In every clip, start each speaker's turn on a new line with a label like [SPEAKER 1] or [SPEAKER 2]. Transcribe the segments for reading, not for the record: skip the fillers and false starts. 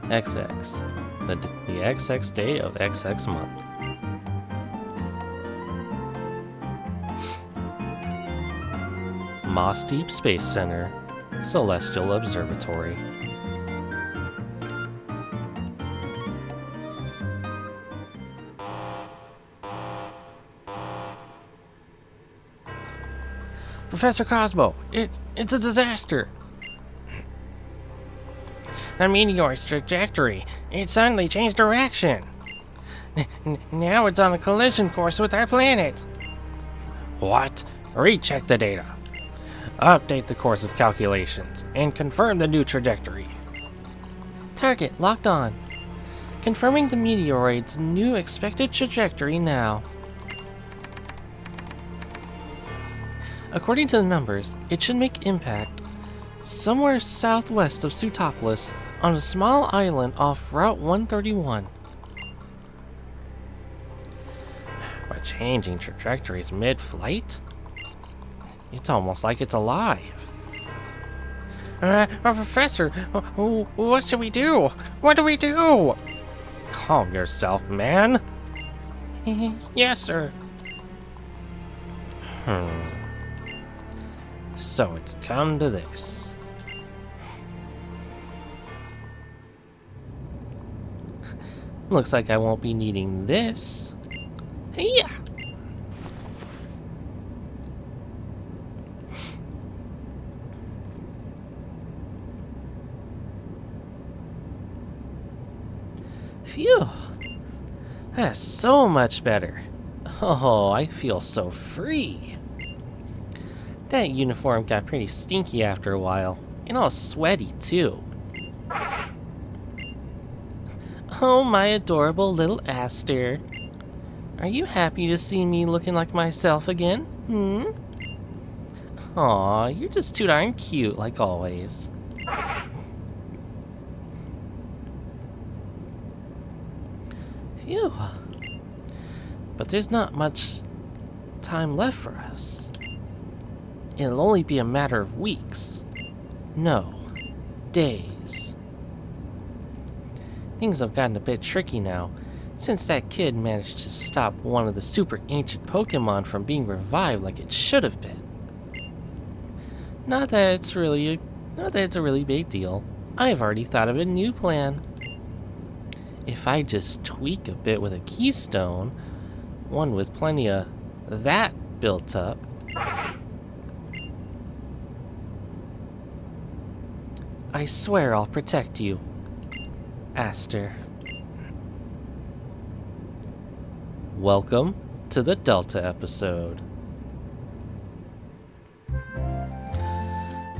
[SPEAKER 1] XX. The XX day of XX month. Moss Deep Space Center, Celestial Observatory. Professor Cozmo, it's a disaster. The meteor's trajectory, it suddenly changed direction. Now it's on a collision course with our planet. What? Recheck the data. Update the course's calculations and confirm the new trajectory. Target locked on. Confirming the meteoroid's new expected trajectory now. According to the numbers, it should make impact somewhere southwest of Sutopolis on a small island off Route 131. By changing trajectories mid-flight? It's almost like it's alive. Professor, what should we do? What do we do? Calm yourself, man. Yes, sir. So it's come to this. Looks like I won't be needing this. Yeah. Phew. That's so much better. Oh, I feel so free. That uniform got pretty stinky after a while, and all sweaty too. Oh, my adorable little Aster. Are you happy to see me looking like myself again? Aw, you're just too darn cute, like always. Phew. But there's not much time left for us. It'll only be a matter of weeks. No, days. Things have gotten a bit tricky now, since that kid managed to stop one of the super ancient Pokemon from being revived like it should have been. Not that it's a really big deal. I've already thought of a new plan. If I just tweak a bit with a keystone, one with plenty of that built up, I swear I'll protect you, Aster. Welcome to the Delta episode.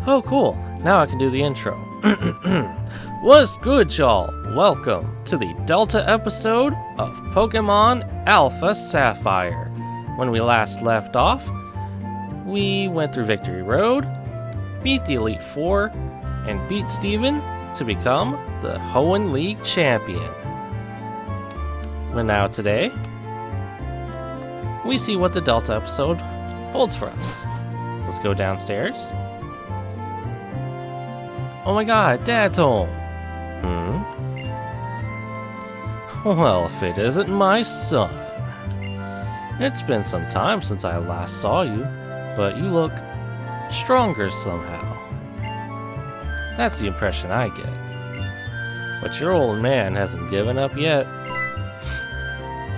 [SPEAKER 1] Oh, cool. Now I can do the intro. What's good, y'all? Welcome to the Delta episode of Pokemon Alpha Sapphire. When we last left off, we went through Victory Road, beat the Elite Four, and beat Steven to become the Hoenn League champion. But now today, we see what the Delta episode holds for us. Let's go downstairs. Oh my god, Dad's home. Well, if it isn't my son. It's been some time since I last saw you, but you look stronger somehow. That's the impression I get. But your old man hasn't given up yet.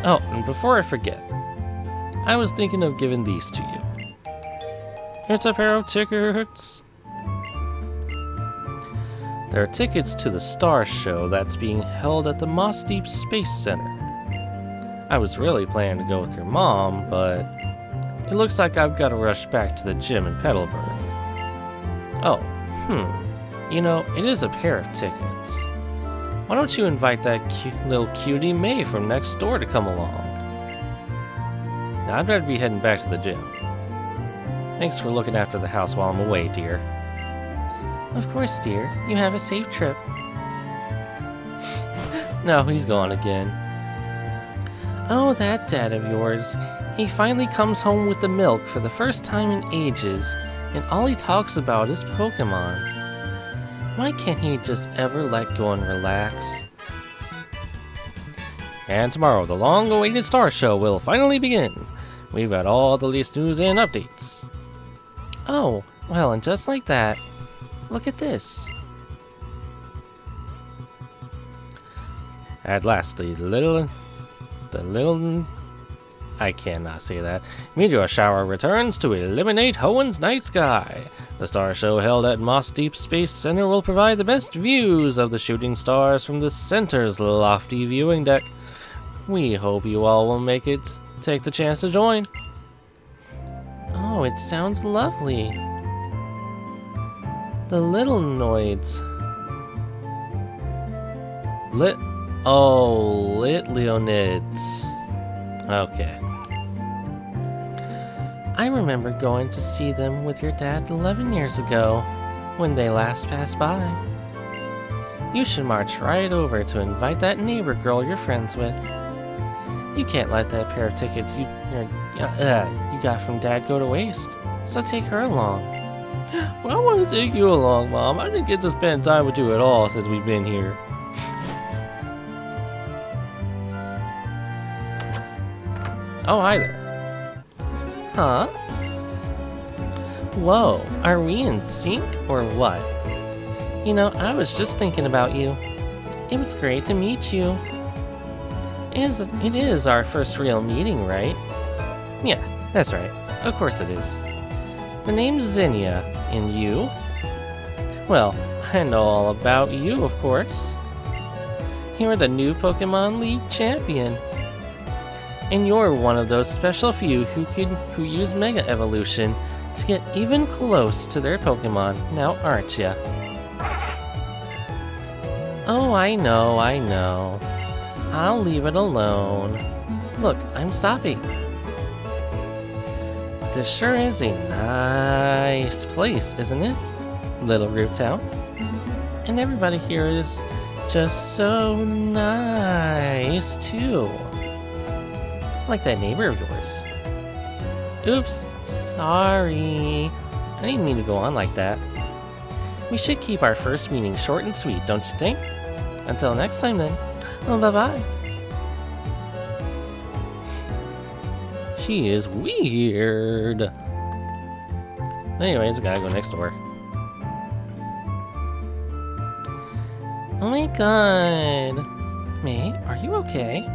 [SPEAKER 1] Oh, and before I forget, I was thinking of giving these to you. It's a pair of tickets. There are tickets to the Star Show that's being held at the Moss Deep Space Center. I was really planning to go with your mom, but it looks like I've got to rush back to the gym in Petalburg. Oh, you know, it is a pair of tickets. Why don't you invite that little cutie May from next door to come along? Now, I'd better be heading back to the gym. Thanks for looking after the house while I'm away, dear. Of course, dear. You have a safe trip. No, he's gone again. Oh, that dad of yours. He finally comes home with the milk for the first time in ages, and all he talks about is Pokemon. Why can't he just ever let go and relax? And tomorrow, the long-awaited Star Show will finally begin. We've got all the latest news and updates. Oh, well, and just like that, look at this. At last, the little, I cannot say that. Meteor shower returns to eliminate Hoenn's night sky. The Star Show held at Moss Deep Space Center will provide the best views of the shooting stars from the center's lofty viewing deck. We hope you all will take the chance to join. Oh, it sounds lovely. The little noids. Leonids. Okay. I remember going to see them with your dad 11 years ago, when they last passed by. You should march right over to invite that neighbor girl you're friends with. You can't let that pair of tickets you got from Dad go to waste, so take her along. Well, I want to take you along, Mom. I didn't get to spend time with you at all since we've been here. Oh, hi there. Huh? Whoa, are we in sync or what? You know, I was just thinking about you. It was great to meet you. It is our first real meeting, right? Yeah, that's right. Of course it is. The name's Zinnia, and you? Well, I know all about you, of course. You're the new Pokemon League champion. And you're one of those special few who use Mega Evolution to get even close to their Pokemon, now aren't ya? Oh, I know. I'll leave it alone. Look, I'm stopping. This sure is a nice place, isn't it? Little Root Town. And everybody here is just so nice, too. Like that neighbor of yours. Oops, sorry. I didn't mean to go on like that. We should keep our first meeting short and sweet, don't you think? Until next time then. Oh, bye-bye. She is weird. Anyways, we gotta go next door. Oh my god. May, are you okay?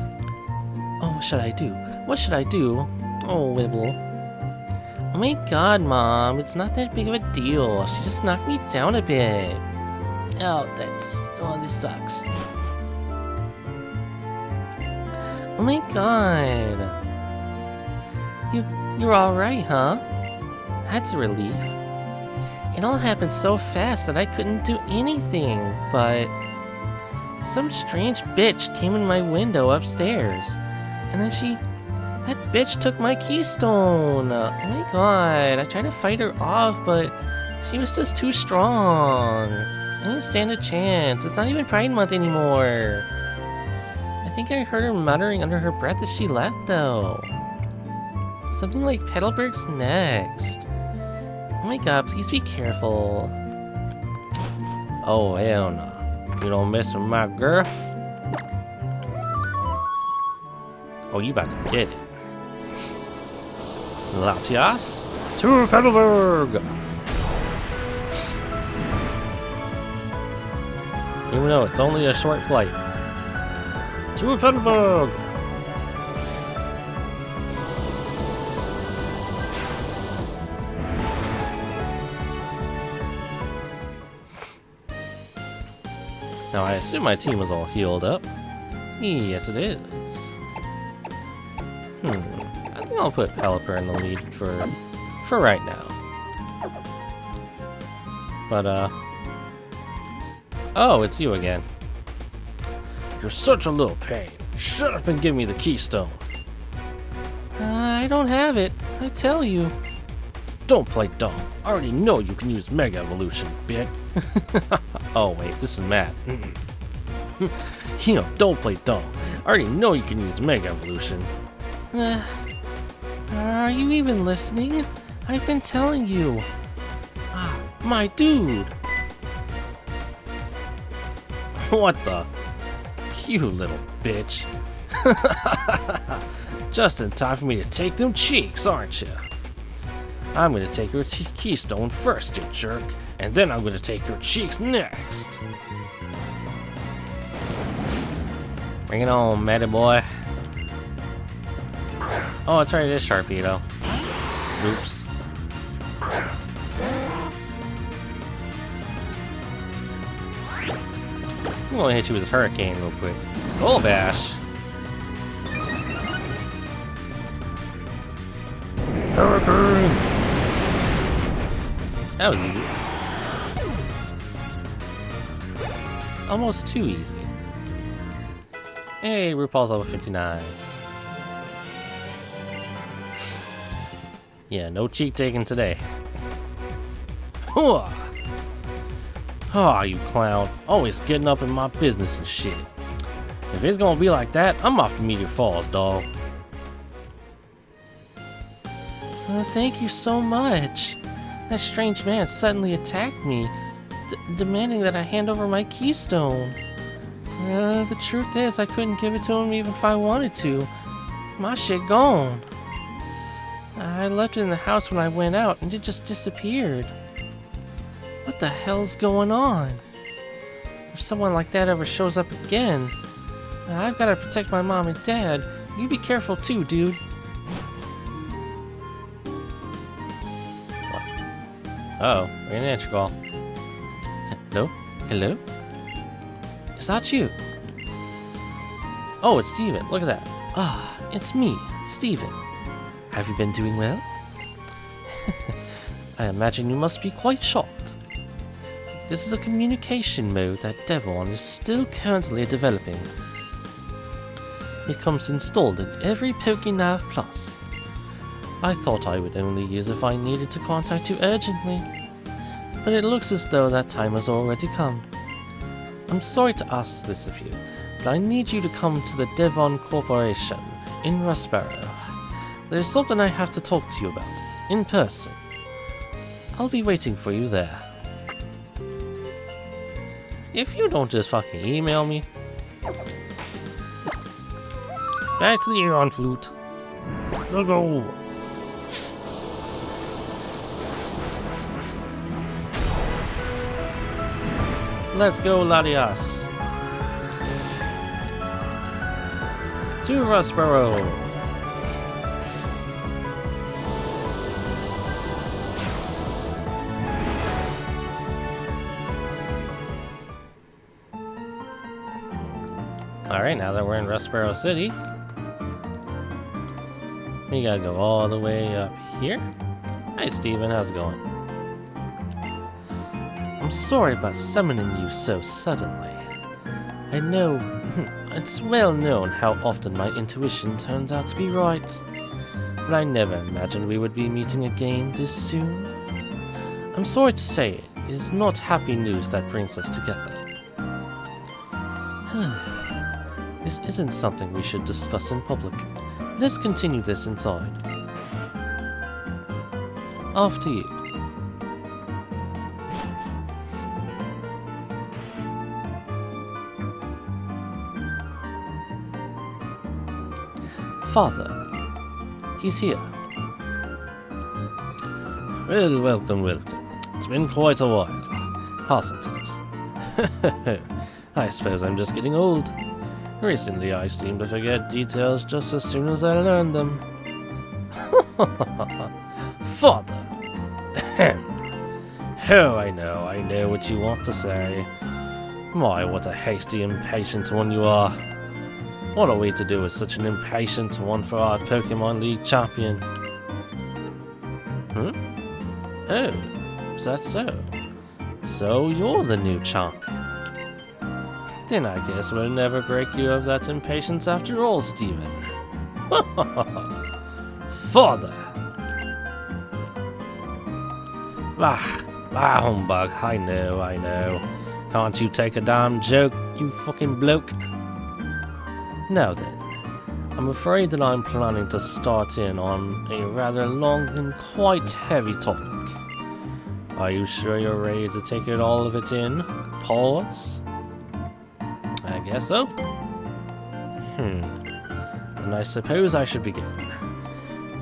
[SPEAKER 1] Oh, what should I do? What should I do? Oh, Wibble. Oh my god, Mom. It's not that big of a deal. She just knocked me down a bit. Oh, this sucks. Oh my god. You're alright, huh? That's a relief. It all happened so fast that I couldn't do anything, but some strange bitch came in my window upstairs. And then that bitch took my keystone. Oh my god, I tried to fight her off, but she was just too strong. I didn't stand a chance. It's not even Pride Month anymore. I think I heard her muttering under her breath as she left, though. Something like Petalburg's next. Oh my god, please be careful. Oh, hell no. You don't mess with my girl. Oh, you about to get it. Latias to Petalburg! Even though it's only a short flight. To Petalburg! Now I assume my team is all healed up. Yes, it is. I think I'll put Pelipper in the lead for right now. But oh, it's you again. You're such a little pain. Shut up and give me the keystone. I don't have it. I tell you. Don't play dumb. I already know you can use Mega Evolution, bitch. Oh wait, this is Matt. You know, don't play dumb. I already know you can use Mega Evolution. Are you even listening? I've been telling you. Ah, my dude. What the? You little bitch. Just in time for me to take them cheeks, aren't you? I'm gonna take your keystone first, you jerk, and then I'm gonna take your cheeks next. Bring it on, matty boy. Oh, it's right, it is Sharpedo. Oops. I'm gonna hit you with this hurricane real quick. Skull Bash. Hurricane! That was easy. Almost too easy. Hey, RuPaul's level 59. Yeah, no cheek taking today. Oh, you clown. Always getting up in my business and shit. If it's gonna be like that, I'm off to Meteor Falls, dawg. Thank you so much. That strange man suddenly attacked me, demanding that I hand over my keystone. The truth is, I couldn't give it to him even if I wanted to. My shit gone. I left it in the house when I went out, and it just disappeared. What the hell's going on? If someone like that ever shows up again, I've got to protect my mom and dad. You be careful too, dude. Uh-oh, we're in an answer call. Hello? Hello? Is that you? Oh, it's Steven. Look at that. Ah, it's me, Steven. Have you been doing well? I imagine you must be quite shocked. This is a communication mode that Devon is still currently developing. It comes installed in every PokéNav Plus. I thought I would only use if I needed to contact you urgently, but it looks as though that time has already come. I'm sorry to ask this of you, but I need you to come to the Devon Corporation in Rustboro. There's something I have to talk to you about, in person. I'll be waiting for you there. If you don't just fucking email me. Back to the Aeon Flute. Let's go. Let's go, Latias. To Rustboro. Alright, now that we're in Rustboro City, we gotta go all the way up here. Hi, Steven, how's it going? I'm sorry about summoning you so suddenly. I know it's well known how often my intuition turns out to be right, but I never imagined we would be meeting again this soon. I'm sorry to say it is not happy news that brings us together. This isn't something we should discuss in public. Let's continue this inside. After you. Father. He's here. Well, welcome. It's been quite a while, hasn't it? I suppose I'm just getting old. Recently, I seem to forget details just as soon as I learn them. Father! Oh, I know what you want to say. My, what a hasty, impatient one you are. What are we to do with such an impatient one for our Pokemon League champion? Oh, is that so? So you're the new champion. Then I guess we'll never break you of that impatience after all, Steven. Father! Humbug, I know. Can't you take a damn joke, you fucking bloke? Now then, I'm afraid that I'm planning to start in on a rather long and quite heavy topic. Are you sure you're ready to take it all of it in? Pause? I guess so. And I suppose I should begin.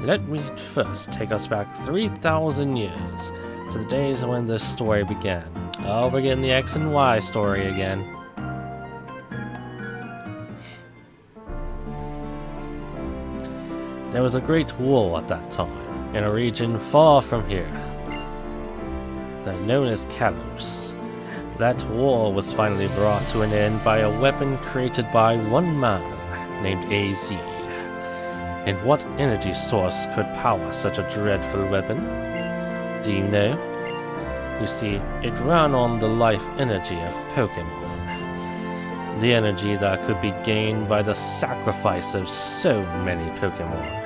[SPEAKER 1] Let me first take us back 3,000 years to the days when this story began. Oh, we're getting the X and Y story again. There was a great war at that time, in a region far from here. They're known as Kalos. That war was finally brought to an end by a weapon created by one man named AZ. And what energy source could power such a dreadful weapon? Do you know? You see, it ran on the life energy of Pokemon. The energy that could be gained by the sacrifice of so many Pokemon.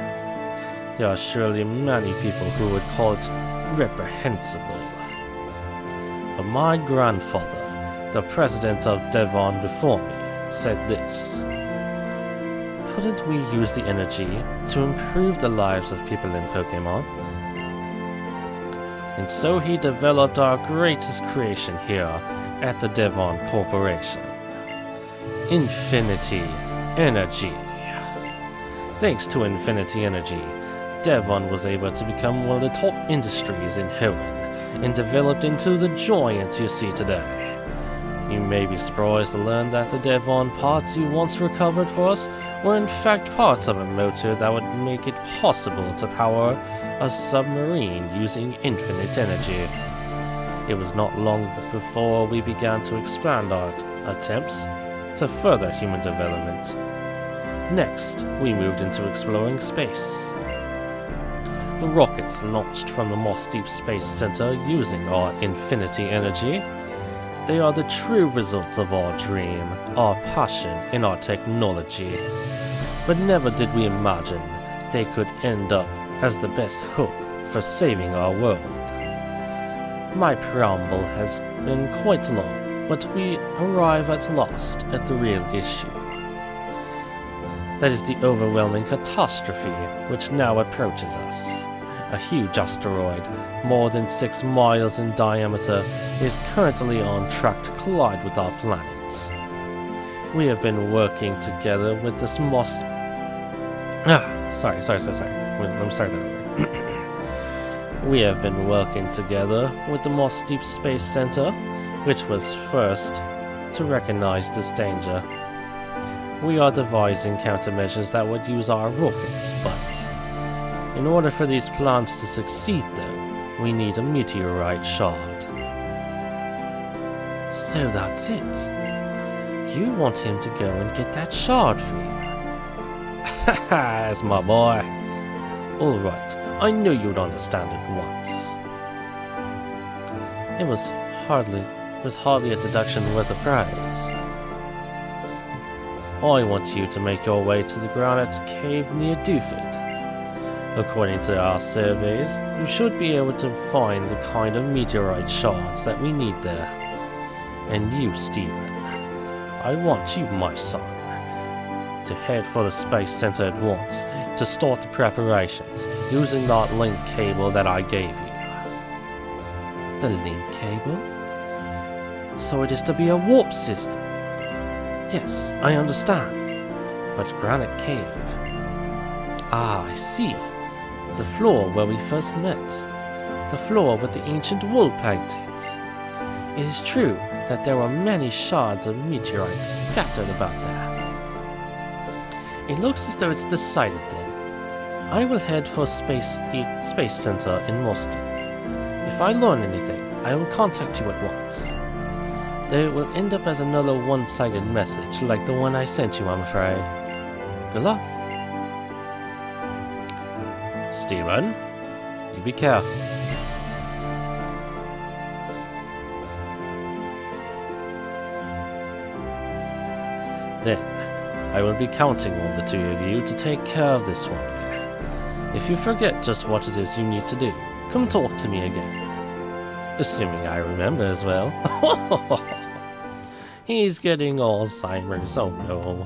[SPEAKER 1] There are surely many people who would call it reprehensible. But my grandfather, the president of Devon before me, said this. Couldn't we use the energy to improve the lives of people in Pokemon? And so he developed our greatest creation here at the Devon Corporation. Infinity Energy. Thanks to Infinity Energy, Devon was able to become one of the top industries in hoenn and developed into the giant you see today. You may be surprised to learn that the Devon parts you once recovered for us were in fact parts of a motor that would make it possible to power a submarine using infinite energy. It was not long before we began to expand our attempts to further human development. Next, we moved into exploring space. The rockets launched from the Moss Deep Space Center using our infinity energy. They are the true results of our dream, our passion, and our technology. But never did we imagine they could end up as the best hope for saving our world. My preamble has been quite long, but we arrive at last at the real issue. That is the overwhelming catastrophe which now approaches us. A huge asteroid, more than 6 miles in diameter, is currently on track to collide with our planet. We have been working together with this Moss... Sorry. Let me start that over. We have been working together with the Moss Deep Space Center, which was first to recognize this danger. We are devising countermeasures that would use our rockets, but in order for these plans to succeed, though, we need a meteorite shard. So that's it. You want him to go and get that shard for you? Haha, that's my boy. Alright, I knew you'd understand it once. It was hardly a deduction worth of praise. I want you to make your way to the granite cave near Duford. According to our surveys, you should be able to find the kind of meteorite shards that we need there. And you, Stephen, I want you, my son, to head for the Space Center at once to start the preparations using that link cable that I gave you. The link cable? So it is to be a warp system? Yes, I understand. But Granite Cave? Ah, I see. The floor where we first met. The floor with the ancient wall paintings. It is true that there are many shards of meteorites scattered about there. It looks as though it's decided then. I will head for Space Center in Moston. If I learn anything, I will contact you at once. Though it will end up as another one-sided message like the one I sent you, I'm afraid. Good luck. Steven, you be careful. Then, I will be counting on the two of you to take care of this for me. If you forget just what it is you need to do, come talk to me again. Assuming I remember as well. He's getting Alzheimer's, oh no.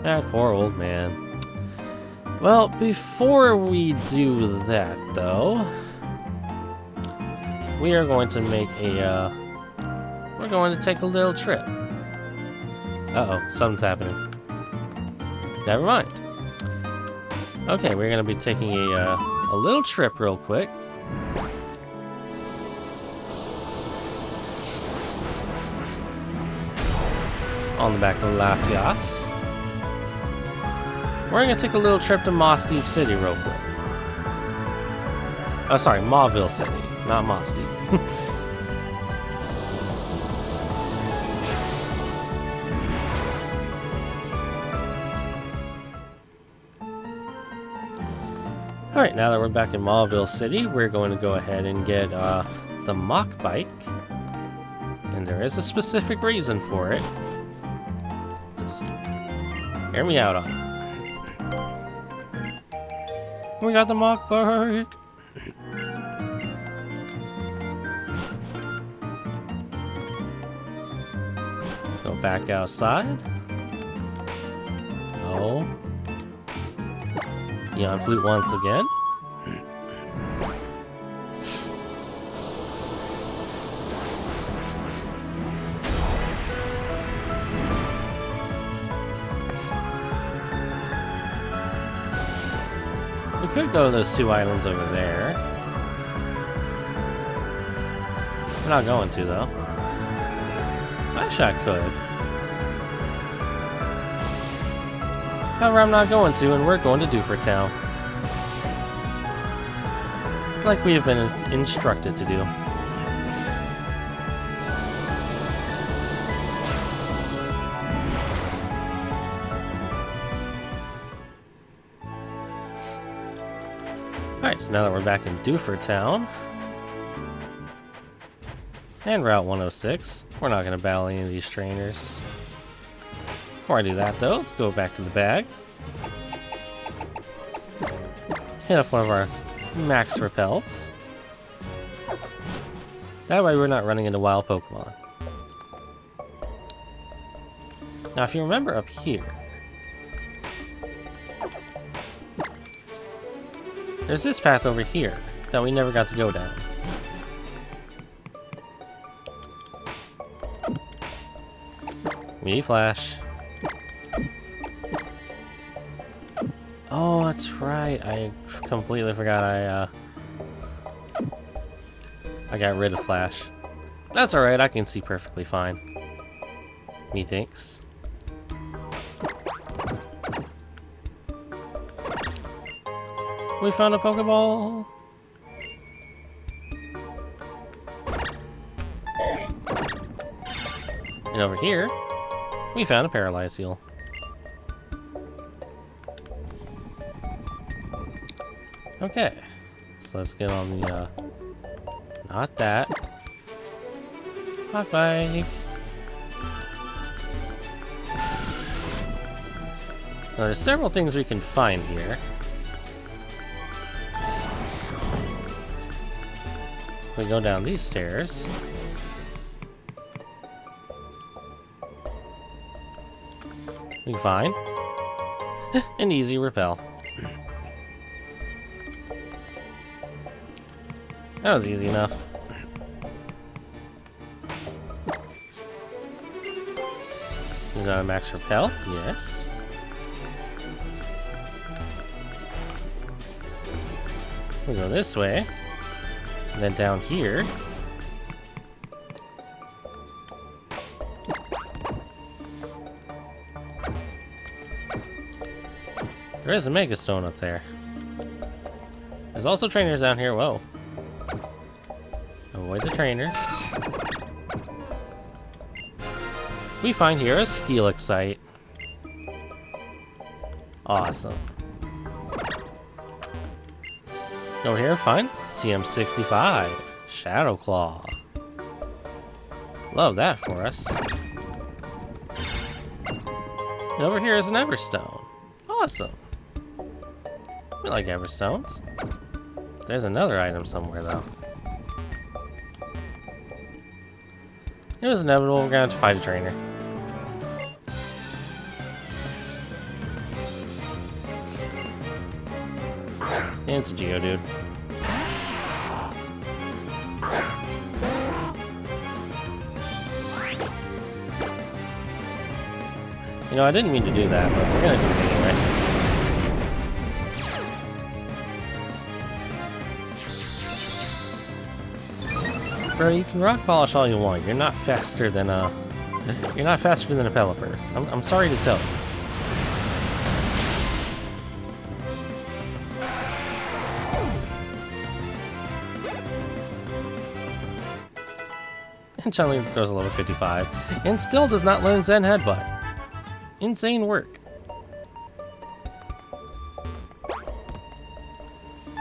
[SPEAKER 1] That poor old man. Well, before we do that, though, we are going to make a we're going to take a little trip. Uh-oh, something's happening. Never mind. Okay, we're going to be taking a little trip real quick. On the back of Latias. We're going to take a little trip to Moss Deep City real quick. Oh, sorry, Mauville City, not Moss Deep. Alright, now that we're back in Mauville City, we're going to go ahead and get the Mach Bike. And there is a specific reason for it. Just hear me out on it. We got the Mach Bike! Go back outside. Oh. Neon flute once again. We could go to those two islands over there. We're not going to, though. Actually, I could. However, I'm not going to, and we're going to Dewford Town. Like we have been instructed to do. Alright, so now that we're back in Dewford Town, and Route 106, we're not going to battle any of these trainers. Before I do that, though, let's go back to the bag. Hit up one of our max repels. That way we're not running into wild Pokemon. Now, if you remember up here, there's this path over here that we never got to go down. We need Flash. Oh, that's right. I completely forgot I got rid of Flash. That's alright, I can see perfectly fine. Methinks. We found a Pokeball! And over here, we found a Paralyze Heal. Okay, so let's get on the, not that. Mach Bike. Now, there's several things we can find here. We go down these stairs. We find an easy repel. That was easy enough. We got a max repel, yes. We go this way, and then down here. There is a Mega Stone up there. There's also trainers down here. Whoa. Avoid the trainers. We find here a Steelixite. Awesome. Over here, find TM65. Shadow Claw. Love that for us. And over here is an Everstone. Awesome. We like Everstones. There's another item somewhere, though. It was inevitable. We're gonna have to fight a trainer. And it's a Geodude. You know, I didn't mean to do that, but we're gonna do it anyway. Bro, you can rock polish all you want. You're not faster than a pelipper. I'm sorry to tell you. And Chun-Li goes a level 55, and still does not learn Zen Headbutt. Insane work.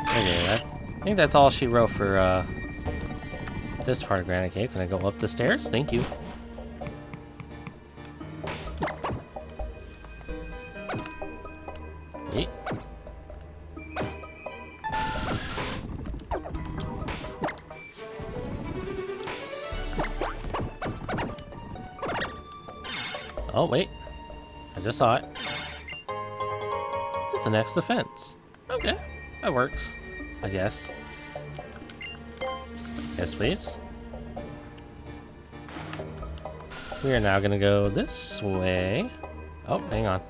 [SPEAKER 1] Okay, I think that's all she wrote for this part of Granite Cave. Can I go up the stairs? Thank you. Yeet. Oh, wait. I just saw it. It's the next defense. Okay. That works. I guess. Yes, please. We are now gonna go this way. Oh, hang on.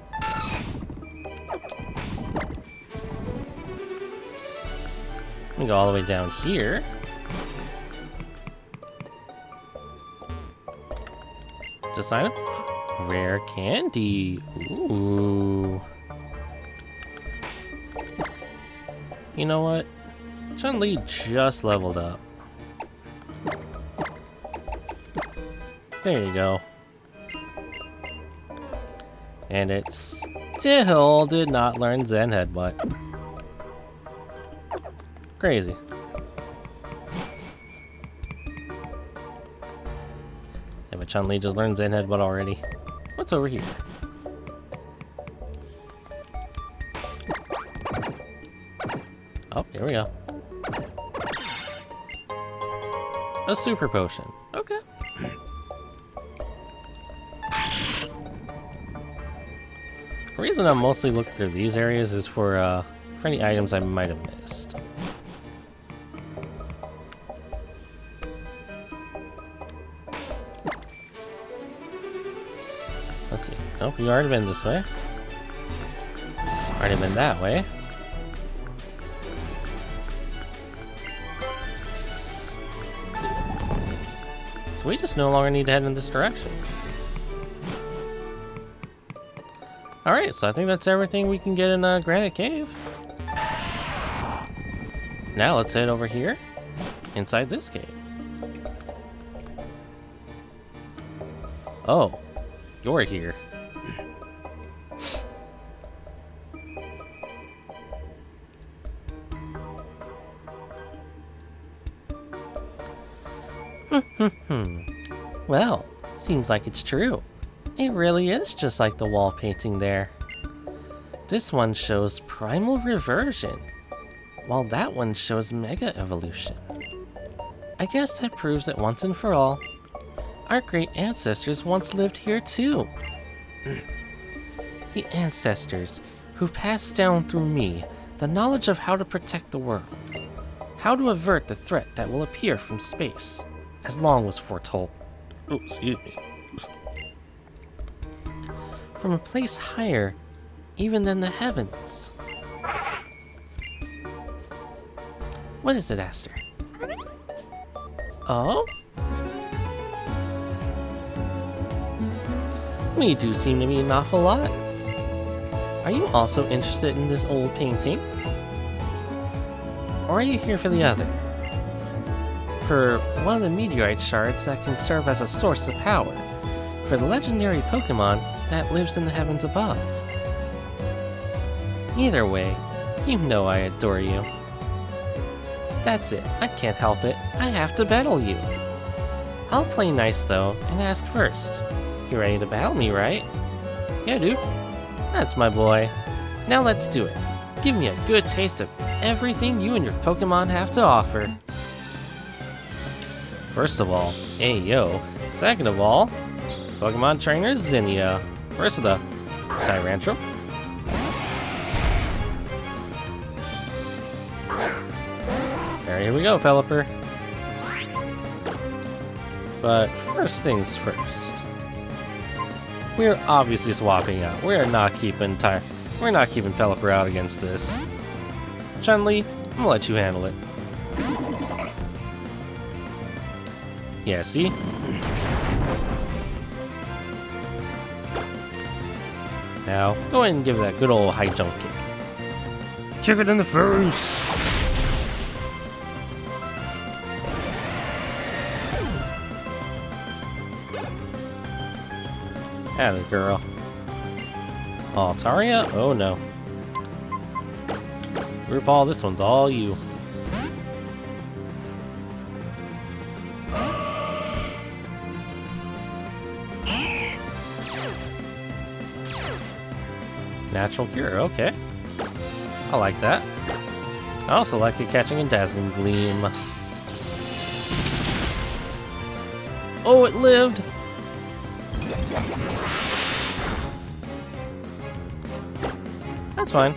[SPEAKER 1] We go all the way down here. Just sign up. Rare candy. Ooh. You know what? Chun-Li just leveled up. There you go. And it still did not learn Zen Headbutt. Crazy. Yeah, but Chun-Li just learned Zen Headbutt already. What's over here? Oh, here we go. A super potion. Okay. The reason I'm mostly looking through these areas is for any items I might have missed. Let's see. Nope, we've already been this way. Already been that way. So we just no longer need to head in this direction. Alright, so I think that's everything we can get in Granite Cave. Now let's head over here, inside this cave. Oh, you're here. Well, seems like it's true. It really is just like the wall painting there. This one shows primal reversion, while that one shows mega evolution. I guess that proves it once and for all. Our great ancestors once lived here too. The ancestors who passed down through me the knowledge of how to protect the world, how to avert the threat that will appear from space, as long was foretold. Oh, excuse me. From a place higher even than the heavens. What is it, Aster? Oh? We do seem to be an awful lot. Are you also interested in this old painting? Or are you here for the other? For one of the meteorite shards that can serve as a source of power for the legendary Pokemon that lives in the heavens above. Either way, you know I adore you. That's it, I can't help it. I have to battle you. I'll play nice though, and ask first. You ready to battle me, right? Yeah, dude. That's my boy. Now let's do it. Give me a good taste of everything you and your Pokemon have to offer. First of all, Ayo. Second of all, Pokemon Trainer Zinnia. First of the Tyrantrum. Alright, here we go, Pelipper. But first things first. We're obviously swapping out. We're not keeping Pelipper out against this. Chun-Li, I'm gonna let you handle it. Yeah, see? Now, go ahead and give it that good old high jump kick. Kick it in the face! Atta girl. Oh, Taria? Oh no. RuPaul, this one's all you. Natural cure, okay. I like that. I also like it catching a dazzling gleam. Oh, it lived! That's fine.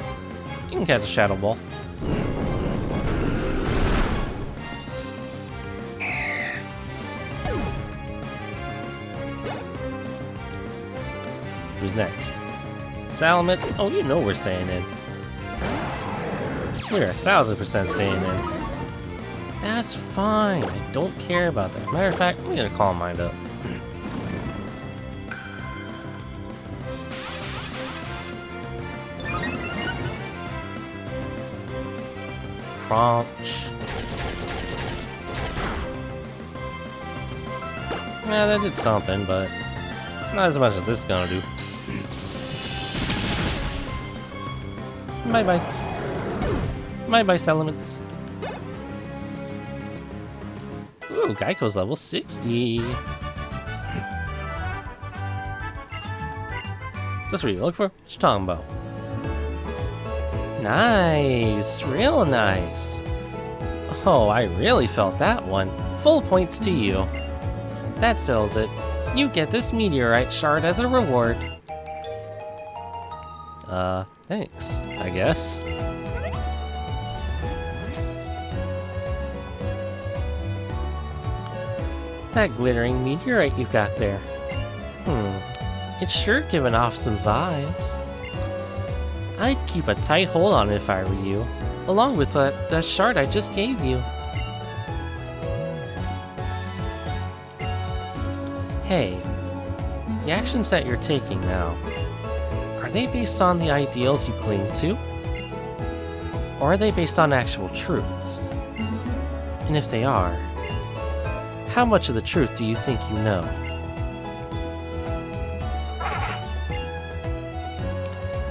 [SPEAKER 1] You can catch a Shadow Ball. Who's next? Salamence. Oh, you know we're staying in. We're 1000% staying in. That's fine. I don't care about that. Matter of fact, I'm gonna Calm Mind up. Crunch. Yeah, that did something, but not as much as this is gonna do. Bye-bye. Bye-bye, Salamence. Ooh, Geico's level 60. That's what you look for? What you talking about? Nice, real nice. Oh, I really felt that one. Full points to you. That settles it. You get this meteorite shard as a reward. Thanks, I guess. That glittering meteorite you've got there. It's sure giving off some vibes. I'd keep a tight hold on it if I were you, along with that shard I just gave you. Hey, the actions that you're taking now, are they based on the ideals you cling to? Or are they based on actual truths? And if they are, how much of the truth do you think you know?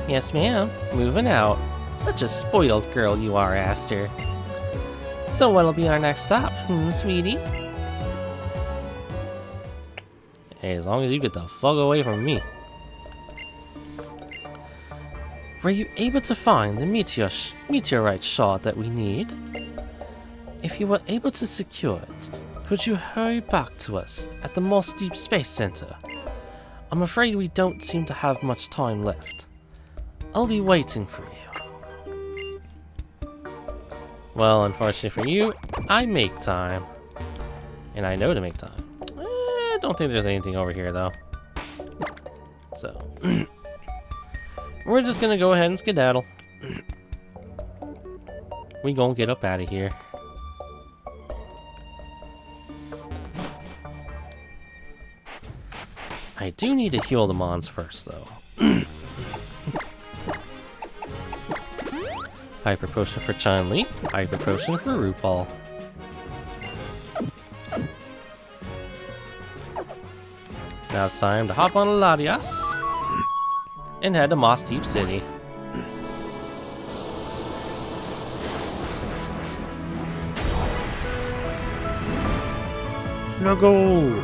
[SPEAKER 1] Yes, ma'am. Moving out. Such a spoiled girl you are, Aster. So what'll be our next stop, sweetie? Hey, as long as you get the fuck away from me. Were you able to find the meteorite shard that we need? If you were able to secure it, could you hurry back to us at the Moss Deep Space Center? I'm afraid we don't seem to have much time left. I'll be waiting for you. Well, unfortunately for you, I make time. And I know to make time. I don't think there's anything over here, though. So, we're just gonna go ahead and skedaddle. We gonna get up out of here. I do need to heal the mons first, though. Hyper Potion for Chun-Li, Hyper Potion for RuPaul. Now it's time to hop on Latias and head to Moss Deep City. Now go!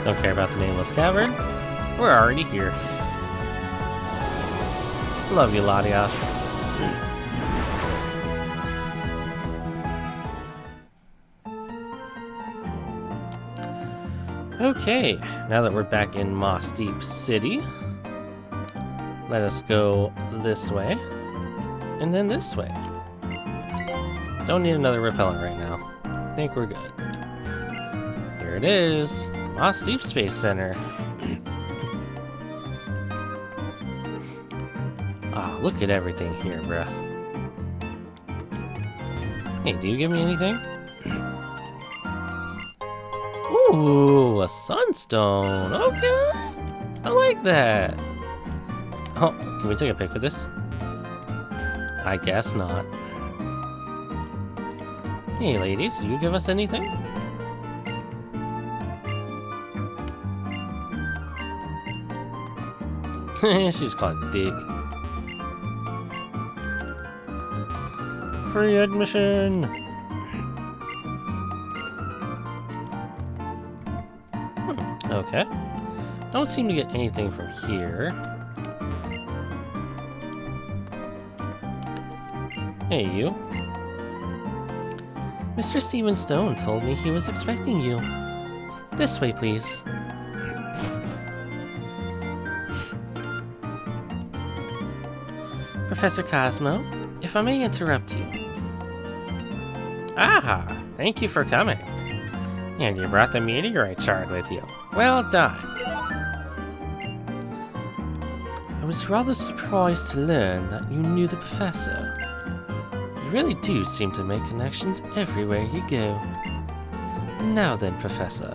[SPEAKER 1] Don't care about the nameless cavern. We're already here. Love you, Latias. Okay, now that we're back in Moss Deep City, Let us go this way. And then this way. Don't need another repellent right now. I think we're good. Here it is. Moss Deep Space Center. Ah, look at everything here, bruh. Hey, do you give me anything? Ooh, a sunstone. Okay. I like that. Oh, can we take a pic with this? I guess not. Hey, ladies, do you give us anything? She's called Dick. Free admission. Okay. Don't seem to get anything from here. Hey, you. Mr. Stephen Stone told me he was expecting you. This way, please. Professor Cozmo, if I may interrupt you. Ah, thank you for coming. And you brought the meteorite shard with you. Well done. I was rather surprised to learn that you knew the professor. You really do seem to make connections everywhere you go. Now then, Professor,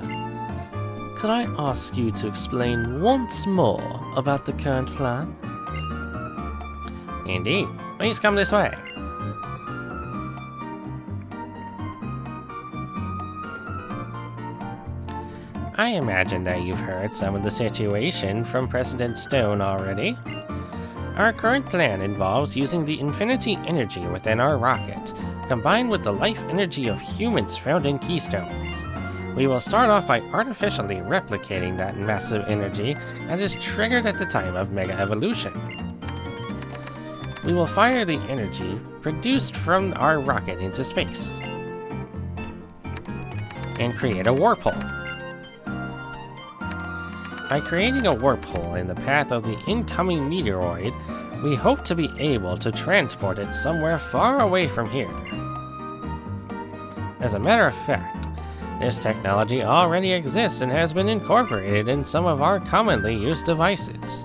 [SPEAKER 1] could I ask you to explain once more about the current plan? Indeed. Please come this way. I imagine that you've heard some of the situation from President Stone already. Our current plan involves using the infinity energy within our rocket, combined with the life energy of humans found in keystones. We will start off by artificially replicating that massive energy that is triggered at the time of Mega Evolution. We will fire the energy produced from our rocket into space and create a warp hole. By creating a warp hole in the path of the incoming meteoroid, we hope to be able to transport it somewhere far away from here. As a matter of fact, this technology already exists and has been incorporated in some of our commonly used devices.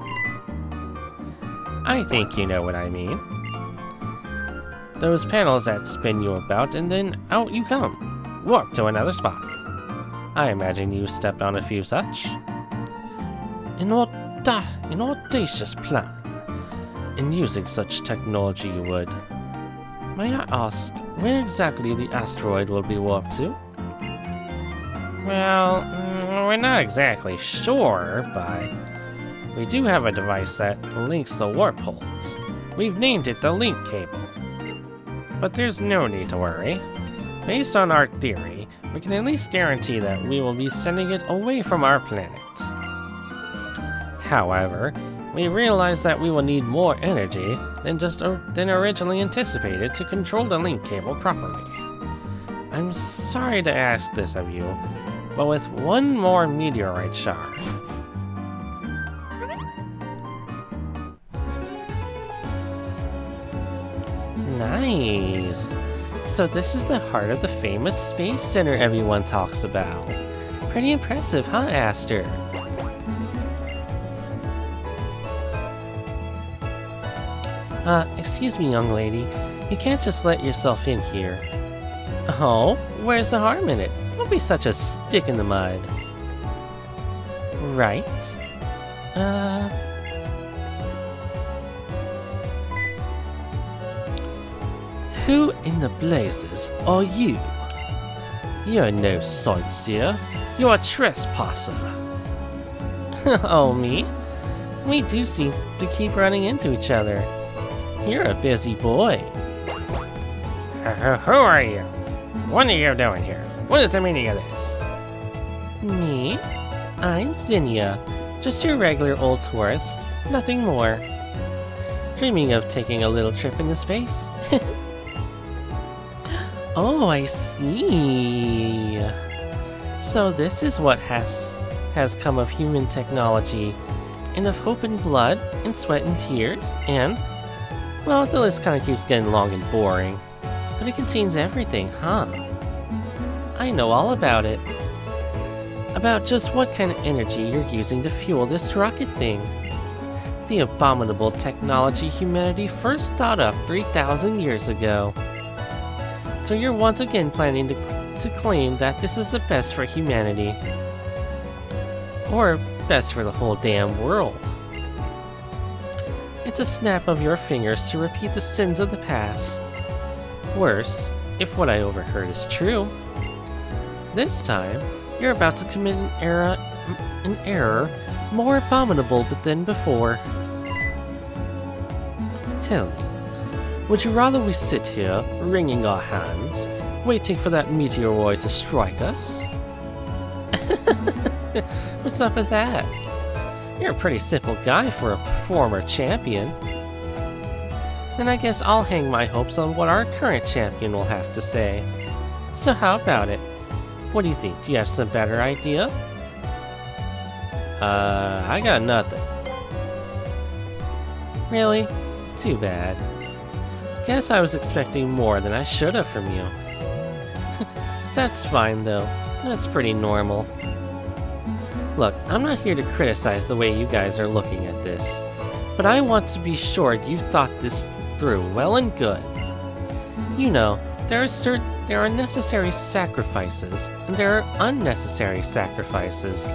[SPEAKER 1] I think you know what I mean. Those panels that spin you about and then out you come, warp to another spot. I imagine you stepped on a few such. An audacious plan. In using such technology you would. May I ask where exactly the asteroid will be warped to? Well, we're not exactly sure, but we do have a device that links the warp holes. We've named it the link cable. But there's no need to worry. Based on our theory, we can at least guarantee that we will be sending it away from our planet. However, we realize that we will need more energy than originally anticipated to control the link cable properly. I'm sorry to ask this of you, but with one more meteorite shard. Nice! So this is the heart of the famous space center everyone talks about. Pretty impressive, huh, Aster? Excuse me, young lady. You can't just let yourself in here. Oh, where's the harm in it? Don't be such a stick in the mud. Right? Who in the blazes are you? You're no sightseer. You're a trespasser. Oh, me? We do seem to keep running into each other. You're a busy boy. Who are you? What are you doing here? What is the meaning of this? Me? I'm Zinnia. Just your regular old tourist. Nothing more. Dreaming of taking a little trip into space? Oh, I see. So this is what has come of human technology. and of hope and blood, and sweat and tears, and... Well, the list kind of keeps getting long and boring. But it contains everything, huh? I know all about it. About just what kind of energy you're using to fuel this rocket thing. The abominable technology humanity first thought up 3,000 years ago. So you're once again planning to claim that this is the best for humanity. Or best for the whole damn world. It's a snap of your fingers to repeat the sins of the past. Worse, if what I overheard is true. This time, you're about to commit an error more abominable than before. Tell me, would you rather we sit here, wringing our hands, waiting for that meteoroid to strike us? What's up with that? You're a pretty simple guy for a former champion. Then I guess I'll hang my hopes on what our current champion will have to say. So how about it? What do you think? Do you have some better idea? I got nothing. Really? Too bad. Guess I was expecting more than I should have from you. That's fine though. That's pretty normal. Look, I'm not here to criticize the way you guys are looking at this, but I want to be sure you've thought this through well and good. You know, there are necessary sacrifices, and there are unnecessary sacrifices.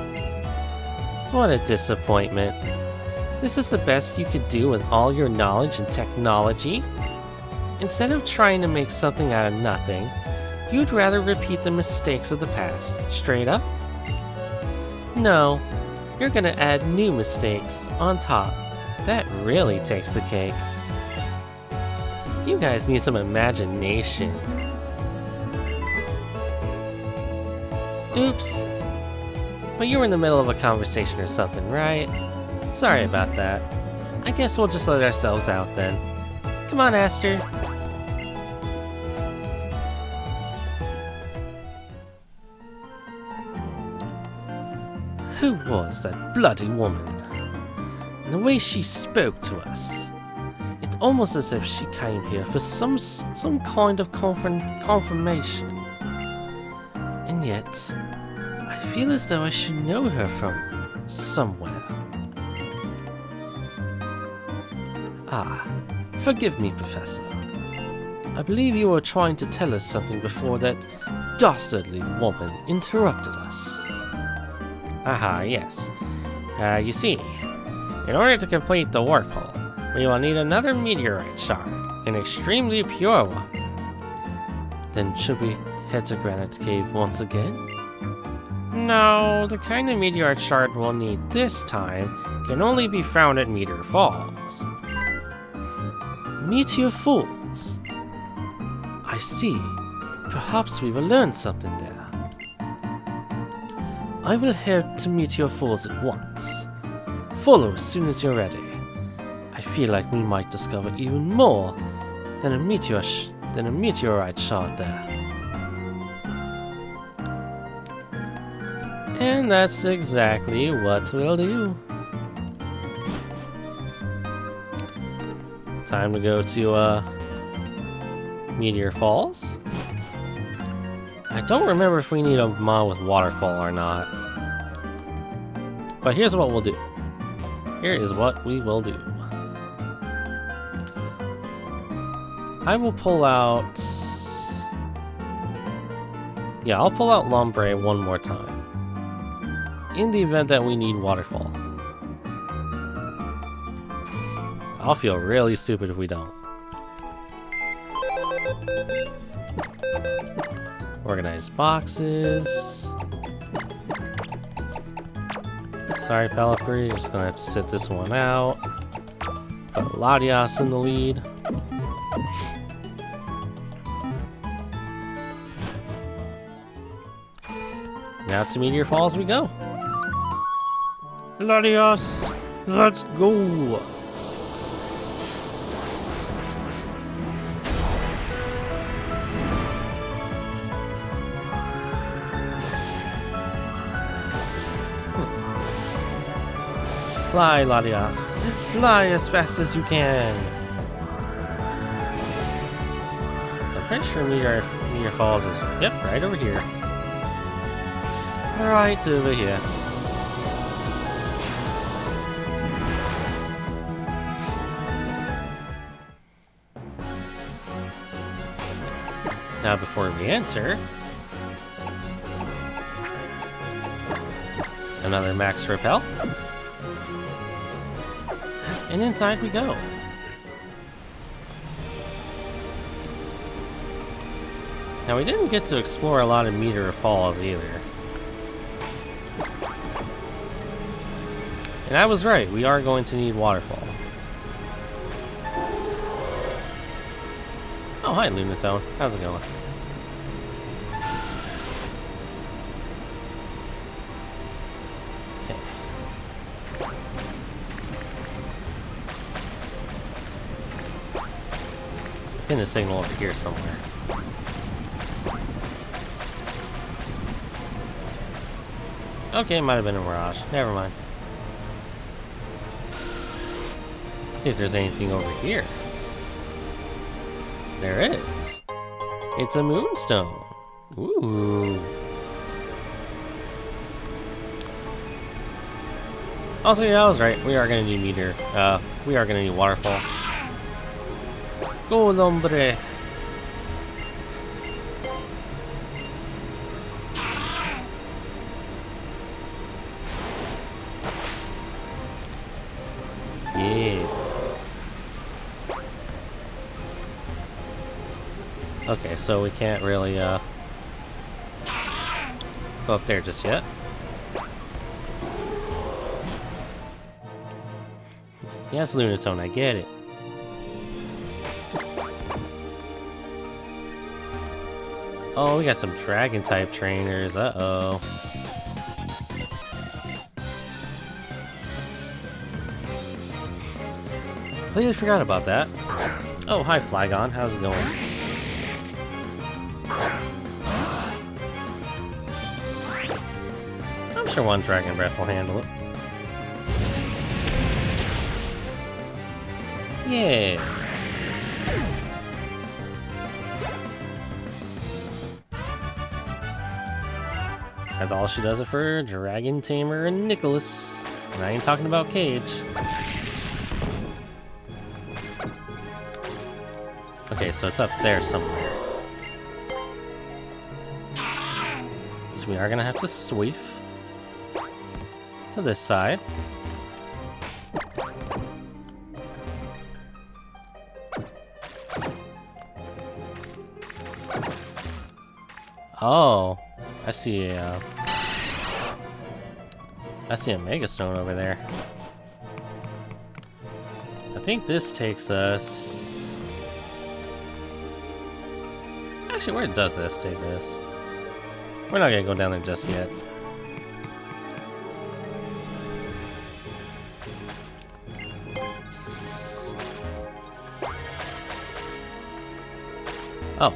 [SPEAKER 1] What a disappointment. This is the best you could do with all your knowledge and technology? Instead of trying to make something out of nothing, you'd rather repeat the mistakes of the past, straight up? No, you're gonna add new mistakes on top. That really takes the cake. You guys need some imagination. Oops. But you were in the middle of a conversation or something, right? Sorry about that. I guess we'll just let ourselves out then. Come on, Aster. Who was that bloody woman? And the way she spoke to us. It's almost as if she came here for some kind of confirmation. And yet, I feel as though I should know her from somewhere. Ah, forgive me, Professor. I believe you were trying to tell us something before that dastardly woman interrupted us. Aha, yes. You see, in order to complete the warp hole, we will need another meteorite shard, an extremely pure one. Then should we head to Granite Cave once again? No, the kind of meteorite shard we'll need this time can only be found at Meteor Falls. Meteor Falls? I see. Perhaps we will learn something there. I will head to Meteor Falls at once. Follow as soon as you're ready. I feel like we might discover even more than a meteorite shard there. And that's exactly what we'll do. Time to go to Meteor Falls. I don't remember if we need a mod with waterfall or not. But here's what we'll do. Here is what we will do. I will pull out... Yeah, I'll pull out Lombre one more time. In the event that we need waterfall. I'll feel really stupid if we don't. Organized boxes. Sorry, Pelipper, you're just gonna have to sit this one out. Put Latias in the lead. Now to Meteor Falls we go. Latias, let's go. Fly, Latias. Fly as fast as you can. I'm pretty sure Meteor Falls is, yep, right over here. Right over here. Now before we enter, another max repel. And inside we go. Now we didn't get to explore a lot of Meteor Falls either. And I was right, we are going to need waterfall. Oh, hi Lunatone. How's it going? Okay. Let's get a signal over here somewhere. Okay, it might have been a mirage. Never mind. See if there's anything over here. There is. It's a moonstone. Ooh. Also, yeah, I was right. We are gonna need meteor. We are gonna need waterfall. Go, hombre. Yeah. Okay, so we can't really go up there just yet. Yes, Lunatone, I get it. Oh, we got some dragon type trainers. Uh-oh. Completely forgot about that. Oh, hi Flygon, how's it going? I'm sure one Dragon Breath will handle it. Yeah. That's all she does it for Dragon Tamer and Nicholas. And I ain't talking about Cage. Okay, so it's up there somewhere. So we are gonna have to sweep to this side. Oh, I see a Mega Stone over there. I think this takes us. Actually, where does this take us? We're not gonna go down there just yet. Oh.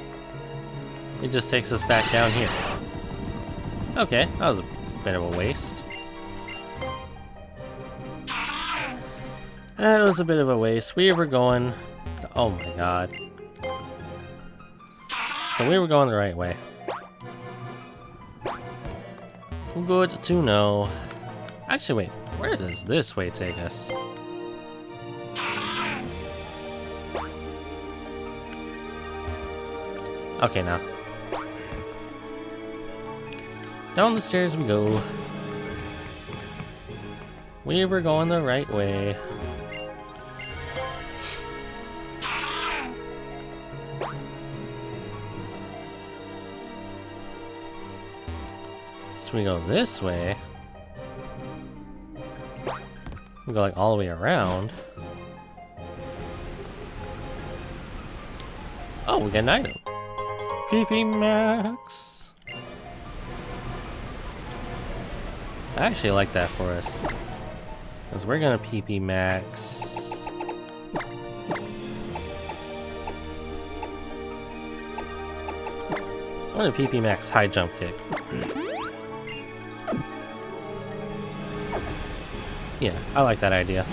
[SPEAKER 1] It just takes us back down here. Okay, that was a bit of a waste. That was a bit of a waste. We were going... Oh my god. So we were going the right way. Good to know. Actually, wait. Where does this way take us? Okay, now. Down the stairs we go. We were going the right way. So we go this way. We go like all the way around. Oh, we get an item. PP Max. I actually like that for us. Because we're gonna PP Max. I'm gonna PP Max high jump kick. Yeah, I like that idea.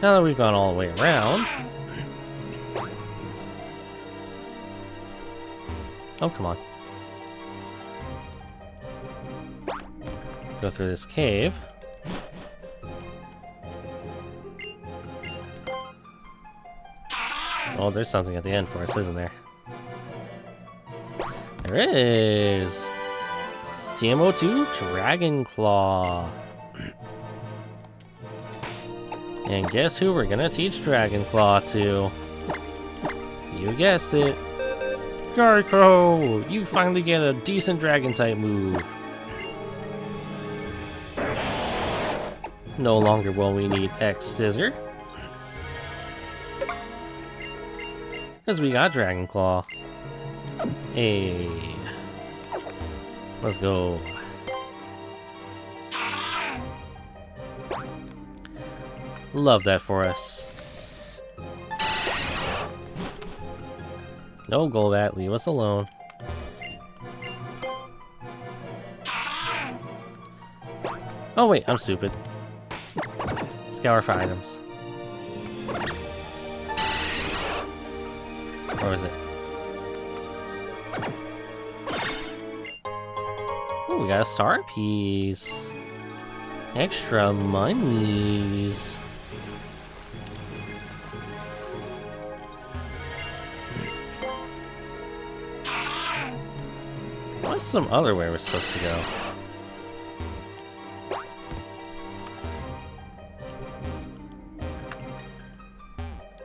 [SPEAKER 1] Now that we've gone all the way around... Oh, come on. Go through this cave. Oh, there's something at the end for us, isn't there? There is! TMO2 Dragon Claw. And guess who we're gonna teach Dragon Claw to? You guessed it. Garco! You finally get a decent dragon type move. No longer will we need X Scissor. Because we got Dragon Claw. Hey. Let's go. Love that for us. No Golbat, leave us alone. Oh wait, I'm stupid. Scour for items. Where is it? Oh, we got a star piece. Extra monies. What's some other way we're supposed to go?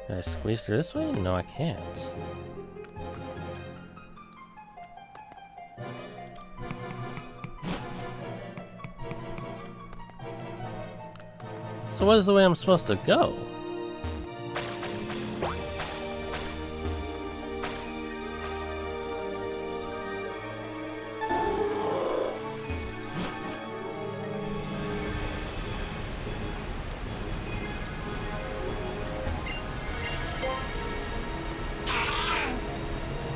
[SPEAKER 1] Can I squeeze through this way? No, I can't. So what is the way I'm supposed to go?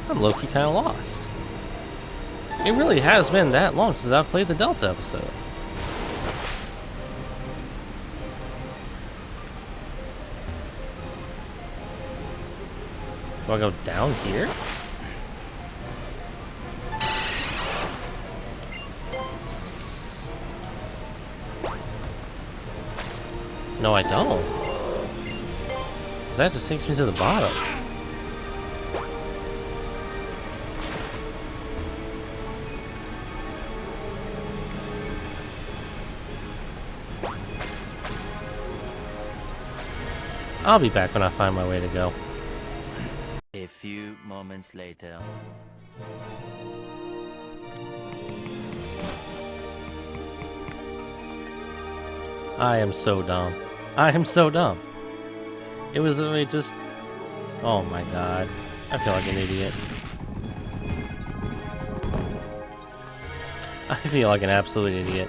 [SPEAKER 1] I'm low-key kind of lost. It really has been that long since I've played the Delta episode. Do I go down here? No, I don't. 'Cause that just takes me to the bottom. I'll be back when I find my way to go.
[SPEAKER 2] A few moments later.
[SPEAKER 1] I am so dumb. I am so dumb. It was really just... Oh my god. I feel like an idiot. I feel like an absolute idiot.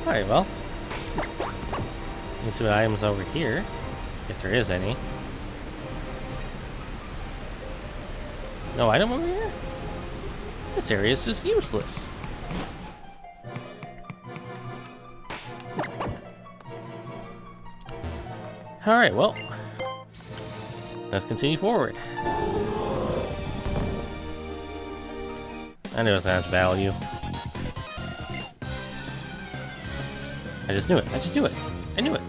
[SPEAKER 1] Alright, well. Let's see what items over here. If there is any. No item over here? This area is just useless. Alright, well. Let's continue forward. I knew it was has value. I just knew it. I just knew it. I knew it.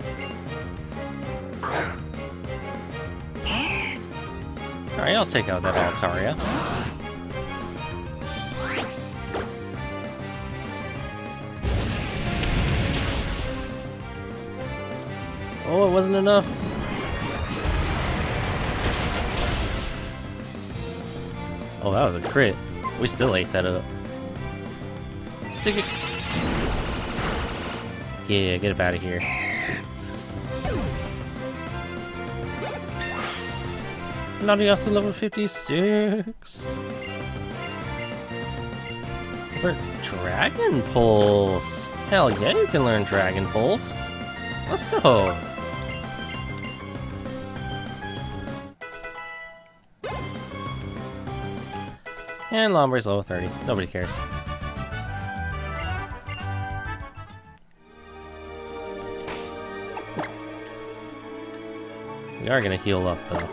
[SPEAKER 1] Alright, I'll take out that Altaria. Oh, it wasn't enough. Oh, that was a crit. We still ate that up. Stick it. Yeah, get up out of here. Naughty to level 56. What's our Dragon Pulse? Hell yeah, you can learn Dragon Pulse. Let's go. And Lombre's level 30. Nobody cares. We are gonna heal up though.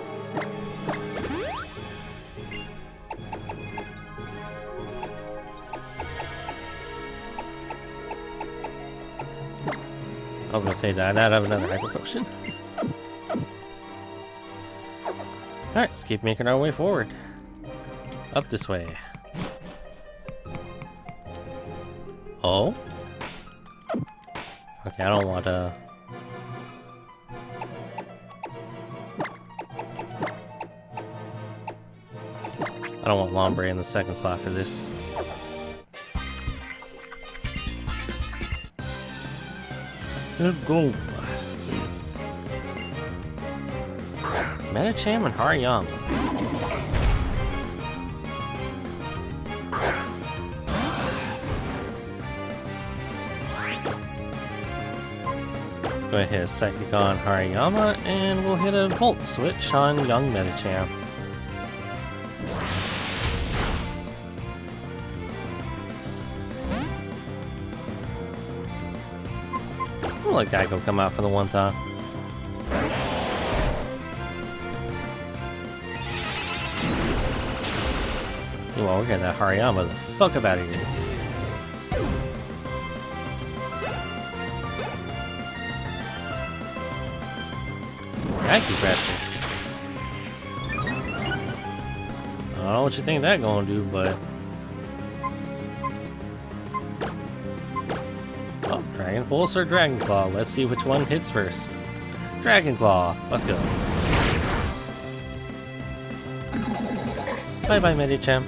[SPEAKER 1] I was gonna say, did I not have another hyper potion? Alright, let's keep making our way forward. Up this way. Oh? Okay, I don't want to... I don't want Lombre in the second slot for this. Good go. Medicham and Hariyama. Let's go ahead and Psychic on Hariyama, and we'll hit a Volt Switch on young Medicham. I'll let Geico come out for the one time. Well, we're getting that Hariyama the fuck up out of here. Thank you, Bradford. I don't know what you think that gonna do, but... Oh, Dragon Pulse or Dragon Claw. Let's see which one hits first. Dragon Claw. Let's go. Bye-bye, Medicham.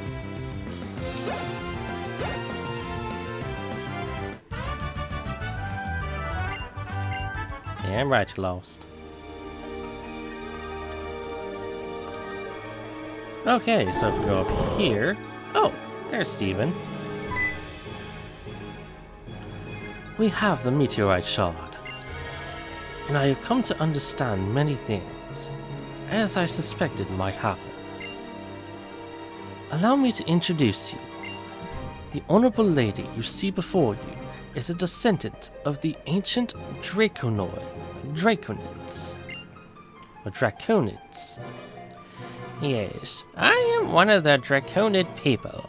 [SPEAKER 1] Damn right you lost. Okay, so if we go up here... Oh, there's Steven. We have the meteorite shard, and I have come to understand many things, as I suspected might happen. Allow me to introduce you. The honorable lady you see before you is a descendant of the ancient Draconids. Yes, I am one of the Draconid people.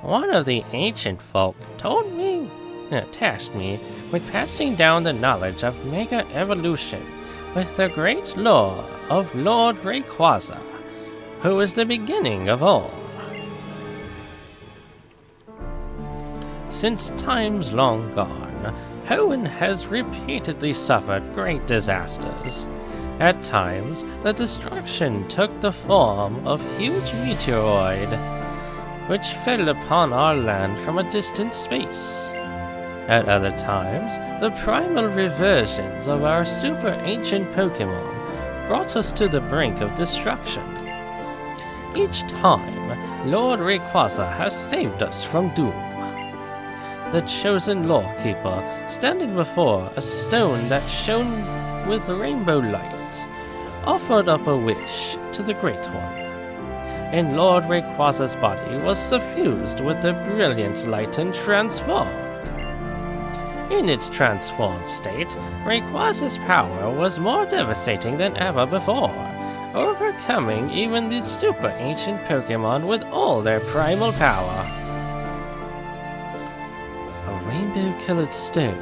[SPEAKER 1] One of the ancient folk tasked me with passing down the knowledge of mega evolution with the great lore of Lord Rayquaza, who is the beginning of all. Since times long gone, Hoenn has repeatedly suffered great disasters. At times, the destruction took the form of huge meteoroid, which fell upon our land from a distant space. At other times, the primal reversions of our super ancient Pokemon brought us to the brink of destruction. Each time, Lord Rayquaza has saved us from doom. The chosen Lawkeeper, standing before a stone that shone with rainbow light, offered up a wish to the Great One, and Lord Rayquaza's body was suffused with the brilliant light and transformed. In its transformed state, Rayquaza's power was more devastating than ever before, overcoming even the super ancient Pokemon with all their primal power. A rainbow-colored stone,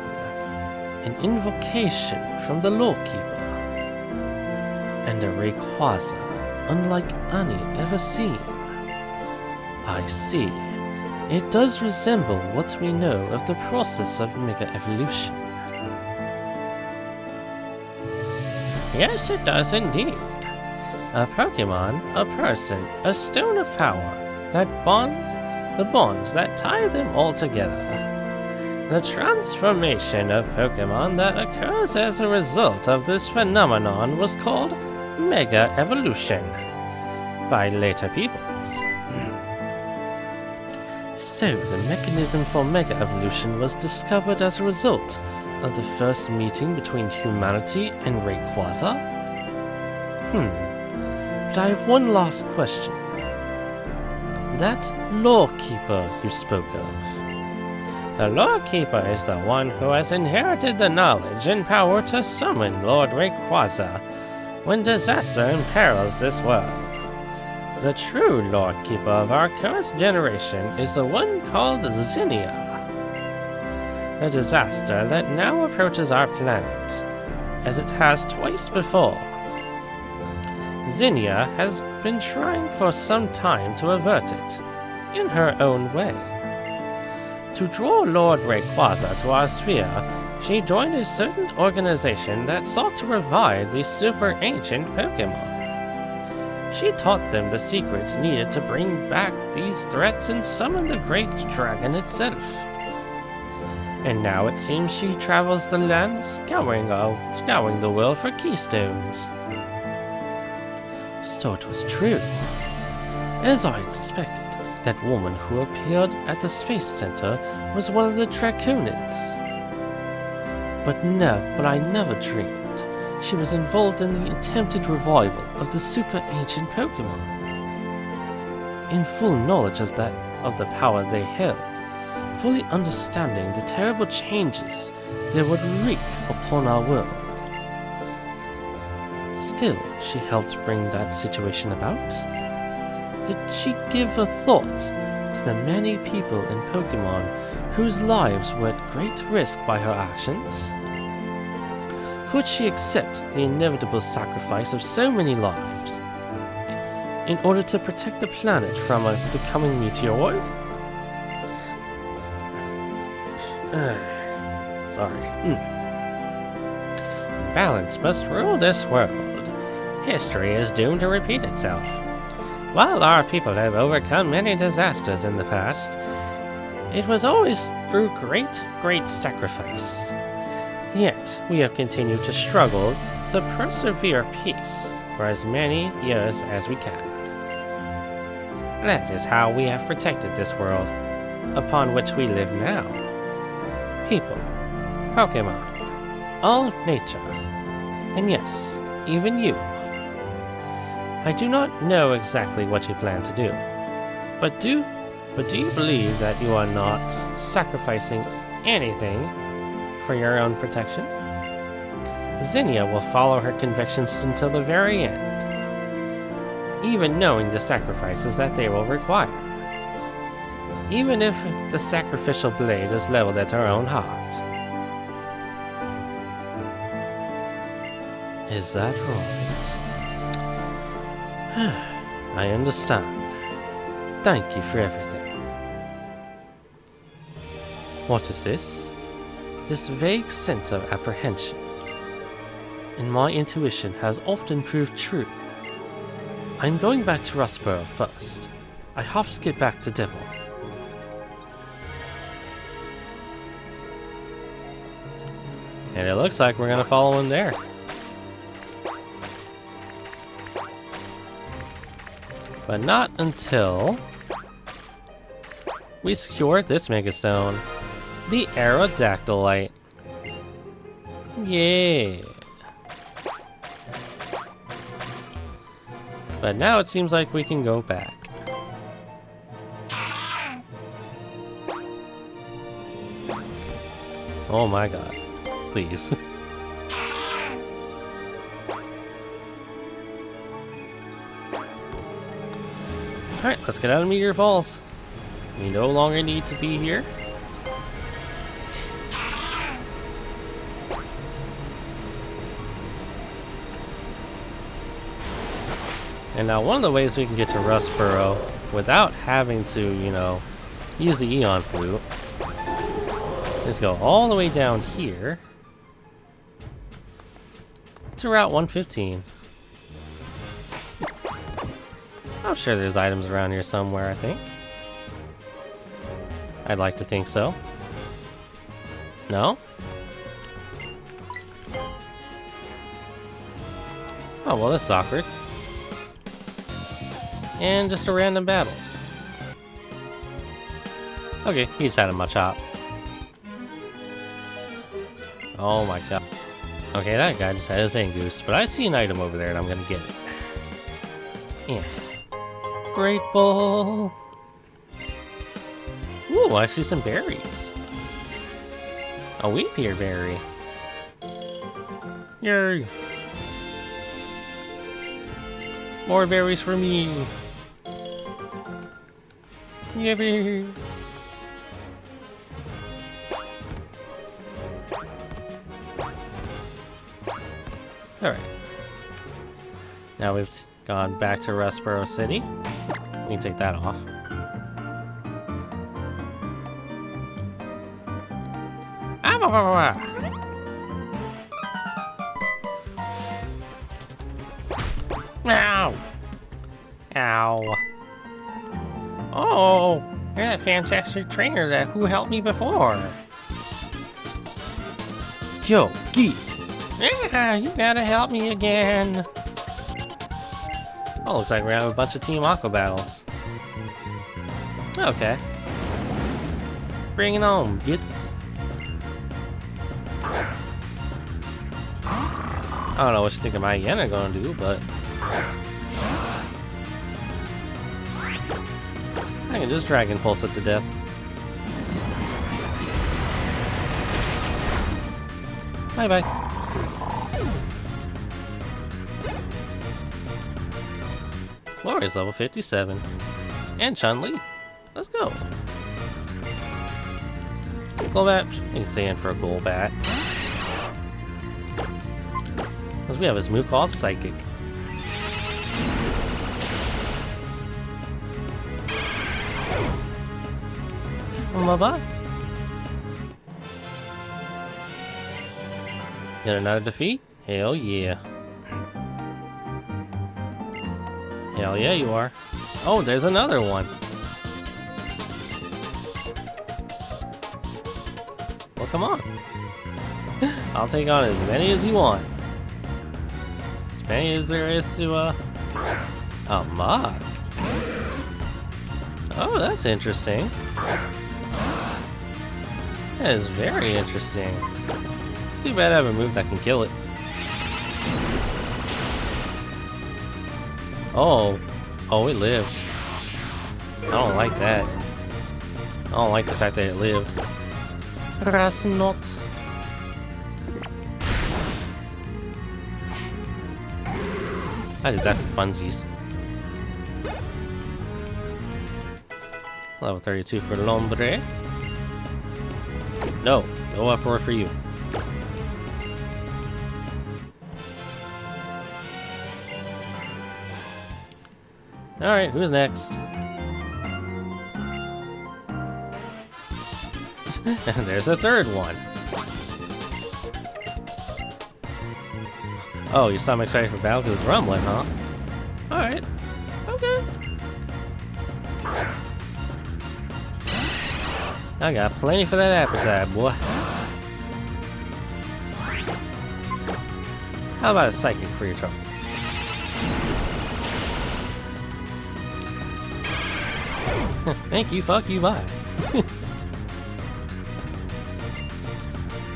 [SPEAKER 1] an invocation from the Lawkeeper, and a Rayquaza unlike any ever seen. I see. It does resemble what we know of the process of mega evolution. Yes, it does indeed. A Pokemon, a person, a stone of power that bonds the bonds that tie them all together. The transformation of Pokemon that occurs as a result of this phenomenon was called mega evolution by later peoples. So, the mechanism for mega evolution was discovered as a result of the first meeting between humanity and Rayquaza? But I have one last question. that Lawkeeper you spoke of. The Lawkeeper is the one who has inherited the knowledge and power to summon Lord Rayquaza when disaster imperils this world. The true Lordkeeper of our current generation is the one called Zinnia. The disaster that now approaches our planet, as it has twice before. Zinnia has been trying for some time to avert it, in her own way. To draw Lord Rayquaza to our sphere, she joined a certain organization that sought to revive the super ancient Pokemon. She taught them the secrets needed to bring back these threats and summon the great dragon itself. And now it seems she travels the land scouring the world for keystones. So it was true. As I had suspected, that woman who appeared at the Space Center was one of the Draconids. But I never dreamed she was involved in the attempted revival of the super ancient Pokemon. In full knowledge of the power they held, fully understanding the terrible changes they would wreak upon our world. Still, she helped bring that situation about. Did she give a thought to the many people in Pokemon whose lives were at great risk by her actions? Could she accept the inevitable sacrifice of so many lives in order to protect the planet from the coming meteoroid? Sorry. Balance must rule this world. History is doomed to repeat itself. While our people have overcome many disasters in the past, it was always through great sacrifice. Yet, we have continued to struggle to persevere peace for as many years as we can. That is how we have protected this world, upon which we live now. People, Pokemon, all nature, and yes, even you. I do not know exactly what you plan to do, but do you believe that you are not sacrificing anything for your own protection? Zinnia will follow her convictions until the very end, even knowing the sacrifices that they will require. Even if the sacrificial blade is leveled at her own heart. Is that right? I understand. Thank you for everything. What is this? This vague sense of apprehension. And my intuition has often proved true. I'm going back to Rustboro first. I have to get back to Devil. And it looks like we're gonna follow him there. But not until we secure this Megastone, the Aerodactylite. Yeah. But now it seems like we can go back. Oh my god. Please. Alright, let's get out of Meteor Falls. We no longer need to be here. And now one of the ways we can get to Rustboro without having to, use the Eon Flute is go all the way down here to Route 115. I'm sure there's items around here somewhere, I think. I'd like to think so. No? Oh, well, that's awkward. And just a random battle. Okay, he just had a Machop. Oh my god. Okay, that guy just had his Zangoose, but I see an item over there and I'm gonna get it. Yeah. Great Ball! Ooh, I see some berries. A wheat pear berry. Yay! More berries for me. Yippee! Alright. Now we've gone back to Rustboro City. We can take that off. Ow! Ow. Oh, you're that fantastic trainer who helped me before. Yo, geek. Yeah, you gotta help me again. Oh, looks like we're having a bunch of Team Aqua battles. Okay. Bring it on, gits. I don't know what you think of my yen are gonna do, but I can just Dragon Pulse it to death. Bye bye. Gloria's level 57. And Chun-Li. Let's go. Golbat. You can stay in for a Golbat. Because we have this move called Psychic. Bye-bye. Get another defeat? Hell yeah. Hell yeah, you are. Oh, there's another one. Well, come on. I'll take on as many as you want. As many as there is to, a mug. Oh, that's interesting. That is very interesting. Too bad I have a move that can kill it. Oh. Oh, it lived. I don't like that. I don't like the fact that it lived. Rasnot. I did that for funsies. Level 32 for Lombre. No uproar for you. Alright, who's next? And there's a third one. Oh, your stomach's ready for battle because it's rumbling, huh? Alright. Okay. I got plenty for that appetite, boy. How about a psychic for your troubles? Thank you, fuck you, bye.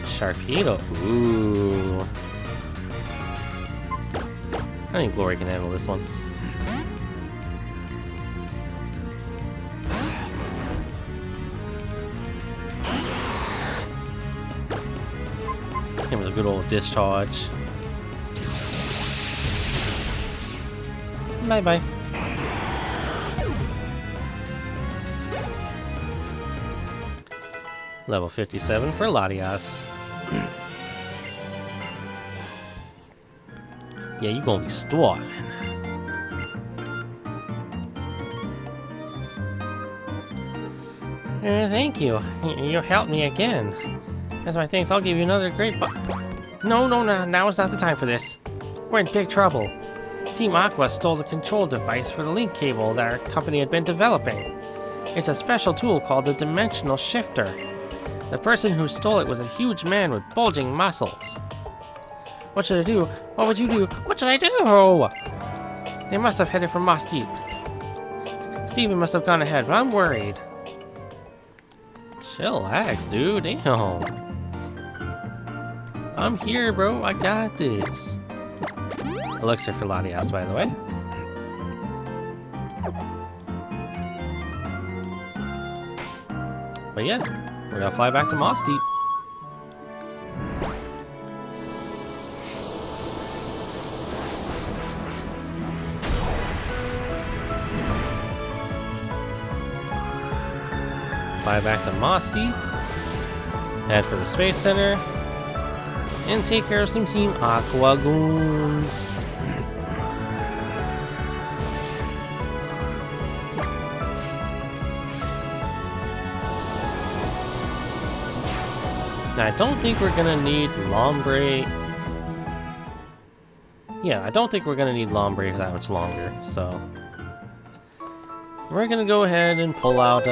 [SPEAKER 1] Sharpedo. Ooh. I think Glory can handle this one. Give him a good old discharge. Bye bye. Level 57 for Latias. Yeah, you gonna be starving. Thank you. You helped me again. As my thanks, I'll give you another great No, now is not the time for this. We're in big trouble. Team Aqua stole the control device for the link cable that our company had been developing. It's a special tool called the Dimensional Shifter. The person who stole it was a huge man with bulging muscles. What should I do? What would you do? What should I do? They must have headed for Moss Deep. Steven must have gone ahead, but I'm worried. Chillax, dude. Damn. I'm here, bro. I got this. Elixir for Latias, by the way. But yeah, we're gonna fly back to Moss Deep. Fly back to Moss Deep. Head for the Space Center. And take care of some Team Aqua goons. Now, I don't think we're gonna need Lombre. Yeah, I don't think we're gonna need Lombre for that much longer, so we're gonna go ahead and pull out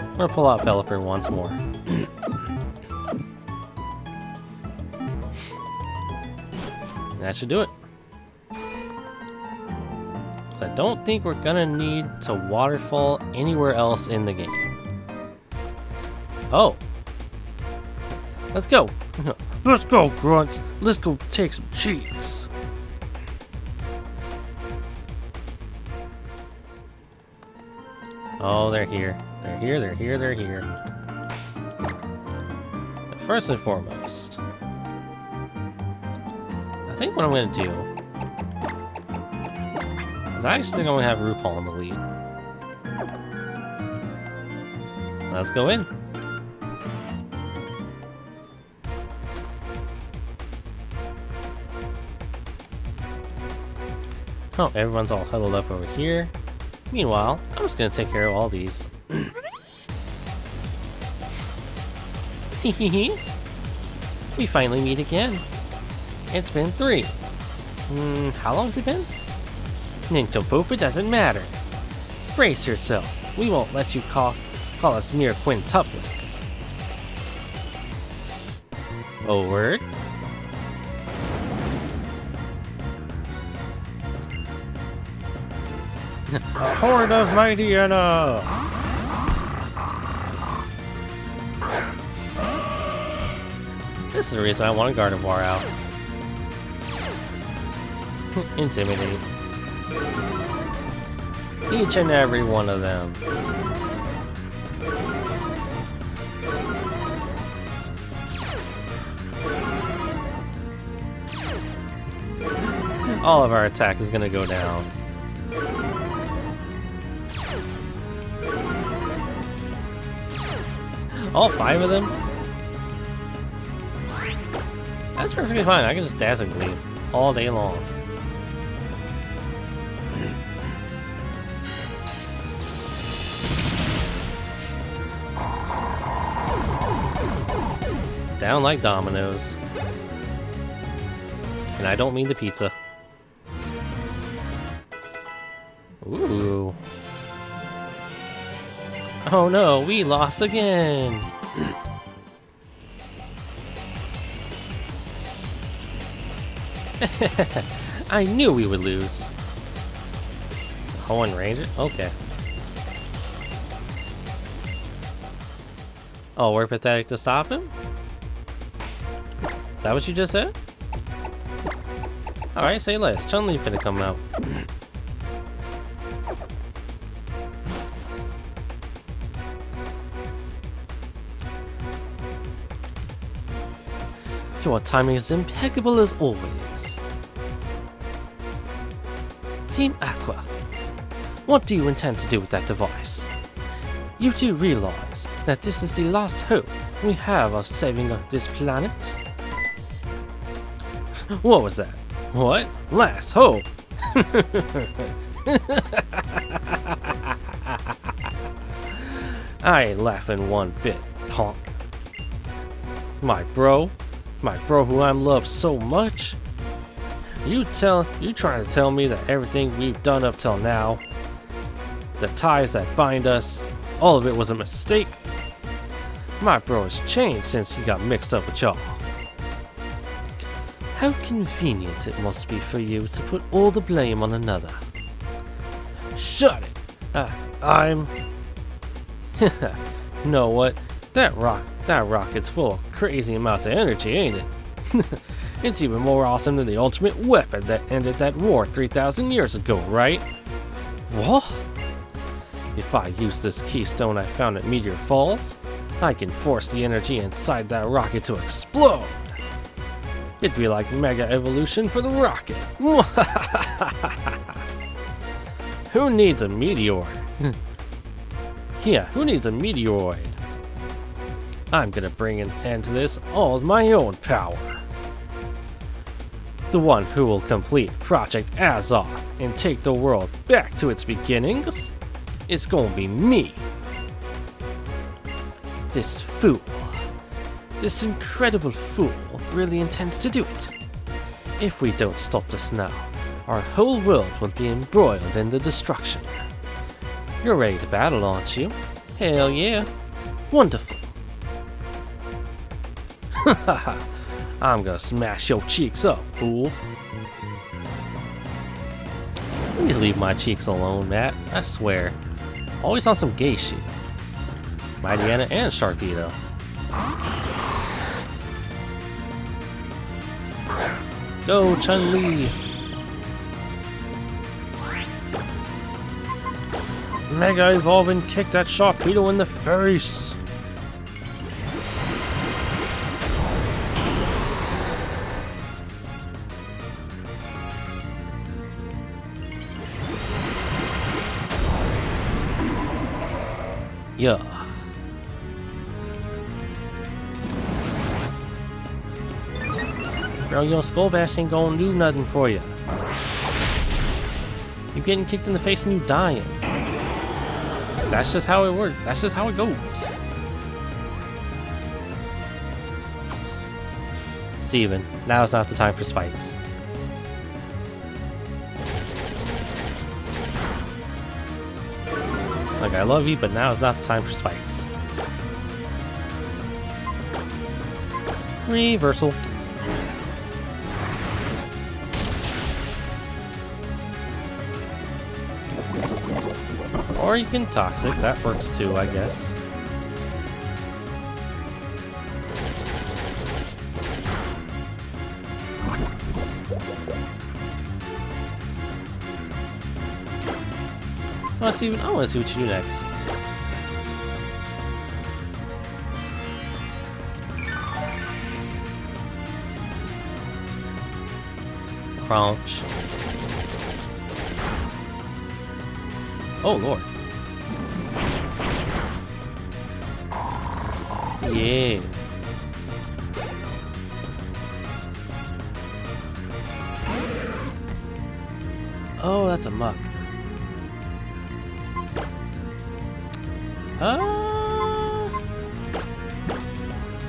[SPEAKER 1] we're gonna pull out Pelipper once more. That should do it. So I don't think we're gonna need to waterfall anywhere else in the game. Oh. Let's go. Let's go, grunts. Let's go take some cheeks. Oh, they're here. They're here, they're here, they're here. First and foremost, I think what I'm gonna do is I actually think I'm gonna have RuPaul in the lead. Let's go in. Oh, everyone's all huddled up over here. Meanwhile, I'm just gonna take care of all these. We finally meet again. It's been 3. How long has it been? Nincompoop, it doesn't matter. Brace yourself. We won't let you call us mere quintuplets. Oh, word? A horde of mighty Anna! This is the reason I want a Gardevoir out. Intimidate. Each and every one of them. All of our attack is gonna go down. All 5 of them? That's perfectly fine. I can just Dazzle Gleam all day long. Down like dominoes. And I don't mean the pizza. Ooh. Oh no, we lost again! I knew we would lose. Hoenn Ranger? Okay. Oh, we're pathetic to stop him? Is that what you just said? Alright, say less. Chun-Li finna come out. Your timing is impeccable as always. Team Aqua, what do you intend to do with that device? You do realize that this is the last hope we have of saving this planet? What was that? What? Last hope? I ain't laughing one bit, honk. My bro who I love so much? You trying to tell me that everything we've done up till now, the ties that bind us, all of it was a mistake? My bro has changed since he got mixed up with y'all. How convenient it must be for you to put all the blame on another. Shut it! I'm... Know what? That rocket's full of crazy amounts of energy, ain't it? It's even more awesome than the ultimate weapon that ended that war 3,000 years ago, right? What? If I use this keystone I found at Meteor Falls, I can force the energy inside that rocket to explode. It'd be like mega evolution for the rocket. Who needs a meteor? Yeah, who needs a meteoroid? I'm gonna bring an end to this all with my own power. The one who will complete Project Azoth and take the world back to its beginnings is gonna be me. This fool, this incredible fool, really intends to do it. If we don't stop this now, our whole world will be embroiled in the destruction. You're ready to battle, aren't you? Hell yeah. Wonderful. Haha, I'm gonna smash your cheeks up, fool. Please leave my cheeks alone, Matt. I swear. Always on some gay shit. Mighty Anna and Sharpedo. Go, Chun-Li! Mega Evolve and kick that Sharpedo in the face! Yeah. Bro, your Skull Bash ain't gonna do nothing for you. You getting kicked in the face and you dying. That's just how it works. That's just how it goes. Steven, now is not the time for spikes. Like, I love you, but now is not the time for spikes. Reversal. Or you can Toxic, that works too, I guess. I want to see what you do next. Crunch. Oh lord. Yeah. Oh, that's a muck.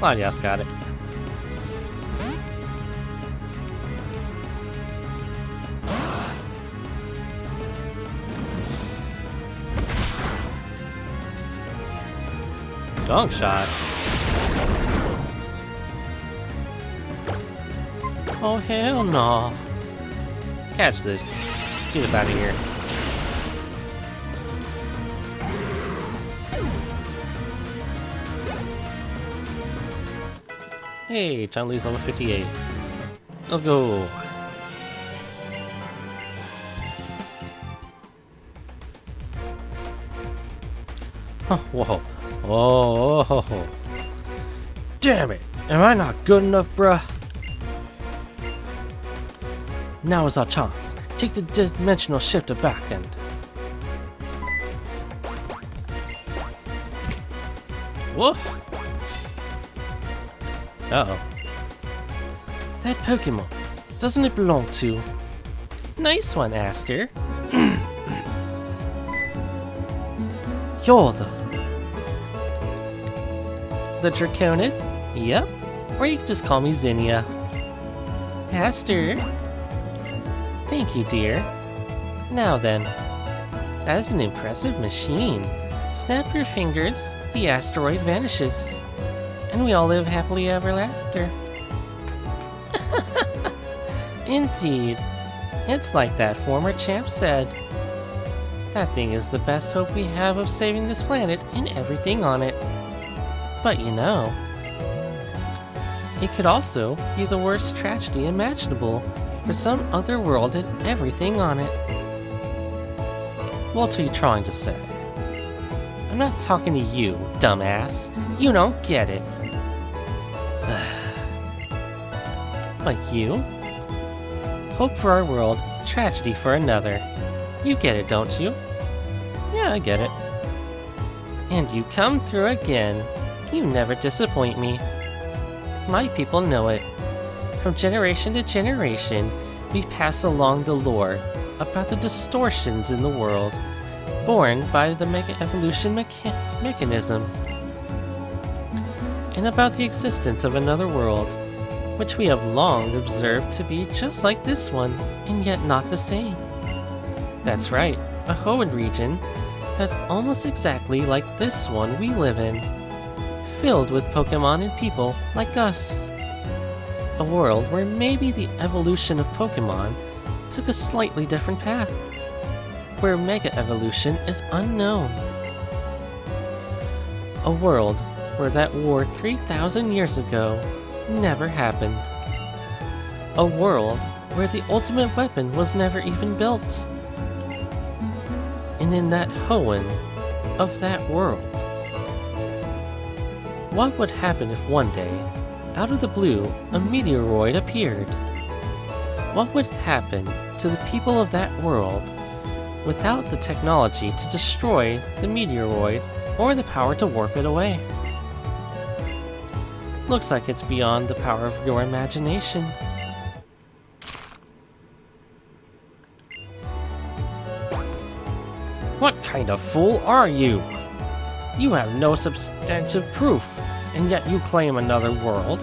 [SPEAKER 1] Lanyas got it. Gong shot. Oh hell no. Catch this. Get it out of here. Hey, Chun-Li's level 58. Let's go. Huh, whoa. Oh. Damn it. Am I not good enough, bruh? Now is our chance. Take the dimensional shifter back and... Whoa. Uh-oh. That Pokemon, doesn't it belong to... Nice one, Aster. You're the Draconid? Yep. Or you can just call me Zinnia. Aster. Thank you, dear. Now then. That is an impressive machine. Snap your fingers, the asteroid vanishes. And we all live happily ever after. Indeed. It's like that former champ said. That thing is the best hope we have of saving this planet and everything on it. But you know, It could also be the worst tragedy imaginable for some other world and everything on it. What are you trying to say? I'm not talking to you, dumbass. You don't get it. But you? Hope for our world, tragedy for another. You get it, don't you? Yeah, I get it. And you come through again. You never disappoint me. My people know it. From generation to generation, we pass along the lore about the distortions in the world, born by the mega evolution mechanism, and about the existence of another world, which we have long observed to be just like this one, and yet not the same. That's right, a hoenn region that's almost exactly like this one we live in, filled with Pokemon and people like us. A world where maybe the evolution of Pokemon took a slightly different path, where Mega Evolution is unknown. A world where that war 3,000 years ago never happened. A world where the ultimate weapon was never even built. And in that hoenn of that world, what would happen if one day, out of the blue, a meteoroid appeared? What would happen to the people of that world without the technology to destroy the meteoroid or the power to warp it away? Looks like it's beyond the power of your imagination. What kind of fool are you? You have no substantive proof, and yet you claim another world,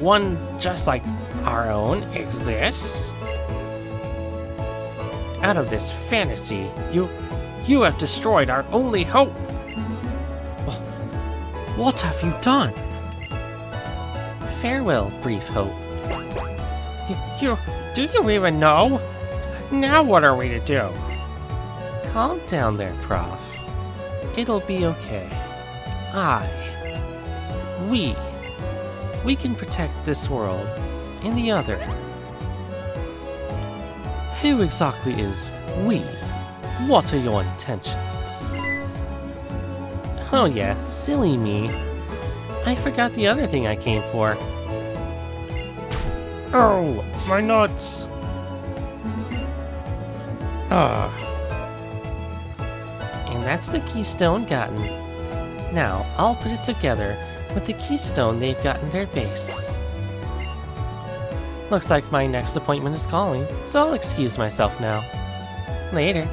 [SPEAKER 1] one just like our own, exists? Out of this fantasy, you have destroyed our only hope. What have you done? Farewell, brief hope. Do you even know? Now what are we to do? Calm down there, Prof. It'll be okay. We can protect this world and the other. Who exactly is we? What are your intentions? Oh yeah, silly me. I forgot the other thing I came for. Oh, my nuts! And that's the keystone gotten. Now, I'll put it together with the keystone they've got in their base. Looks like my next appointment is calling, so I'll excuse myself now. Later.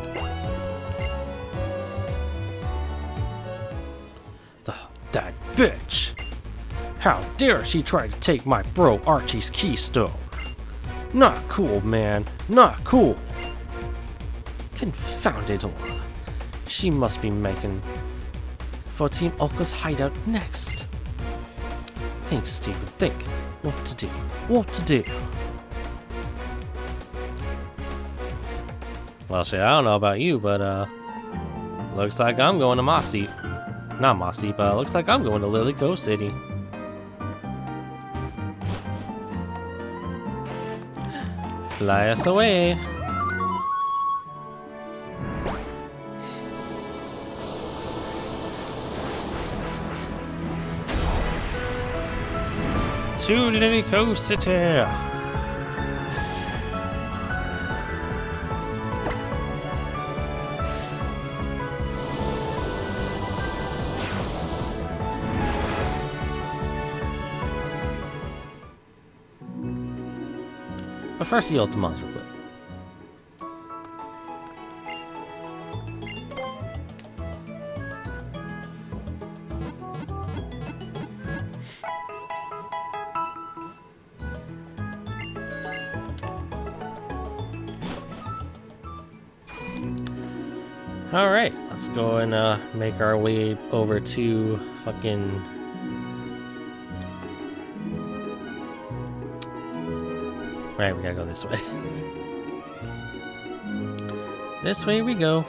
[SPEAKER 1] That bitch! How dare she try to take my bro Archie's keystone? Not cool, man. Not cool. Confound it all. She must be making for Team Aqua's hideout next. Think, Steven, think. What to do? What to do? Well, shit, I don't know about you, but, looks like I'm going to Moss Deep. Not Moss Deep, looks like I'm going to Lily Cove City. Fly us away. To Lily Cove City. But first, heal up the monster real quick. Alright, let's go and make our way over to fucking... Right, we gotta go this way. This way we go.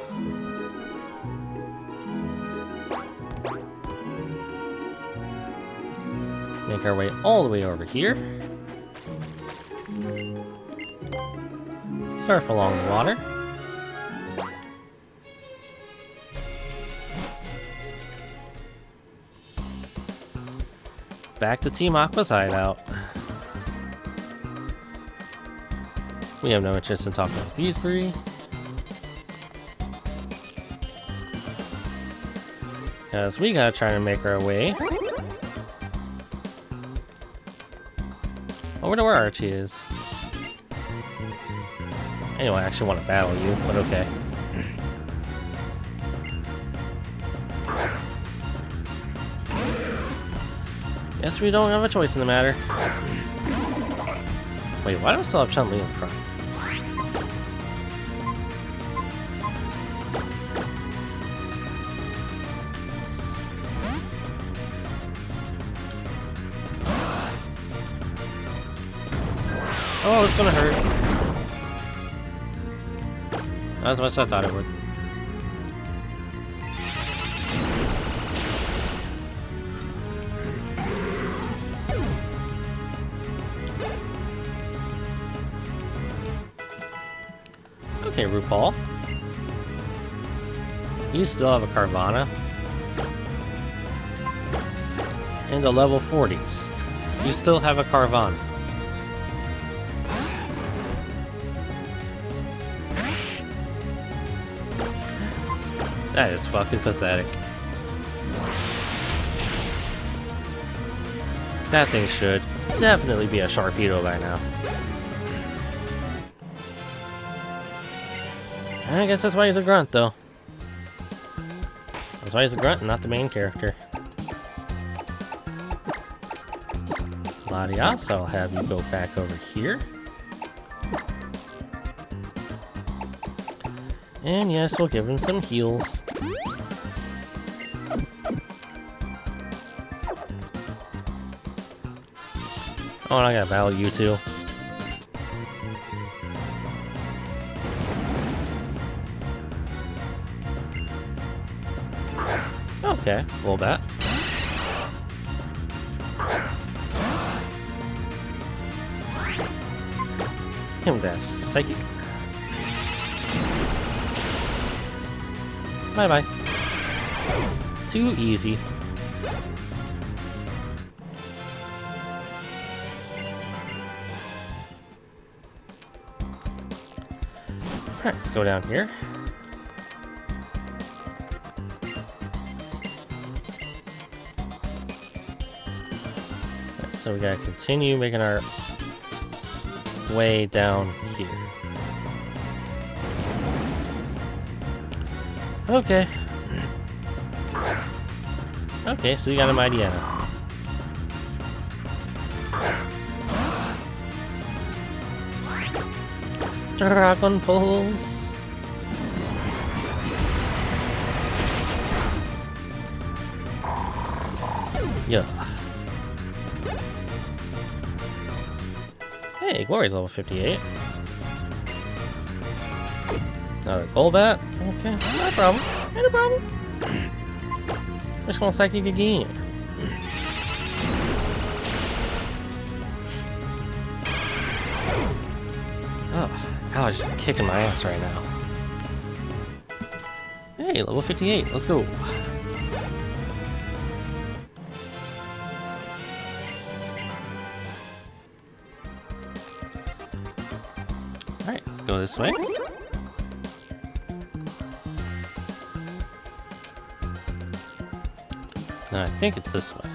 [SPEAKER 1] Make our way all the way over here. Surf along the water. Back to Team Aqua's hideout. We have no interest in talking with these three. Because we gotta try to make our way over to where Archie is. Anyway, I actually want to battle you, but okay. Guess we don't have a choice in the matter. Wait, why do I still have Chun-Li in front? Oh, it's gonna hurt. Not as much as I thought it would. Okay, RuPaul. You still have a Carvana. In the level 40s. You still have a Carvana. That is fucking pathetic. That thing should definitely be a Sharpedo by now. I guess that's why he's a grunt, though. That's why he's a grunt and not the main character. Latias, I'll have you go back over here. And yes, we'll give him some heals. Oh, and I gotta battle you too. Okay, roll that. Him with that psychic. Bye-bye. Too easy. Alright, let's go down here. Alright, so we gotta continue making our way down here. Okay. Okay, so you got a Mightyena. Dragon Pulse. Yeah. Hey, Glory's level 58. Another Golbat? Okay, no problem. No problem. Just gonna psychic again. Oh, Alex is kicking my ass right now. Hey, level 58. Let's go. Alright, let's go this way. No, I think it's this way.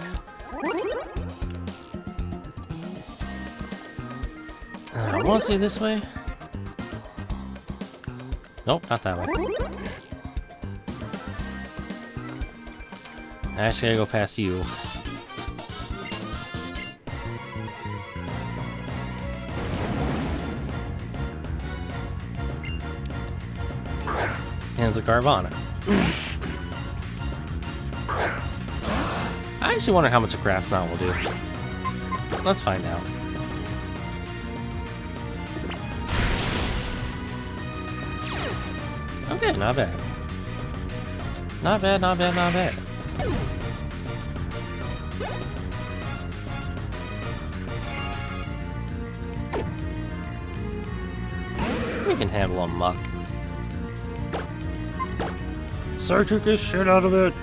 [SPEAKER 1] I want to say this way. Nope, not that way. I actually gotta go past you. And it's a Carvana. I actually wonder how much a grass knot will do. Let's find out. Okay, not bad. Not bad, not bad, not bad. can handle a muck.
[SPEAKER 3] Psychic the shit out of it.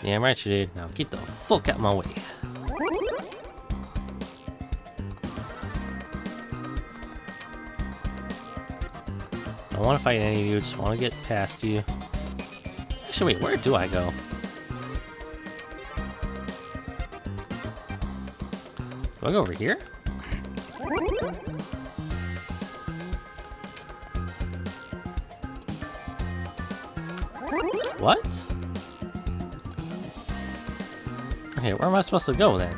[SPEAKER 1] Yeah, I'm right, you did. Now get the fuck out of my way. I don't want to fight any of you, just want to get past you. Actually, wait, where do I go? Do I go over here? What? Okay, where am I supposed to go then?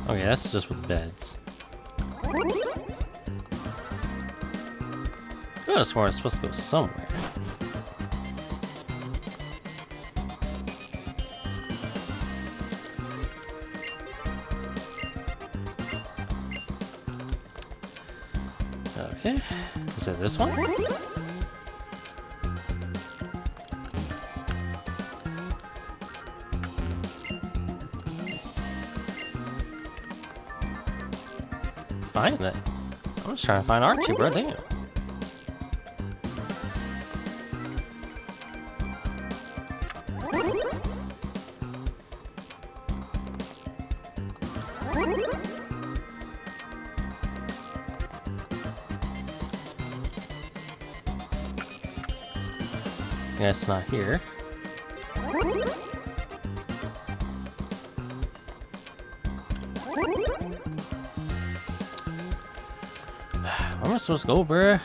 [SPEAKER 1] Okay, that's just with beds. I could have sworn I was supposed to go somewhere. Okay, is it this one? Find it. I'm just trying to find Archie, bro. Damn. Yeah, it's not here. Where am I supposed to go, bruh?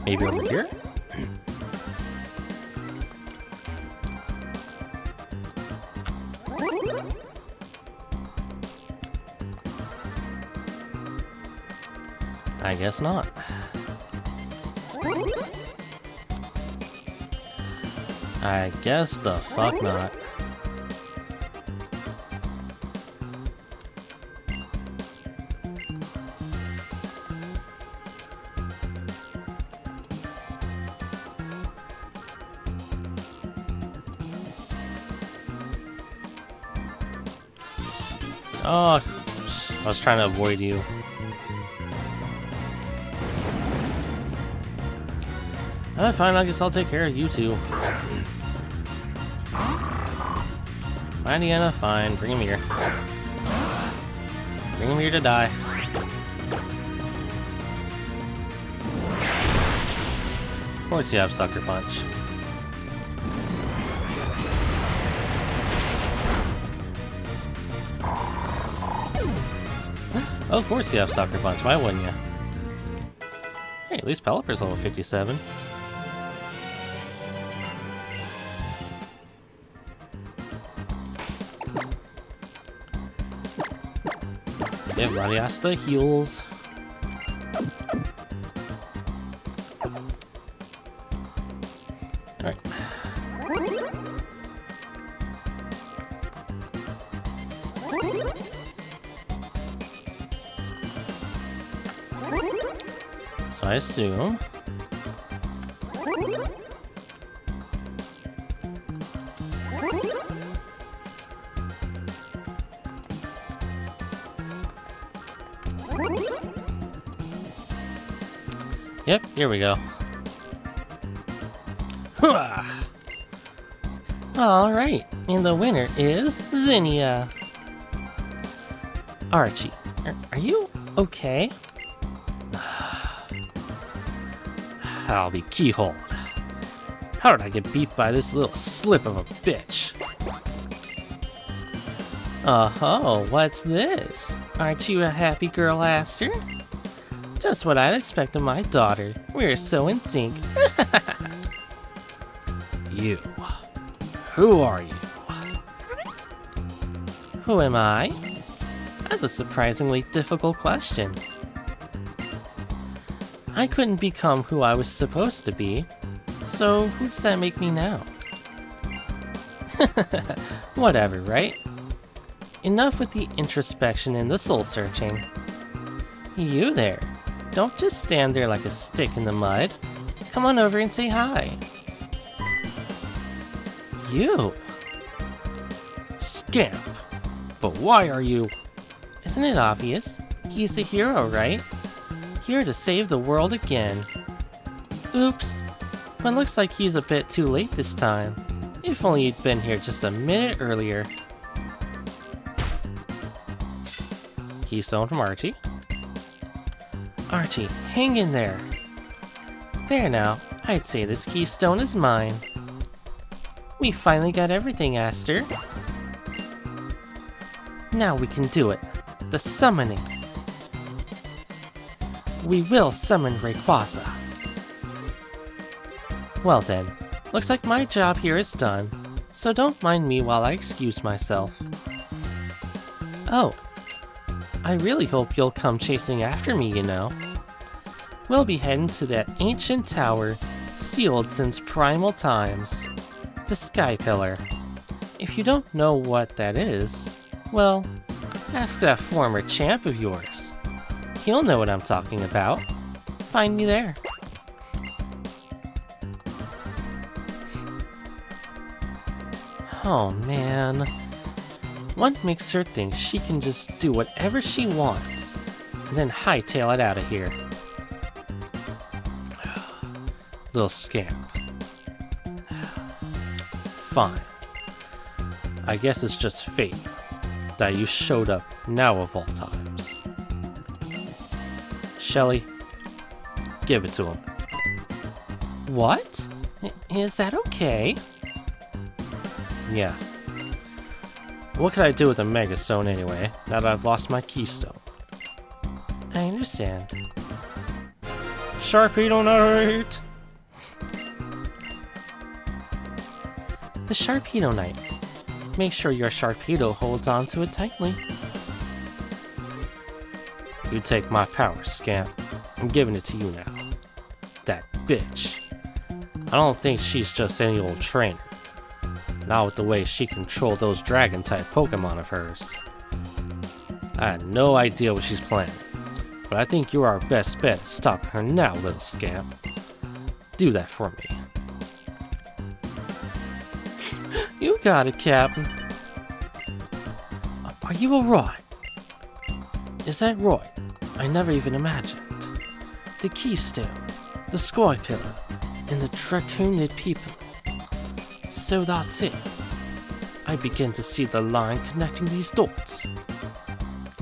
[SPEAKER 1] Maybe over here? I guess not. I guess the fuck not. Oh, I was trying to avoid you. Fine, I guess I'll take care of you two. Fine, Deanna, fine. Bring him here. Bring him here to die. Of course you have Sucker Punch. Of course you have Sucker Punch. Why wouldn't you? Hey, at least Pelipper's level 57. Everybody has the heals. Alright. So I assume yep, here we go. Alright, and the winner is Zinnia. Archie, are you okay? I'll be keyholed. How did I get beat by this little slip of a bitch? Oh, what's this? Aren't you a happy girl, Aster? Just what I'd expect of my daughter. We're so in sync. You. Who are you? Who am I? That's a surprisingly difficult question. I couldn't become who I was supposed to be, so who does that make me now? Whatever, right? Enough with the introspection and the soul searching. You there, don't just stand there like a stick in the mud. Come on over and say hi. You! Scamp! But why are you? Isn't it obvious? He's the hero, right? Here to save the world again. Oops. But looks like he's a bit too late this time. If only he'd been here just a minute earlier. Keystone from Archie. Archie, hang in there. There now, I'd say this keystone is mine. We finally got everything, Aster. Now we can do it. The summoning. We will summon Rayquaza. Well then, looks like my job here is done, so don't mind me while I excuse myself. Oh, I really hope you'll come chasing after me, you know. We'll be heading to that ancient tower, sealed since primal times. The Sky Pillar. If you don't know what that is, well, ask that former champ of yours. He'll know what I'm talking about. Find me there. Oh man. What makes her think she can just do whatever she wants, and then hightail it out of here? Little scamp. Fine. I guess it's just fate that you showed up now of all times. Shelly, give it to him. What? Is that okay? Yeah. What could I do with a Mega Stone anyway, now that I've lost my Keystone? I understand.
[SPEAKER 3] Sharpedo Knight!
[SPEAKER 1] The Sharpedo Knight. Make sure your Sharpedo holds on to it tightly. You take my power, Scamp. I'm giving it to you now. That bitch. I don't think she's just any old trainer. Not with the way she controlled those dragon-type Pokemon of hers. I had no idea what she's planning, but I think you're our best bet at stopping her now, little Scamp. Do that for me. You got it, Captain. Are you alright? Is that right? I never even imagined. The Keystone, the Sky Pillar, and the Draconid people. So that's it. I begin to see the line connecting these dots.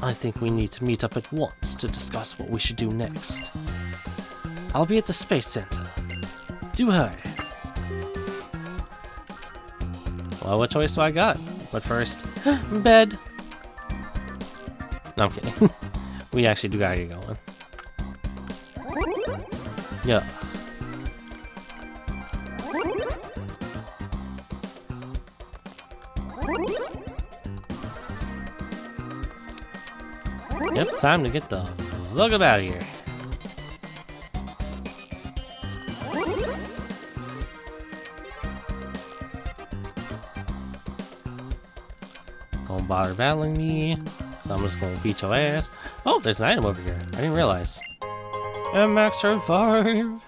[SPEAKER 1] I think we need to meet up at once to discuss what we should do next. I'll be at the Space Center. Do hurry. Well, what choice do I got? But first, bed. No, I'm kidding. We actually do gotta get going. Yeah. Yep, time to get the fuck up out of here. Don't bother battling me. I'm just gonna beat your ass. Oh, there's an item over here. I didn't realize.
[SPEAKER 3] And Max survive!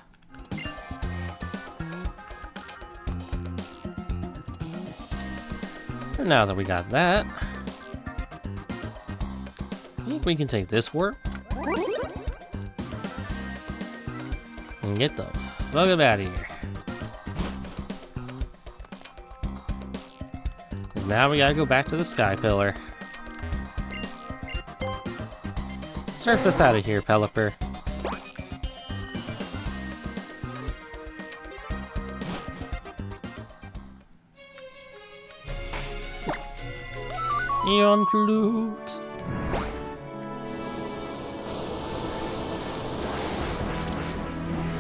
[SPEAKER 1] And now that we got that, I think we can take this work and get the fuck up out of here. Now we gotta go back to the Sky Pillar. Surf us out of here, Pelipper. Eon Flute.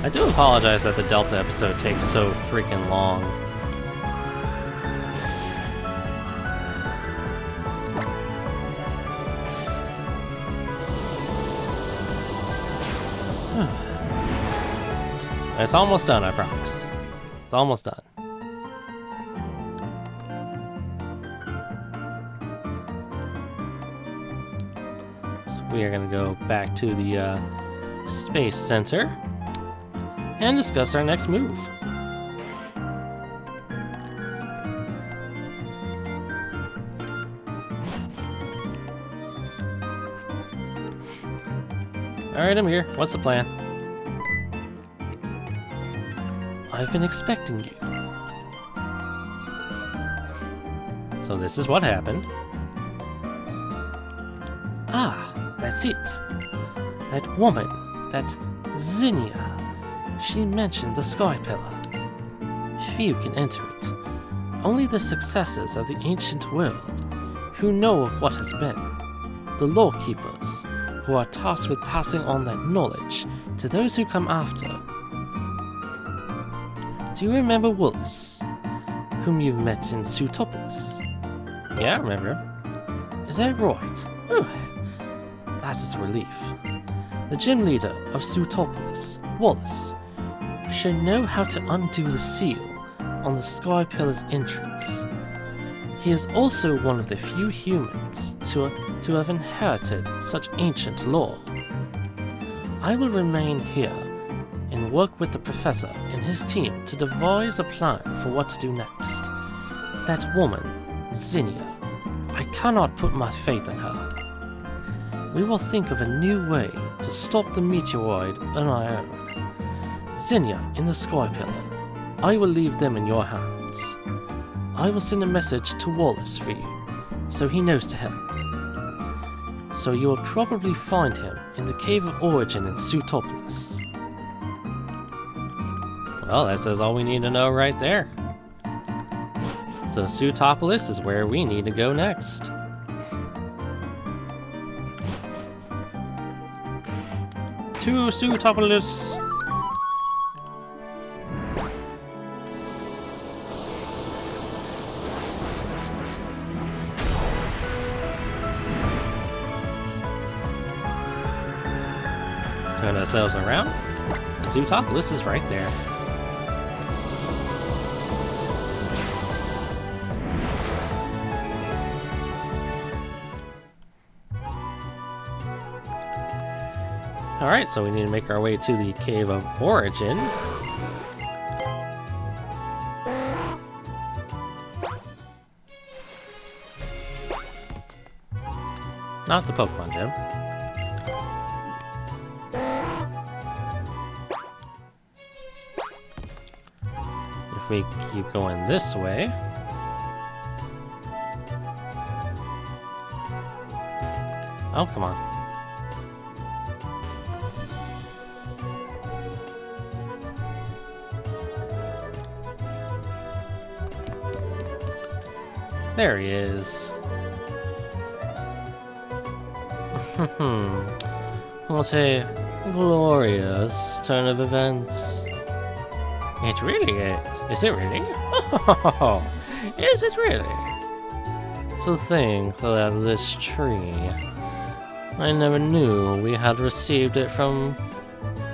[SPEAKER 1] I do apologize that the Delta episode takes so freaking long. It's almost done, I promise. It's almost done. So we are going to go back to the Space Center and discuss our next move. Alright, I'm here. What's the plan? I've been expecting you. So this is what happened. Ah, that's it. That woman, that Zinnia, she mentioned the Sky Pillar. Few can enter it. Only the successors of the ancient world, who know of what has been. The law keepers, who are tasked with passing on that knowledge to those who come after. Do you remember Wallace, whom you met in Sutopolis? Yeah, I remember him. Is that right? Whew. That is a relief. The gym leader of Sutopolis, Wallace, should know how to undo the seal on the Sky Pillar's entrance. He is also one of the few humans to have inherited such ancient lore. I will remain here and work with the professor and his team to devise a plan for what to do next. That woman, Zinnia, I cannot put my faith in her. We will think of a new way to stop the meteoroid on our own. Zinnia in the Sky Pillar, I will leave them in your hands. I will send a message to Wallace for you, so he knows to help. So you will probably find him in the Cave of Origin in Sutopolis. Well, that says all we need to know right there. So Sutopolis is where we need to go next. To Sutopolis! Turn ourselves around. Sutopolis is right there. Alright, so we need to make our way to the Cave of Origin. Not the Pokemon Gym. If we keep going this way... Oh, come on. There he is. What a glorious turn of events. It really is. Is it really? Is it really? So think that this tree. I never knew we had received it from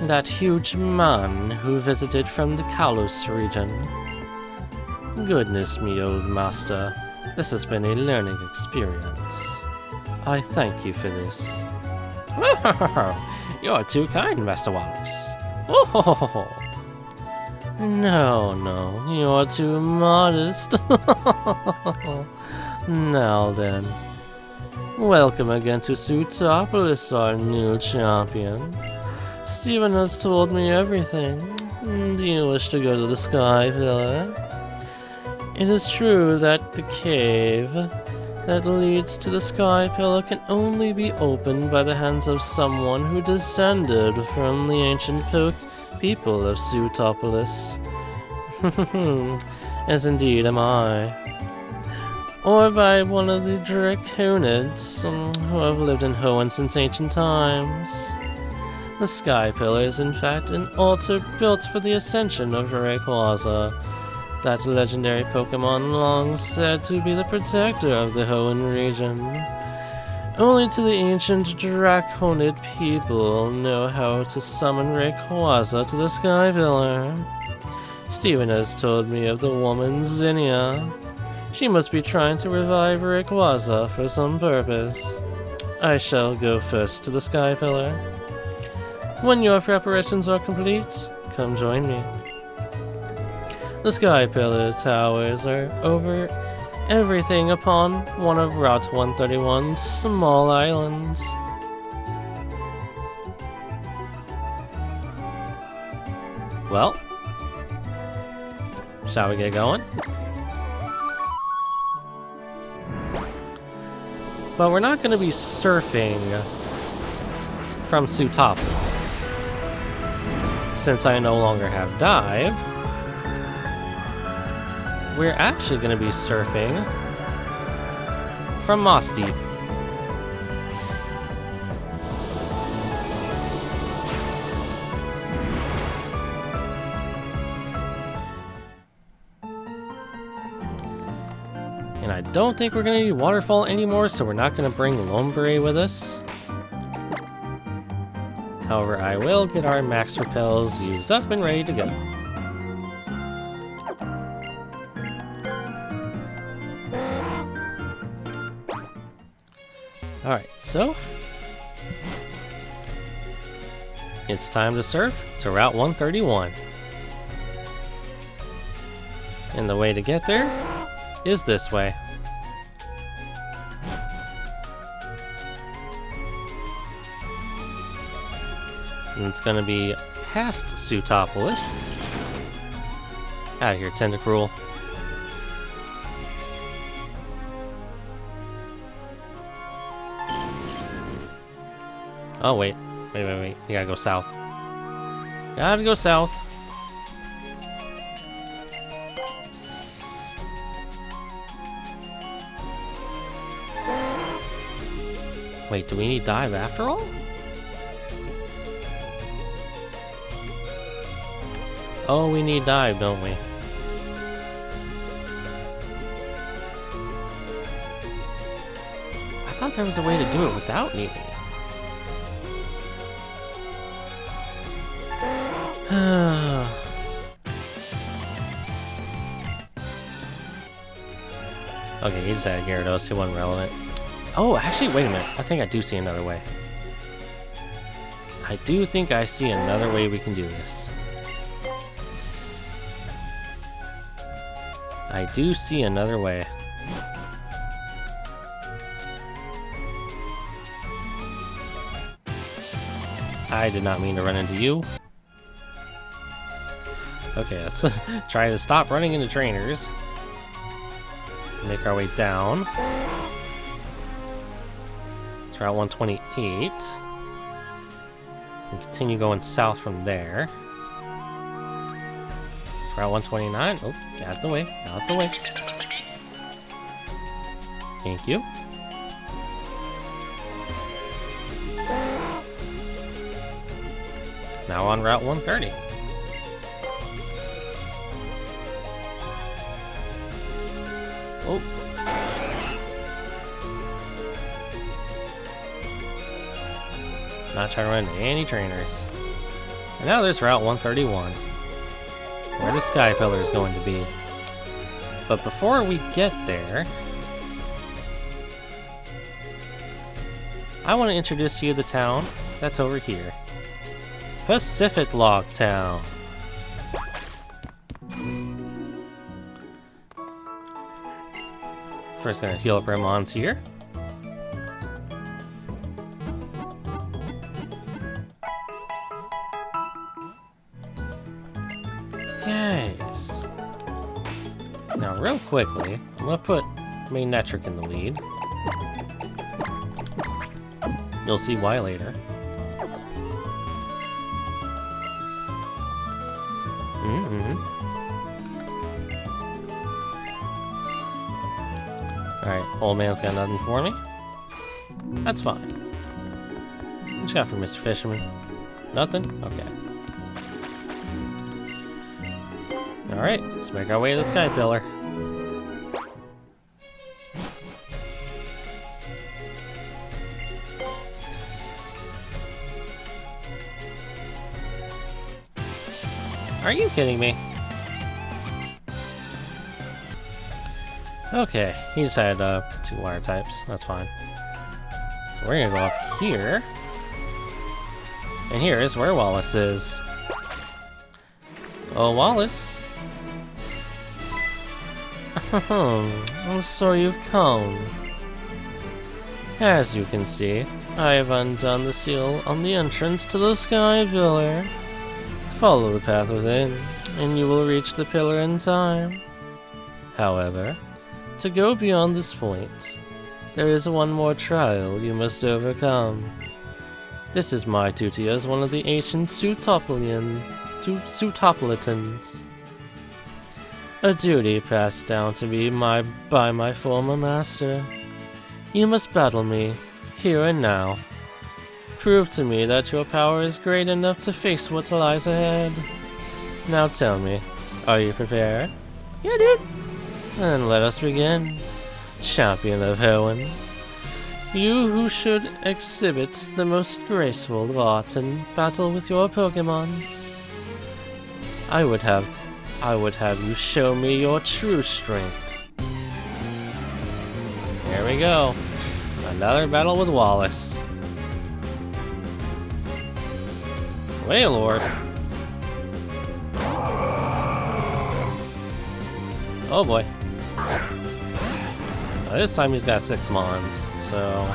[SPEAKER 1] that huge man who visited from the Kalos region. Goodness me, old master. This has been a learning experience. I thank you for this. You're too kind, Master Wallace. No, you're too modest. Now then, welcome again to Sutopolis, our new champion. Steven has told me everything. Do you wish to go to the Sky Pillar? It is true that the cave that leads to the Sky Pillar can only be opened by the hands of someone who descended from the ancient people of Sutopolis. As indeed am I. Or by one of the draconids who have lived in Hoenn since ancient times. The Sky Pillar is in fact an altar built for the ascension of Rayquaza, that legendary Pokemon long said to be the protector of the Hoenn region. Only to the ancient draconid people know how to summon rayquaza to the sky pillar. Stephen has told me of the woman Zinnia. She must be trying to revive rayquaza for some purpose. I shall go first to the sky pillar. When your preparations are complete, come join me. The sky pillar towers are over everything upon one of Route 131's small islands. Well, shall we get going? But we're not going to be surfing from Sootopolis, since I no longer have dive. We're actually going to be surfing from Moss Deep. And I don't think we're going to need Waterfall anymore, so we're not going to bring Lombre with us. However, I will get our max repels used up and ready to go. Alright, so it's time to surf to Route 131. And the way to get there is this way. And it's gonna be past Sootopolis. Out of here, Tentacruel. Oh, wait. Wait. You gotta go south. Gotta go south. Wait, do we need dive after all? Oh, we need dive, don't we? I thought there was a way to do it without needing it. Okay, he just had Gyarados, he wasn't relevant. Oh, actually, wait a minute. I think I do see another way. I do think I see another way we can do this. I do see another way. I did not mean to run into you. Okay, let's try to stop running into trainers. Make our way down. It's Route 128. And continue going south from there. It's Route 129. Oh, get out the way. Out the way. Thank you. Now on Route 130. Oh. Not trying to run into any trainers. And now there's Route 131, where the Sky Pillar is going to be. But before we get there, I want to introduce you to the town that's over here. Pacific Log Town. First gonna heal up our mons here. Yes. Now real quickly, I'm gonna put Maynetric in the lead. You'll see why later. Alright, old man's got nothing for me. That's fine. What you got for Mr. Fisherman? Nothing? Okay. Alright, let's make our way to the Sky Pillar. Are you kidding me? Okay, he just had 2 water types. That's fine. So we're gonna go up here. And here is where Wallace is. Oh, Wallace. So you've come. As you can see, I have undone the seal on the entrance to the Sky Pillar. Follow the path within, and you will reach the pillar in time. However, to go beyond this point, there is one more trial you must overcome. This is my duty as one of the ancient Sutopolitans. A duty passed down to me by my former master. You must battle me, here and now. Prove to me that your power is great enough to face what lies ahead. Now tell me, are you prepared? Yeah, dude. Then let us begin. Champion of hoenn. You who should exhibit the most graceful of art in battle with your Pokemon. I would have you show me your true strength. Here we go. Another battle with Wallace. Wailord. Oh boy. Well, this time he's got 6 Mons, so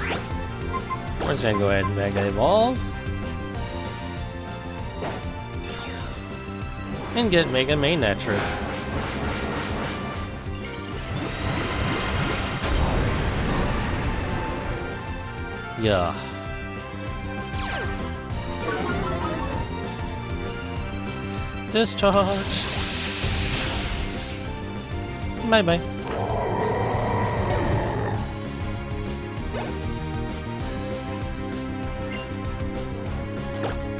[SPEAKER 1] we're just gonna go ahead and Mega Evolve. And get Mega Manectric. Yeah. Discharge. Bye bye.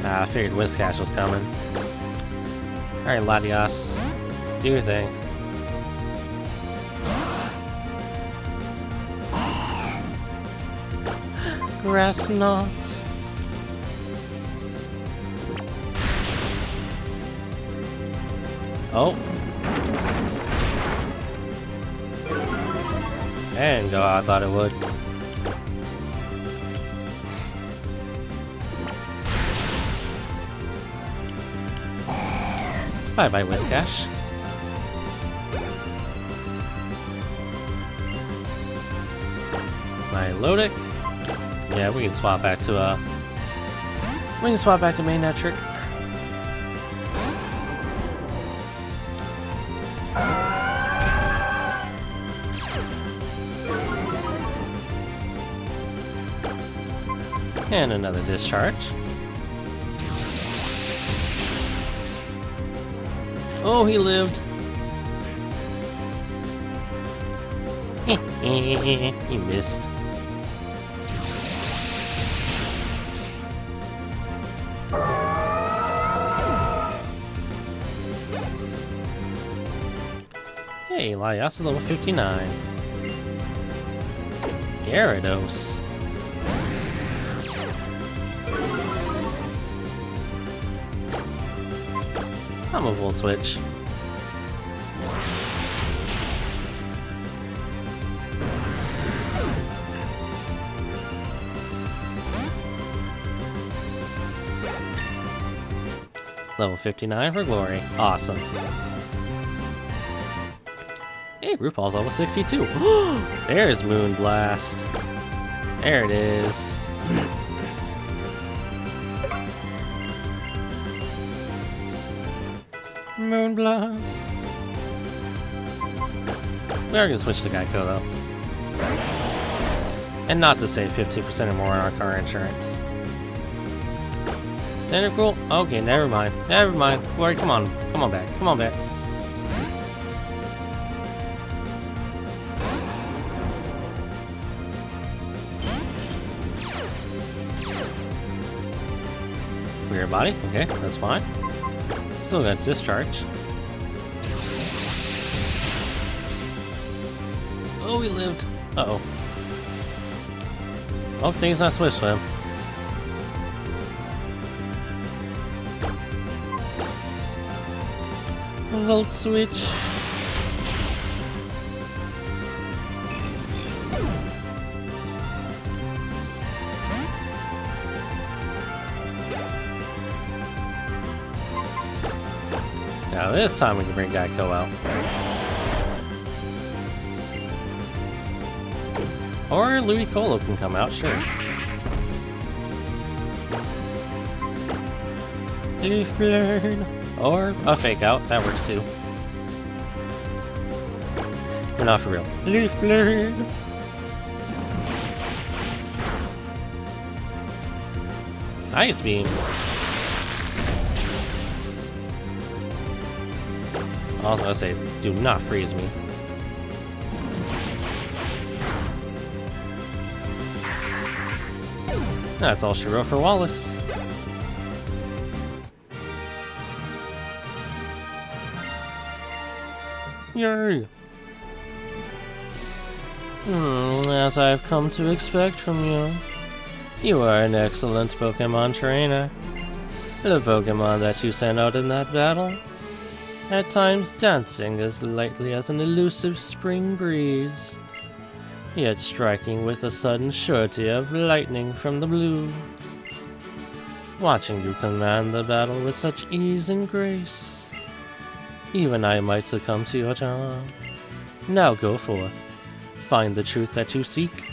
[SPEAKER 1] I figured Whiscash was coming. Alright, Latias. Do your thing. Grass knot. Oh. And go, I thought it would. Bye bye, Whiscash. My Lodic. Yeah, we can swap back to Manectric. And another discharge. Oh, he lived. He missed. Hey, Latias is level 59. Gyarados. I'm a Volt Switch. Level 59 for Glory. Awesome. Hey, RuPaul's level 62. There's Moonblast. There it is. Moonblast. We are going to switch to Geico, though. And not to save 15% or more on our car insurance. Tentacle? Okay, never mind. Never mind. Glory, come on. Come on back. Come on back. Weird body? Okay, that's fine. Still got discharge. Oh, he lived. Uh-oh. Well, things not switched to him. Volt switch. Now this time we can bring Geico out. Or Ludicolo can come out, sure. Leaf blade. Or a fake out, that works too. But not for real. Leaf blade. Ice beam. I was gonna say, do not freeze me. That's all she wrote for Wallace. Yay! As I've come to expect from you, you are an excellent Pokemon trainer. The Pokemon that you sent out in that battle, at times dancing as lightly as an elusive spring breeze, yet striking with a sudden surety of lightning from the blue. Watching you command the battle with such ease and grace, even I might succumb to your charm. Now go forth, find the truth that you seek,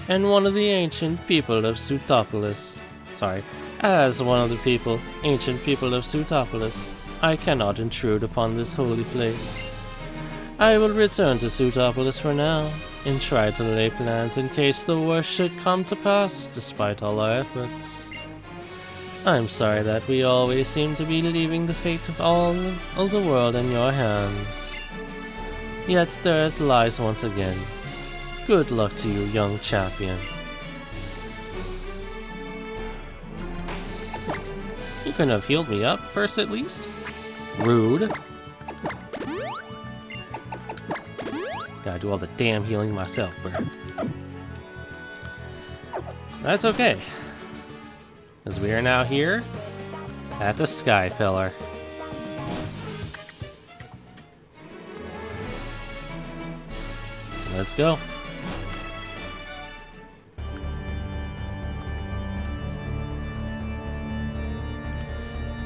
[SPEAKER 1] and one of the ancient people of Sutopolis. As one of the ancient people of Sutopolis, I cannot intrude upon this holy place. I will return to Sutopolis for now, and try to lay plans in case the worst should come to pass, despite all our efforts. I'm sorry that we always seem to be leaving the fate of all of the world in your hands. Yet there it lies once again. Good luck to you, young champion. You couldn't have healed me up first at least? Rude. Gotta do all the damn healing myself, bro. That's okay. As we are now here at the Sky Pillar. Let's go.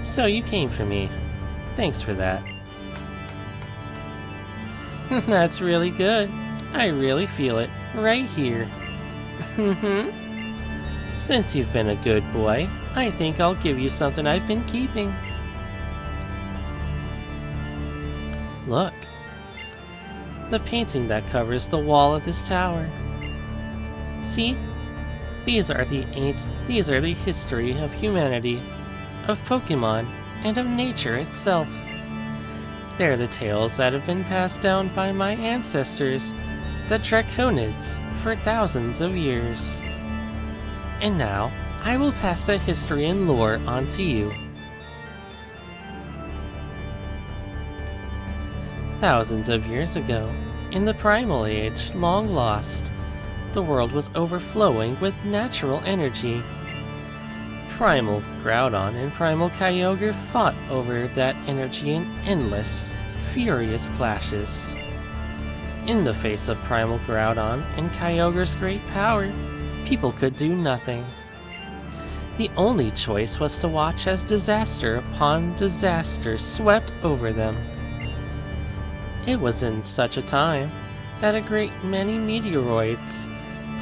[SPEAKER 1] So you came for me. Thanks for that. That's really good. I really feel it right here. Since you've been a good boy, I think I'll give you something I've been keeping. Look. The painting that covers the wall of this tower. See? These are the history of humanity, of Pokemon, and of nature itself. They're the tales that have been passed down by my ancestors, the Draconids, for thousands of years. And now, I will pass that history and lore on to you. Thousands of years ago, in the Primal Age, long lost, the world was overflowing with natural energy. Primal Groudon and Primal Kyogre fought over that energy in endless, furious clashes. In the face of Primal Groudon and Kyogre's great power, people could do nothing. The only choice was to watch as disaster upon disaster swept over them. It was in such a time that a great many meteoroids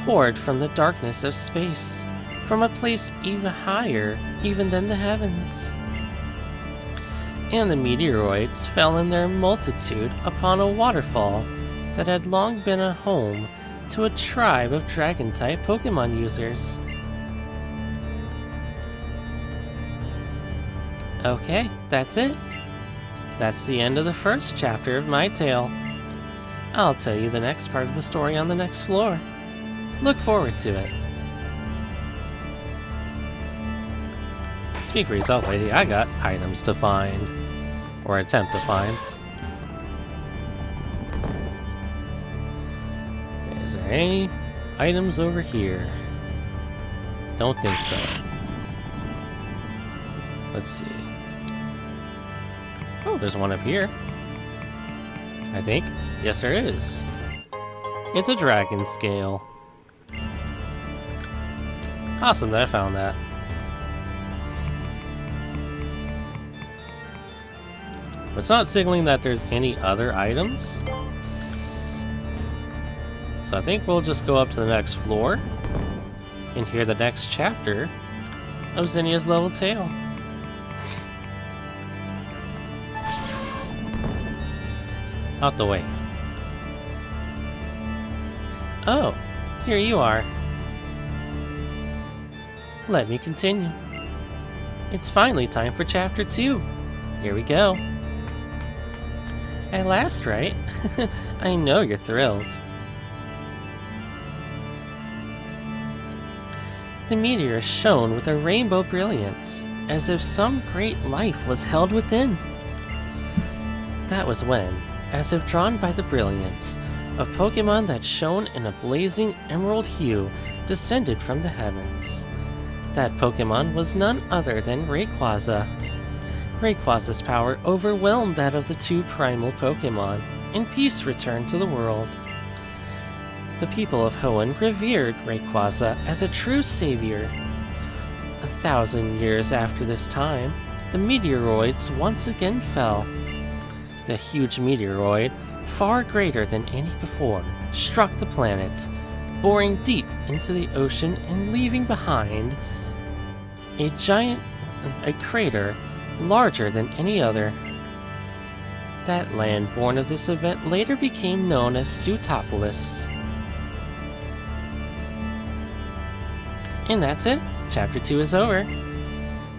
[SPEAKER 1] poured from the darkness of space, from a place even higher even than the heavens. And the meteoroids fell in their multitude upon a waterfall that had long been a home to a tribe of dragon-type Pokemon users. Okay, that's it. That's the end of the first chapter of my tale. I'll tell you the next part of the story on the next floor. Look forward to it. Speak for yourself, lady. I got items to find. Or attempt to find. Is there any items over here? Don't think so. Let's see. Oh, Oh, there's one up here. I think. Yes, there is. It's a dragon scale. Awesome that I found that. It's not signaling that there's any other items. So I think we'll just go up to the next floor and hear the next chapter of Zinnia's Level Tale. Out the way. Oh, here you are. Let me continue. It's finally time for Chapter 2. Here we go. At last, right? I know you're thrilled. The meteor shone with a rainbow brilliance, as if some great life was held within. That was when, as if drawn by the brilliance, a Pokemon that shone in a blazing emerald hue descended from the heavens. That Pokemon was none other than Rayquaza. Rayquaza's power overwhelmed that of the two primal Pokemon, and peace returned to the world. The people of Hoenn revered Rayquaza as a true savior. 1,000 years after this time, the meteoroids once again fell. The huge meteoroid, far greater than any before, struck the planet, boring deep into the ocean and leaving behind a crater larger than any other. That land born of this event later became known as Sootopolis. And that's it. Chapter 2 is over.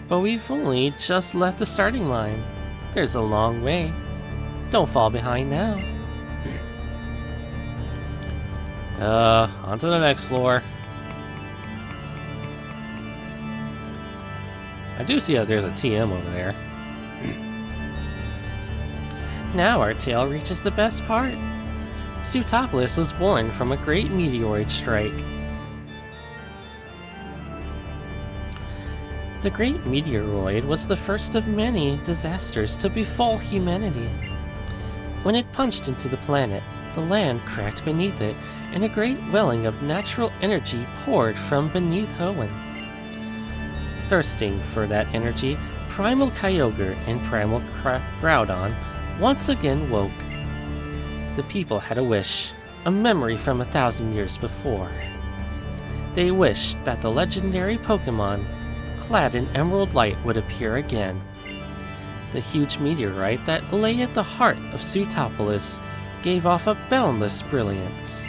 [SPEAKER 1] But we've only just left the starting line. There's a long way. Don't fall behind now. On to the next floor. I do see that there's a TM over there. Now our tale reaches the best part. Sootopolis was born from a great meteoroid strike. The great meteoroid was the first of many disasters to befall humanity. When it punched into the planet, the land cracked beneath it, and a great welling of natural energy poured from beneath Hoenn. Thirsting for that energy, Primal Kyogre and Primal Groudon once again woke. The people had a wish, a memory from 1,000 years before. They wished that the legendary Pokemon, clad in emerald light, would appear again. The huge meteorite that lay at the heart of Sootopolis gave off a boundless brilliance.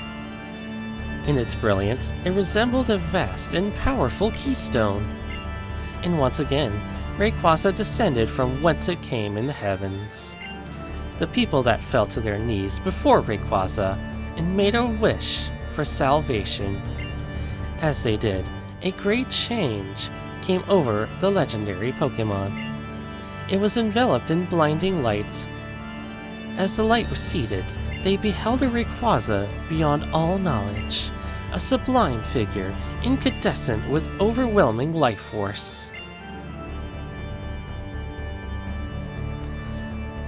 [SPEAKER 1] In its brilliance, it resembled a vast and powerful keystone. And once again, Rayquaza descended from whence it came in the heavens. The people that fell to their knees before Rayquaza and made a wish for salvation. As they did, a great change came over the legendary Pokemon. It was enveloped in blinding light. As the light receded, they beheld a Rayquaza beyond all knowledge, a sublime figure incandescent with overwhelming life force.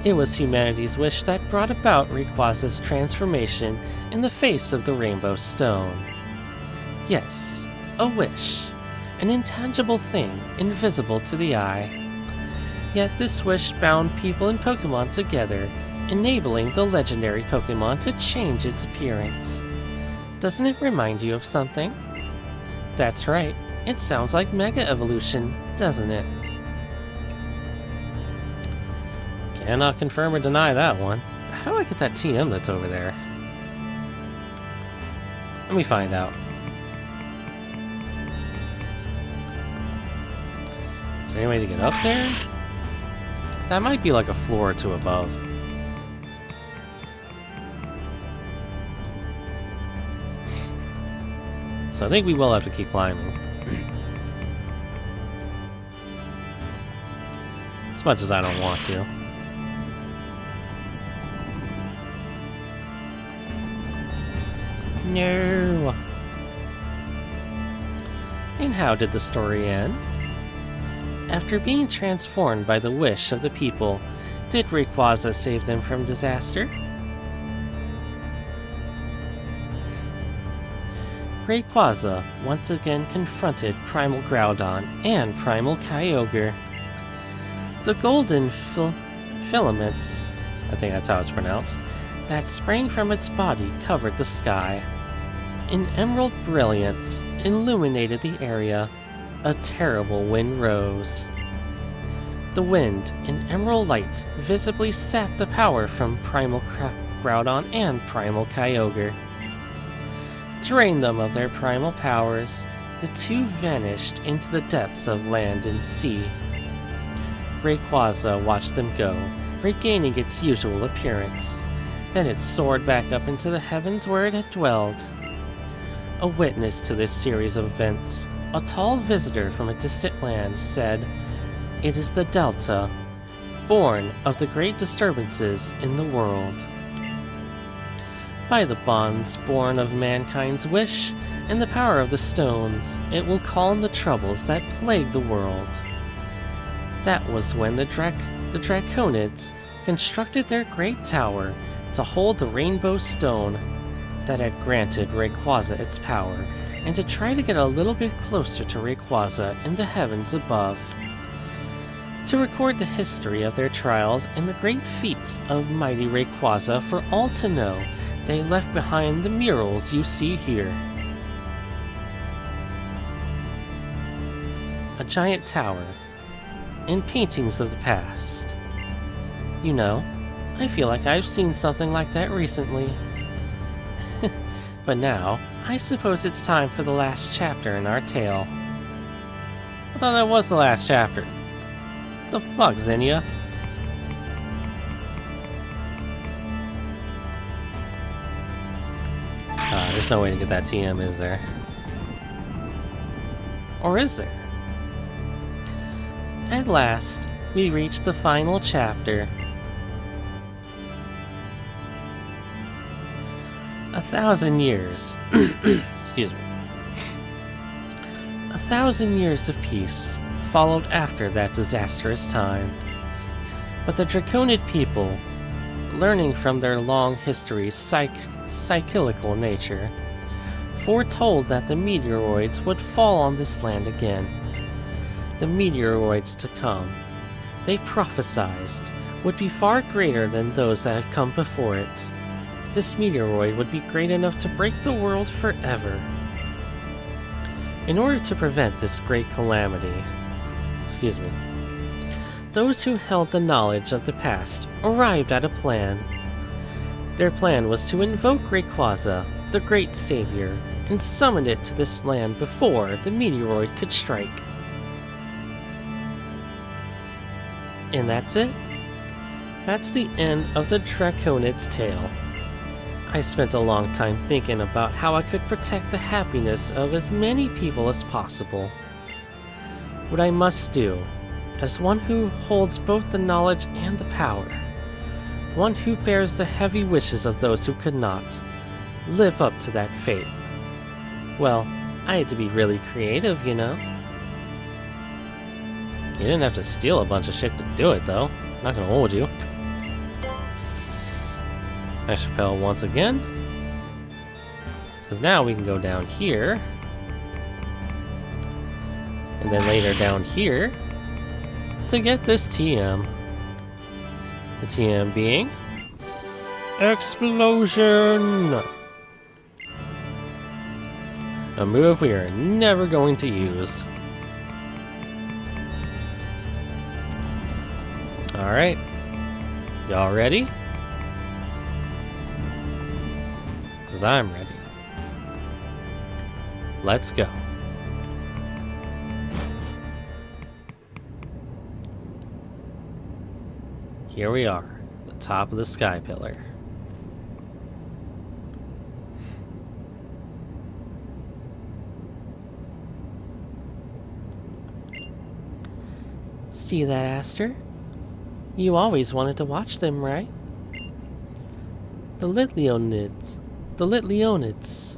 [SPEAKER 1] It was humanity's wish that brought about Rayquaza's transformation in the face of the Rainbow Stone. Yes, a wish, an intangible thing invisible to the eye. Yet this wish bound people and Pokemon together, enabling the legendary Pokemon to change its appearance. Doesn't it remind you of something? That's right, it sounds like Mega Evolution, doesn't it? Cannot confirm or deny that one. How do I get that TM that's over there? Let me find out. Is there any way to get up there? That might be like a floor or two above. So I think we will have to keep climbing. As much as I don't want to. No. And how did the story end? After being transformed by the wish of the people, Did Rayquaza save them from disaster? Rayquaza once again confronted Primal Groudon and Primal Kyogre. The golden filaments, I think that's how it's pronounced, that sprang from its body covered the sky. An emerald brilliance illuminated the area. A terrible wind rose. The wind, in emerald light, visibly sapped the power from Primal Groudon and Primal Kyogre. Drained them of their primal powers, the two vanished into the depths of land and sea. Rayquaza watched them go, regaining its usual appearance. Then it soared back up into the heavens where it had dwelled. A witness to this series of events, a tall visitor from a distant land said, "It is the Delta, born of the great disturbances in the world. By the bonds born of mankind's wish and the power of the stones, it will calm the troubles that plague the world." That was when the Draconids constructed their great tower to hold the rainbow stone that had granted Rayquaza its power, and to try to get a little bit closer to Rayquaza in the heavens above. To record the history of their trials and the great feats of mighty Rayquaza for all to know, they left behind the murals you see here. A giant tower, and paintings of the past. You know, I feel like I've seen something like that recently. But now, I suppose it's time for the last chapter in our tale. I thought that was the last chapter. The fuck, Zinnia? There's no way to get that TM, is there? Or is there? At last, we reached the final chapter. 1,000 years. Excuse me. 1,000 years of peace followed after that disastrous time. But the Draconid people, learning from their long history's cyclical nature, foretold that the meteoroids would fall on this land again. The meteoroids to come, they prophesized, would be far greater than those that had come before it. This meteoroid would be great enough to break the world forever. In order to prevent this great calamity, those who held the knowledge of the past arrived at a plan. Their plan was to invoke Rayquaza, the great savior, and summon it to this land before the meteoroid could strike. And that's it. That's the end of the Draconid's tale. I spent a long time thinking about how I could protect the happiness of as many people as possible. What I must do, as one who holds both the knowledge and the power, one who bears the heavy wishes of those who could not, live up to that fate. Well, I had to be really creative, you know? You didn't have to steal a bunch of shit to do it, though. Not gonna hold you. Nice repel once again. Because now we can go down here. And then later down here. To get this TM. The TM being... Explosion! A move we are never going to use. Alright. Y'all ready? Because I'm ready. Let's go. Here we are, the top of the sky pillar. See that, Aster? You always wanted to watch them, right? The Litleonids. The Litleonids.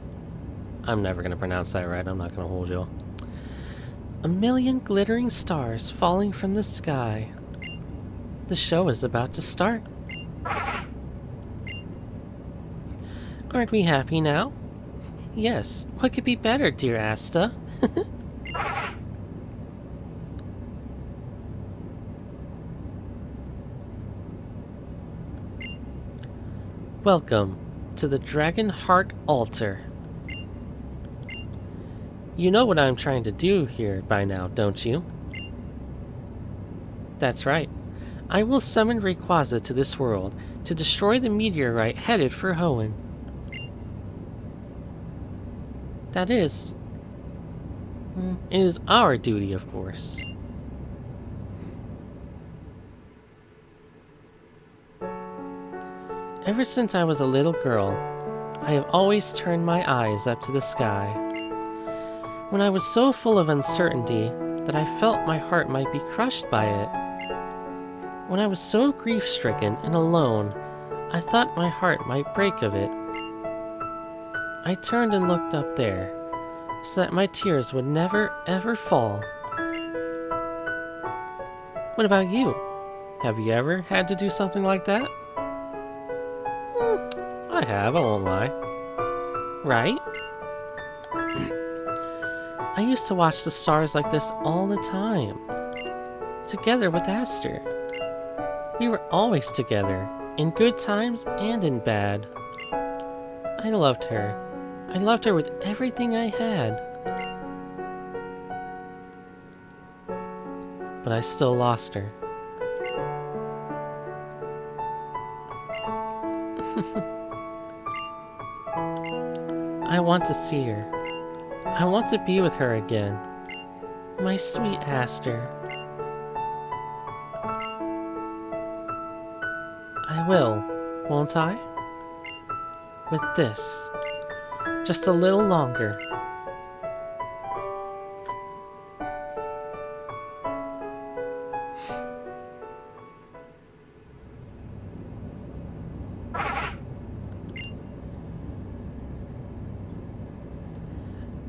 [SPEAKER 1] I'm never going to pronounce that right. I'm not going to hold you. 1,000,000 glittering stars falling from the sky. The show is about to start. Aren't we happy now? Yes, what could be better, dear Asta? Welcome to the Dragon Heart Altar. You know what I'm trying to do here by now, don't you? That's right. I will summon Rayquaza to this world to destroy the meteorite headed for Hoenn. That is... it is our duty, of course. Ever since I was a little girl, I have always turned my eyes up to the sky. When I was so full of uncertainty that I felt my heart might be crushed by it. When I was so grief-stricken and alone, I thought my heart might break of it. I turned and looked up there, so that my tears would never ever fall. What about you? Have you ever had to do something like that? I have, I won't lie. Right? I used to watch the stars like this all the time. Together with Aster. We were always together, in good times and in bad. I loved her. I loved her with everything I had. But I still lost her. I want to see her. I want to be with her again. My sweet Aster. I will, won't I? With this. Just a little longer.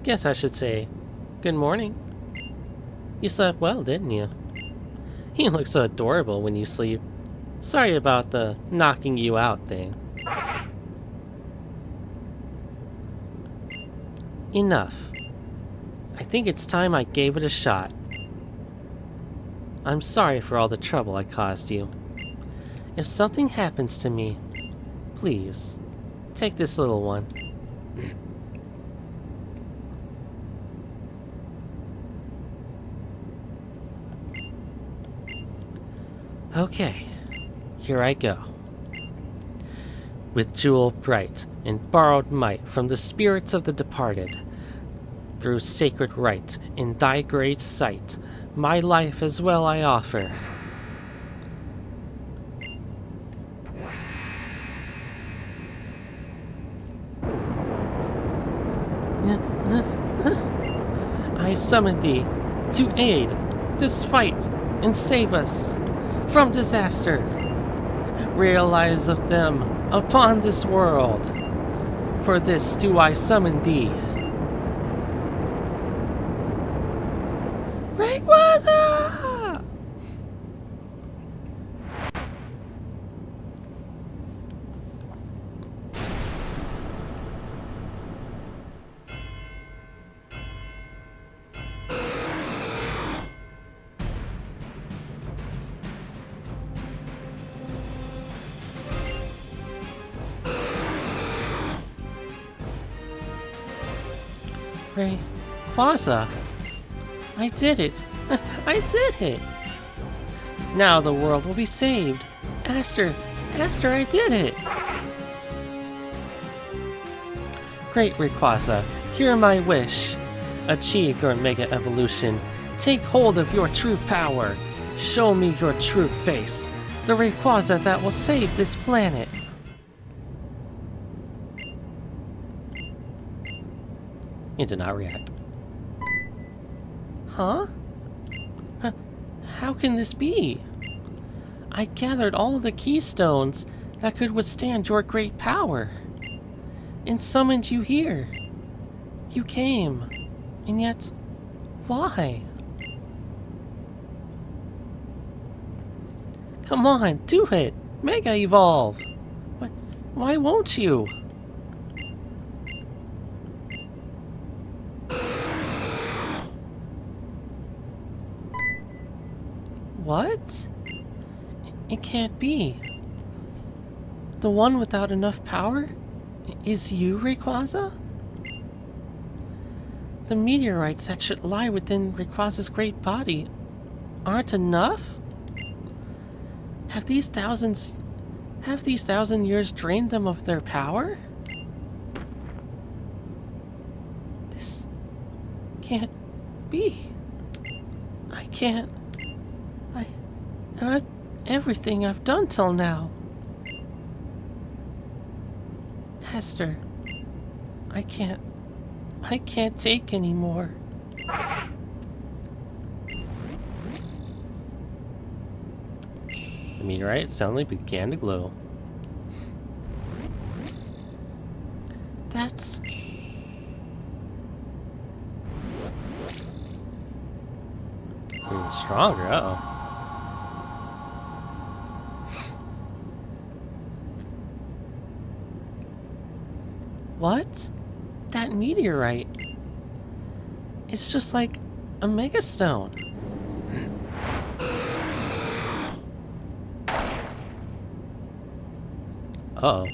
[SPEAKER 1] Guess I should say, good morning. You slept well, didn't you? You look so adorable when you sleep. Sorry about the knocking you out thing. Enough. I think it's time I gave it a shot. I'm sorry for all the trouble I caused you. If something happens to me, please, take this little one. Okay, here I go. With jewel bright and borrowed might from the spirits of the departed, through sacred rite in thy great sight, my life as well I offer. I summon thee to aid this fight and save us from disaster. Realize of them upon this world. For this do I summon thee. Rayquaza! Rayquaza! I did it! I did it! Now the world will be saved! Aster, I did it! Great Rayquaza, hear my wish. Achieve your Mega Evolution. Take hold of your true power. Show me your true face. The Rayquaza that will save this planet. He did not react. Huh? How can this be? I gathered all the keystones that could withstand your great power, and summoned you here. You came, and yet, why? Come on, do it! Mega Evolve! Why won't you? What? It can't be. The one without enough power? Is you, Rayquaza? The meteorites that should lie within Rayquaza's great body aren't enough? Have these thousand years drained them of their power? This can't be. I can't. Everything I've done till now. Hester, I can't take anymore. The meteorite suddenly began to glow. That's... Even stronger, uh-oh. What? That meteorite? It's just like a megastone. Uh-oh.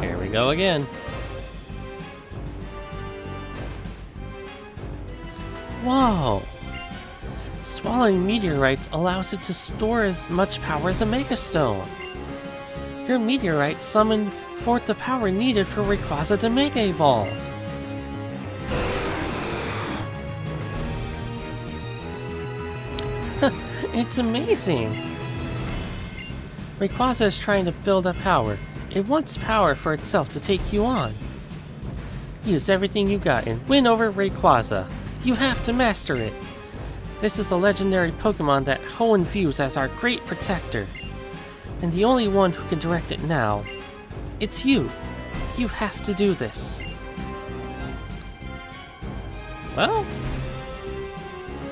[SPEAKER 1] Here we go again. Whoa! Swallowing meteorites allows it to store as much power as a megastone. Your meteorite summoned forth the power needed for Rayquaza to Mega Evolve. It's amazing! Rayquaza is trying to build up power. It wants power for itself to take you on. Use everything you got and win over Rayquaza. You have to master it. This is the legendary Pokemon that Hoenn views as our great protector. And the only one who can direct it now. It's you. You have to do this. Well,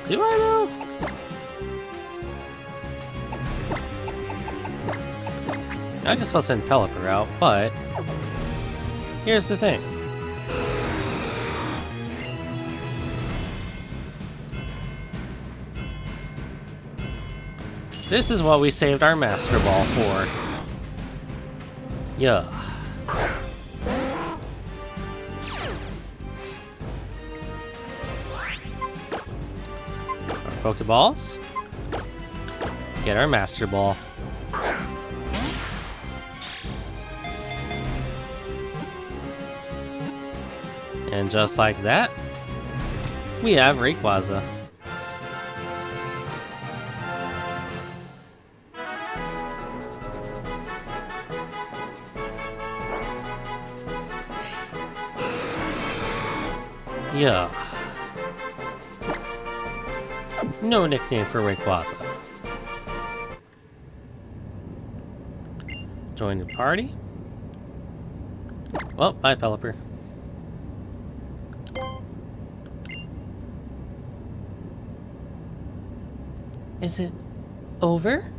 [SPEAKER 1] do I though? I guess I'll send Pelipper out, but here's the thing. This is what we saved our Master Ball for. Yeah. Our Pokeballs. Get our Master Ball. And just like that, we have Rayquaza. Yeah. No nickname for Rayquaza. Join the party. Well, bye, Pelipper. Is it over?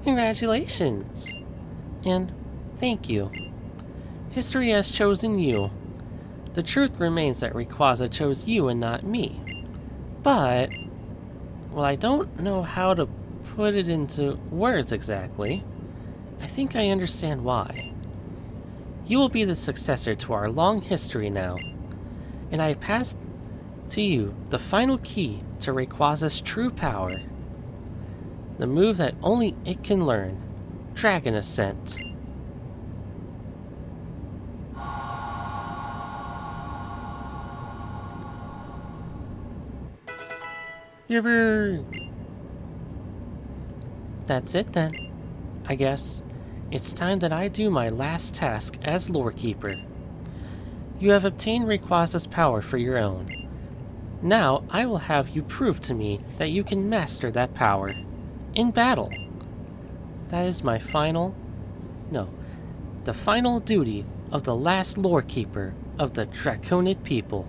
[SPEAKER 1] Congratulations! And thank you. History has chosen you. The truth remains that Rayquaza chose you and not me. But, well, I don't know how to put it into words exactly. I think I understand why. You will be the successor to our long history now. And I passed to you the final key to Rayquaza's true power. The move that only it can learn. Dragon Ascent. Yippee! That's it then. I guess it's time that I do my last task as Lore Keeper. You have obtained Rayquaza's power for your own. Now I will have you prove to me that you can master that power. in battle. That is my the final duty of the last lore keeper of the Draconid people.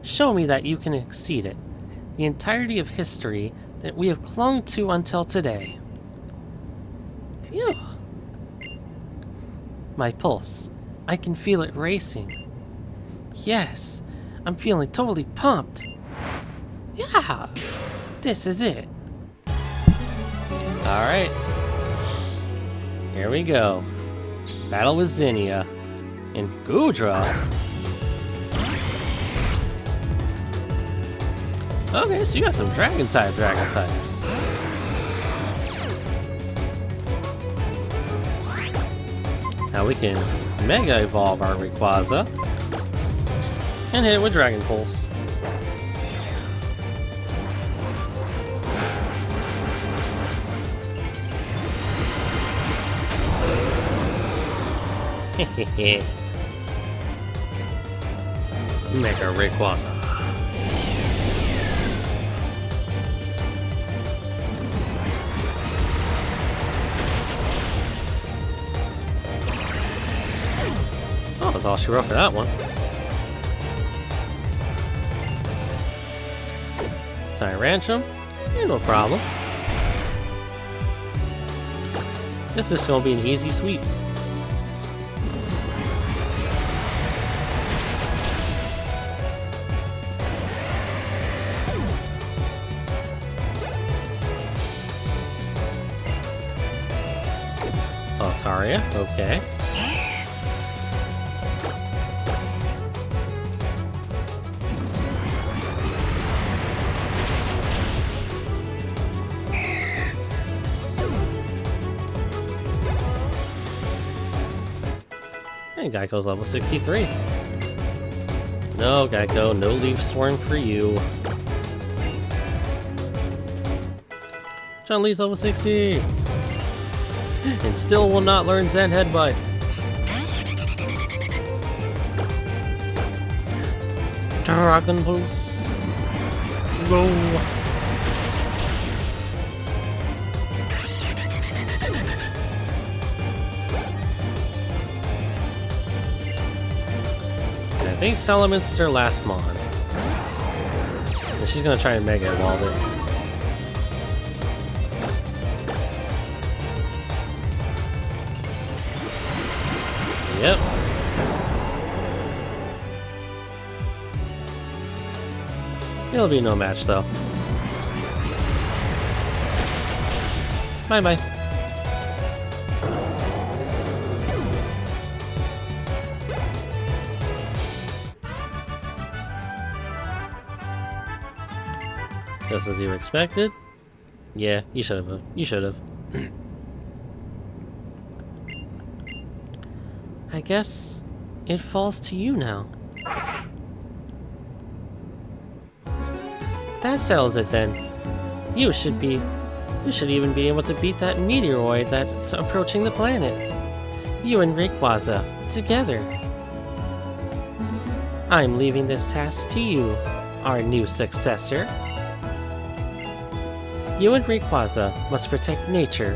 [SPEAKER 1] Show me that you can exceed it, the entirety of history that we have clung to until today. Phew. My pulse, I can feel it racing. Yes, I'm feeling totally pumped. Yeah, this is it. Alright, here we go. Battle with Zinnia and Gudra. Okay, so you got some dragon types. Now we can Mega Evolve our Rayquaza and hit it with Dragon Pulse. Hehehe. Mega Rayquaza. Oh, that's all she wrote for that one. Tyrantrum? No problem. This is gonna be an easy sweep. Altaria, okay. And Geico's level 63. No, Geico, no Leaf Swarm for you. John Lee's level 60. And still will not learn Zen Headbutt. Dragon Pulse. Go. And I think Salaman's her last Mon. And she's gonna try and Mega Evolve it. Yep. It'll be no match though. Bye-bye. Just as you expected. Yeah, you should have. You should have. I guess it falls to you now. That settles it then. You should even be able to beat that meteoroid that's approaching the planet. You and Rayquaza, together. I'm leaving this task to you, our new successor. You and Rayquaza must protect nature,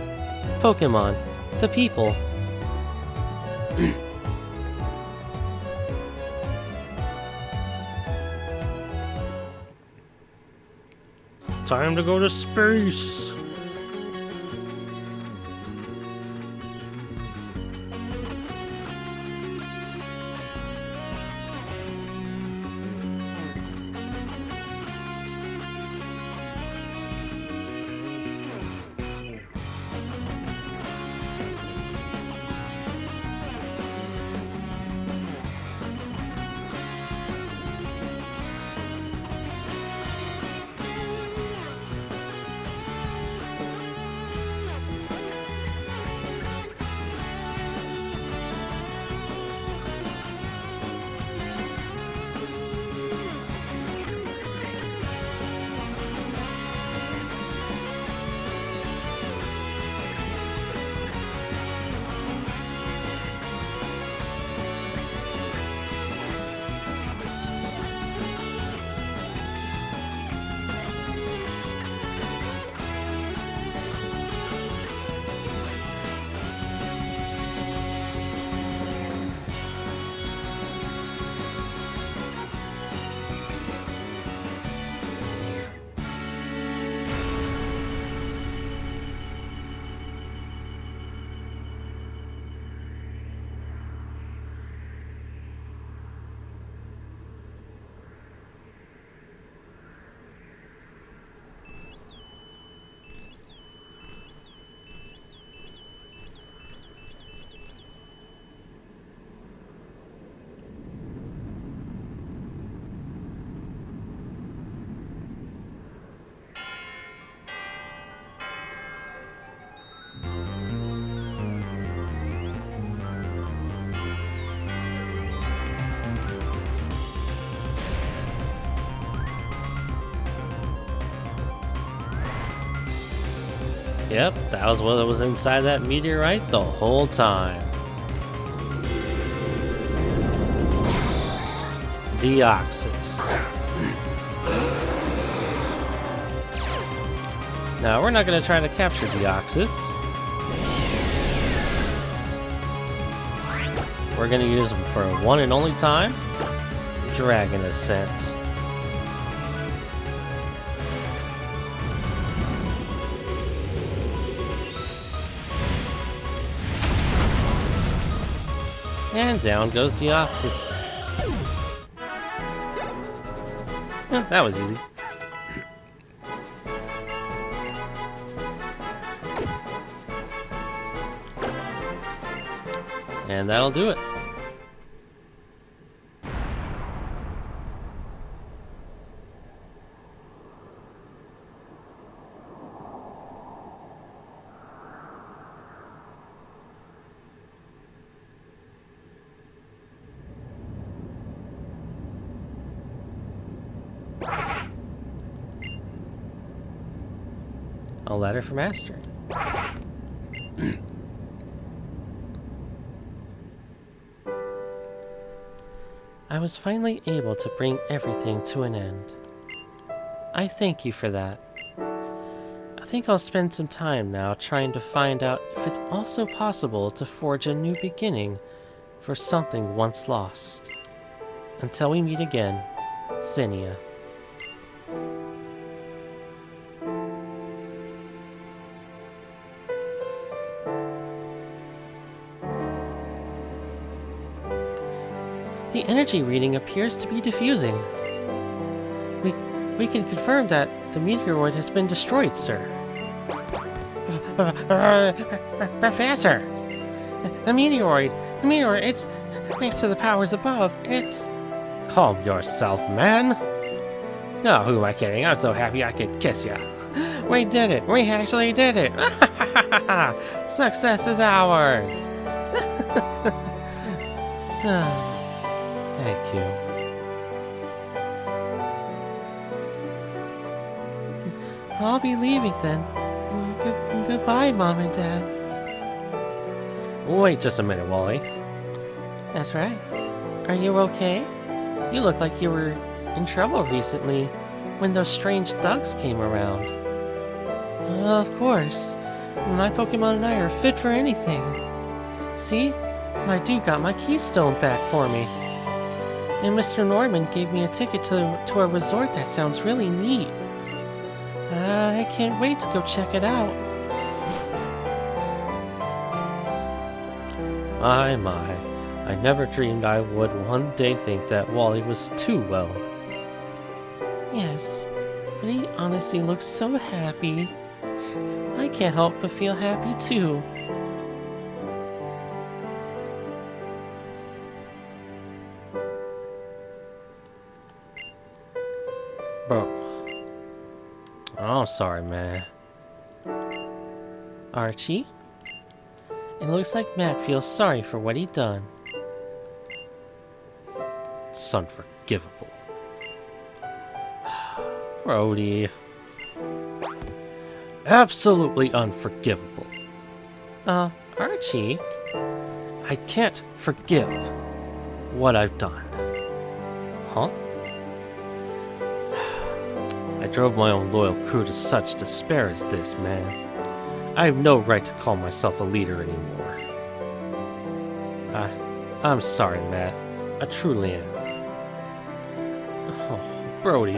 [SPEAKER 1] Pokemon, the people. Time to go to space! Yep, that was what was inside that meteorite the whole time. Deoxys. Now, we're not going to try to capture deoxys. We're going to use them for a one and only time. Dragon Ascent. And down goes deoxys. That was easy. And that'll do it. A letter for Master. I was finally able to bring everything to an end. I thank you for that. I think I'll spend some time now trying to find out if it's also possible to forge a new beginning for something once lost. Until we meet again, Zinnia. The energy reading appears to be diffusing. We can confirm that the meteoroid has been destroyed, sir. Professor! The meteoroid, it's thanks to the powers above, it's... Calm yourself, man. No, who am I kidding? I'm so happy I could kiss ya. We did it! We actually did it! Success is ours! Thank you. I'll be leaving then. Goodbye, Mom and Dad. Wait just a minute, Wally. That's right. Are you okay? You look like you were in trouble recently when those strange thugs came around. Of course. My Pokemon and I are fit for anything. See? My dude got my keystone back for me. And Mr. Norman gave me a ticket to a resort that sounds really neat. I can't wait to go check it out. My. I never dreamed I would one day think that Wally was too well. Yes, but he honestly looks so happy. I can't help but feel happy too. Bro. Oh, sorry, man. Archie? It looks like Matt feels sorry for what he done. It's unforgivable. Brody. Absolutely unforgivable. Archie? I can't forgive what I've done. Huh? I drove my own loyal crew to such despair as this, man. I have no right to call myself a leader anymore. I'm sorry, Matt. I truly am. Oh, Brody.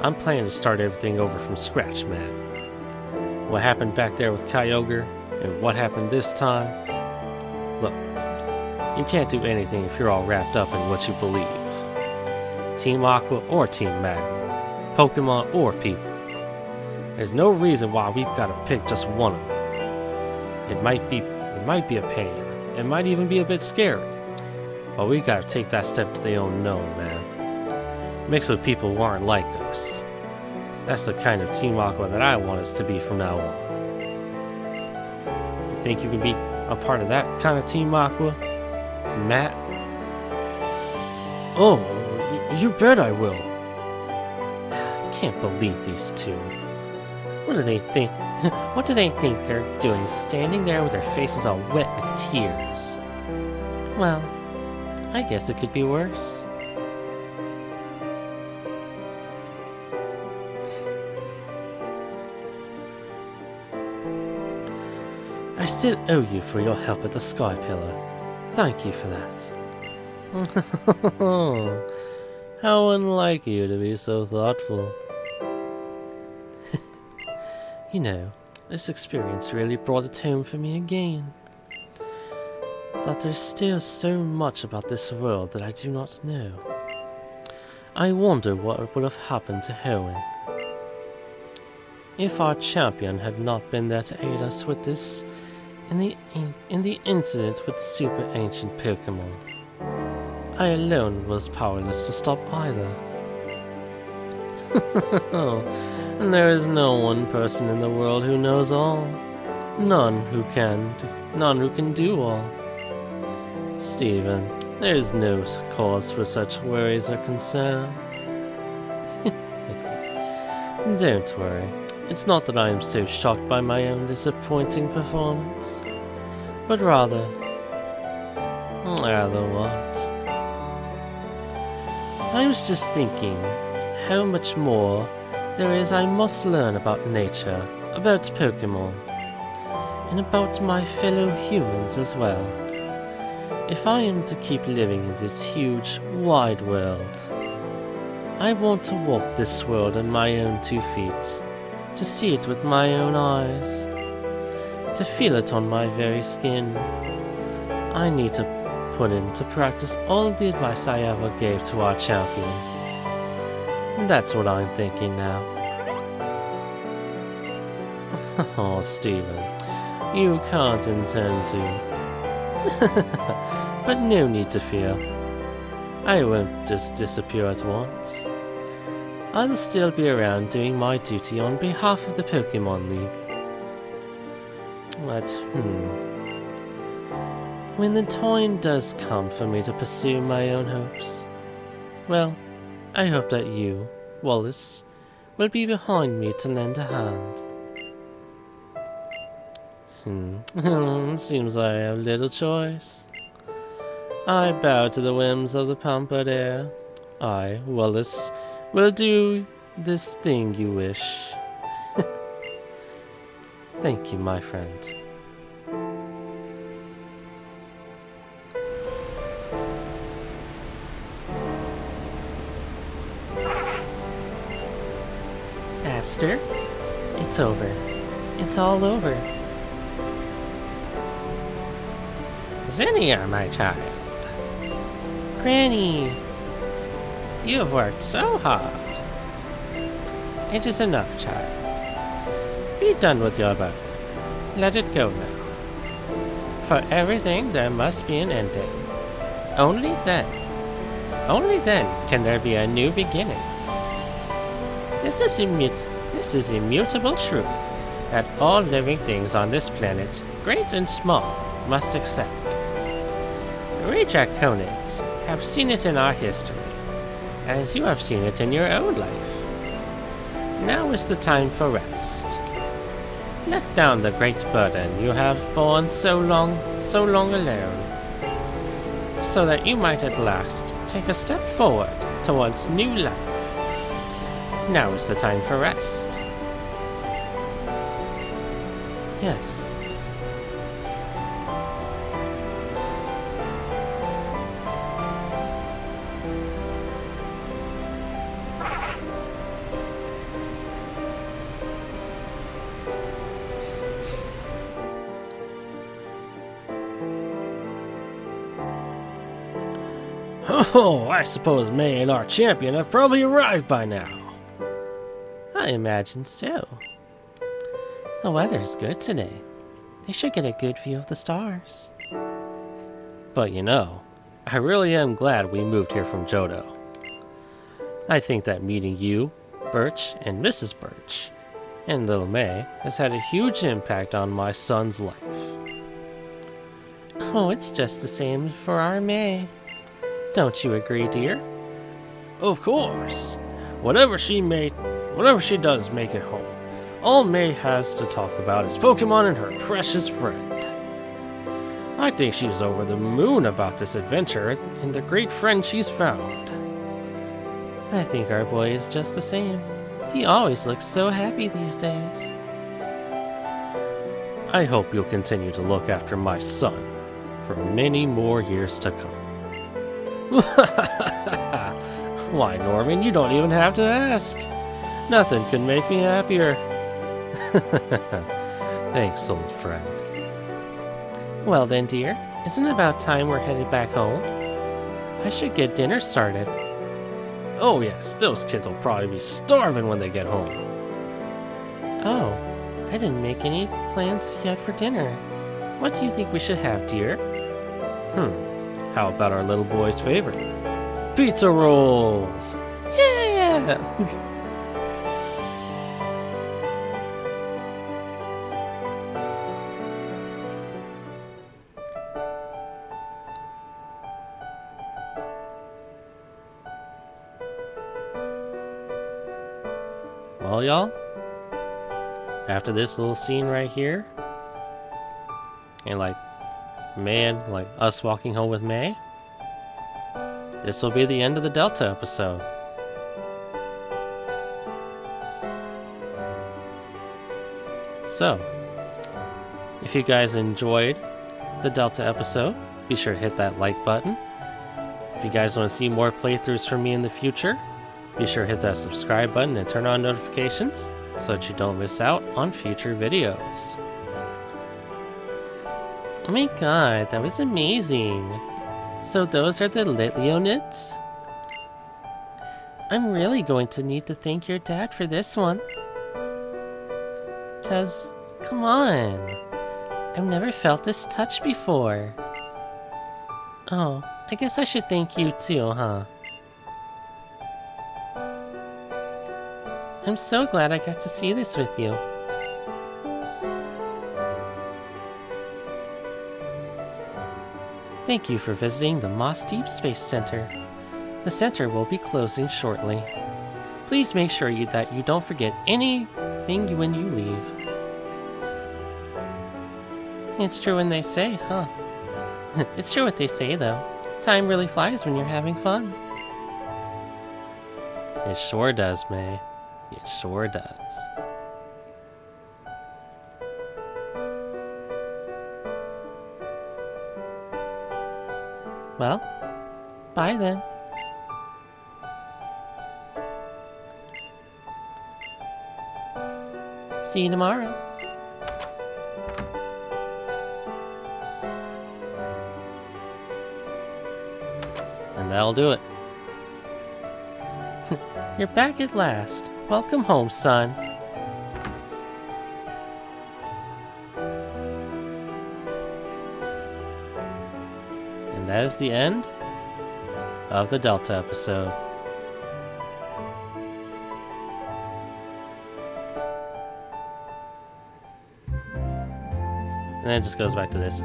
[SPEAKER 1] I'm planning to start everything over from scratch, Matt. What happened back there with Kyogre, and what happened this time? Look, you can't do anything if you're all wrapped up in what you believe. Team Aqua or Team Magma. Pokemon or people. There's no reason why we've got to pick just one of them. It might be a pain. It might even be a bit scary. But we got to take that step to the unknown, man. Mix with people who aren't like us. That's the kind of Team Aqua that I want us to be from now on. You think you can be a part of that kind of Team Aqua, Matt? Oh, you bet I will. Can't believe these two. What do they think? What do they think they're doing, standing there with their faces all wet with tears? Well, I guess it could be worse. I still owe you for your help at the Sky Pillar. Thank you for that. How unlike you to be so thoughtful. You know, this experience really brought it home for me again. That there's still so much about this world that I do not know. I wonder what would have happened to hoenn if our champion had not been there to aid us with this in the incident with the super ancient Pokemon. I alone was powerless to stop either. And there is no one person in the world who knows all. None who can do all. Stephen, there is no cause for such worries or concern. Don't worry. It's not that I am so shocked by my own disappointing performance, but rather what? I was just thinking how much more there is I must learn about nature, about Pokemon, and about my fellow humans as well. If I am to keep living in this huge, wide world, I want to walk this world on my own 2 feet, to see it with my own eyes, to feel it on my very skin. I need to put into practice all the advice I ever gave to our champion. That's what I'm thinking now. Oh, Stephen, you can't intend to. But no need to fear. I won't just disappear at once. I'll still be around doing my duty on behalf of the Pokemon League. But, when the time does come for me to pursue my own hopes, well, I hope that you, Wallace, will be behind me to lend a hand. Seems I have little choice. I bow to the whims of the pampered air. I, Wallace, will do this thing you wish. Thank you, my friend. Aster, it's over. It's all over. Zinnia, my child. Granny, you have worked so hard. It is enough, child. Be done with your burden. Let it go now. For everything there must be an ending. Only then can there be a new beginning. This is immutable truth that all living things on this planet, great and small, must accept. We Draconids have seen it in our history, as you have seen it in your own life. Now is the time for rest. Let down the great burden you have borne so long alone, so that you might at last take a step forward towards new life. Now is the time for rest. Yes. Oh, I suppose May and our champion have probably arrived by now. I imagine so. The weather's good today. They should get a good view of the stars. But you know, I really am glad we moved here from Johto. I think that meeting you, Birch, and Mrs. Birch, and little May has had a huge impact on my son's life. Oh, it's just the same for our May. Don't you agree, dear? Of course. Whatever she does make it home. all May has to talk about is Pokemon and her precious friend. I think she's over the moon about this adventure and the great friend she's found.
[SPEAKER 3] I think our boy is just the same. He always looks so happy these days.
[SPEAKER 1] I hope you'll continue to look after my son for many more years to come. Why, Norman, you don't even have to ask. Nothing could make me happier. Thanks, old friend.
[SPEAKER 3] Well then, dear, isn't it about time we're headed back home? I should get dinner started.
[SPEAKER 1] Oh yes, those kids will probably be starving when they get home.
[SPEAKER 3] Oh, I didn't make any plans yet for dinner. What do you think we should have, dear?
[SPEAKER 1] How about our little boy's favorite? Pizza rolls!
[SPEAKER 3] Yeah!
[SPEAKER 1] Well, y'all, after this little scene right here, and like us walking home with May, this will be the end of the Delta episode. So, if you guys enjoyed the Delta episode, be sure to hit that like button. If you guys want to see more playthroughs from me in the future, be sure to hit that subscribe button and turn on notifications so that you don't miss out on future videos.
[SPEAKER 3] Oh my god, that was amazing. So those are the Leonids? I'm really going to need to thank your dad for this one. Cause, come on, I've never felt this touch before. Oh, I guess I should thank you too, huh? I'm so glad I got to see this with you. Thank you for visiting the Moss Deep Space Center. The center will be closing shortly. Please make sure that you don't forget anything when you leave. It's true when they say, huh? It's true what they say, though. Time really flies when you're having fun.
[SPEAKER 1] It sure does, May. It sure does.
[SPEAKER 3] Well, bye then. See you tomorrow.
[SPEAKER 1] And that'll do it.
[SPEAKER 3] You're back at last. Welcome home, son.
[SPEAKER 1] And that is the end of the Delta episode. And then it just goes back to this.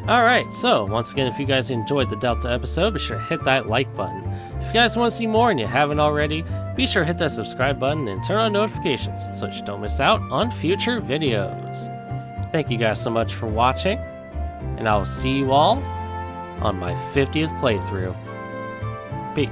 [SPEAKER 1] Alright, so once again, if you guys enjoyed the Delta episode, be sure to hit that like button. If you guys want to see more and you haven't already, be sure to hit that subscribe button and turn on notifications so that you don't miss out on future videos. Thank you guys so much for watching, and I will see you all on my 50th playthrough. Peace.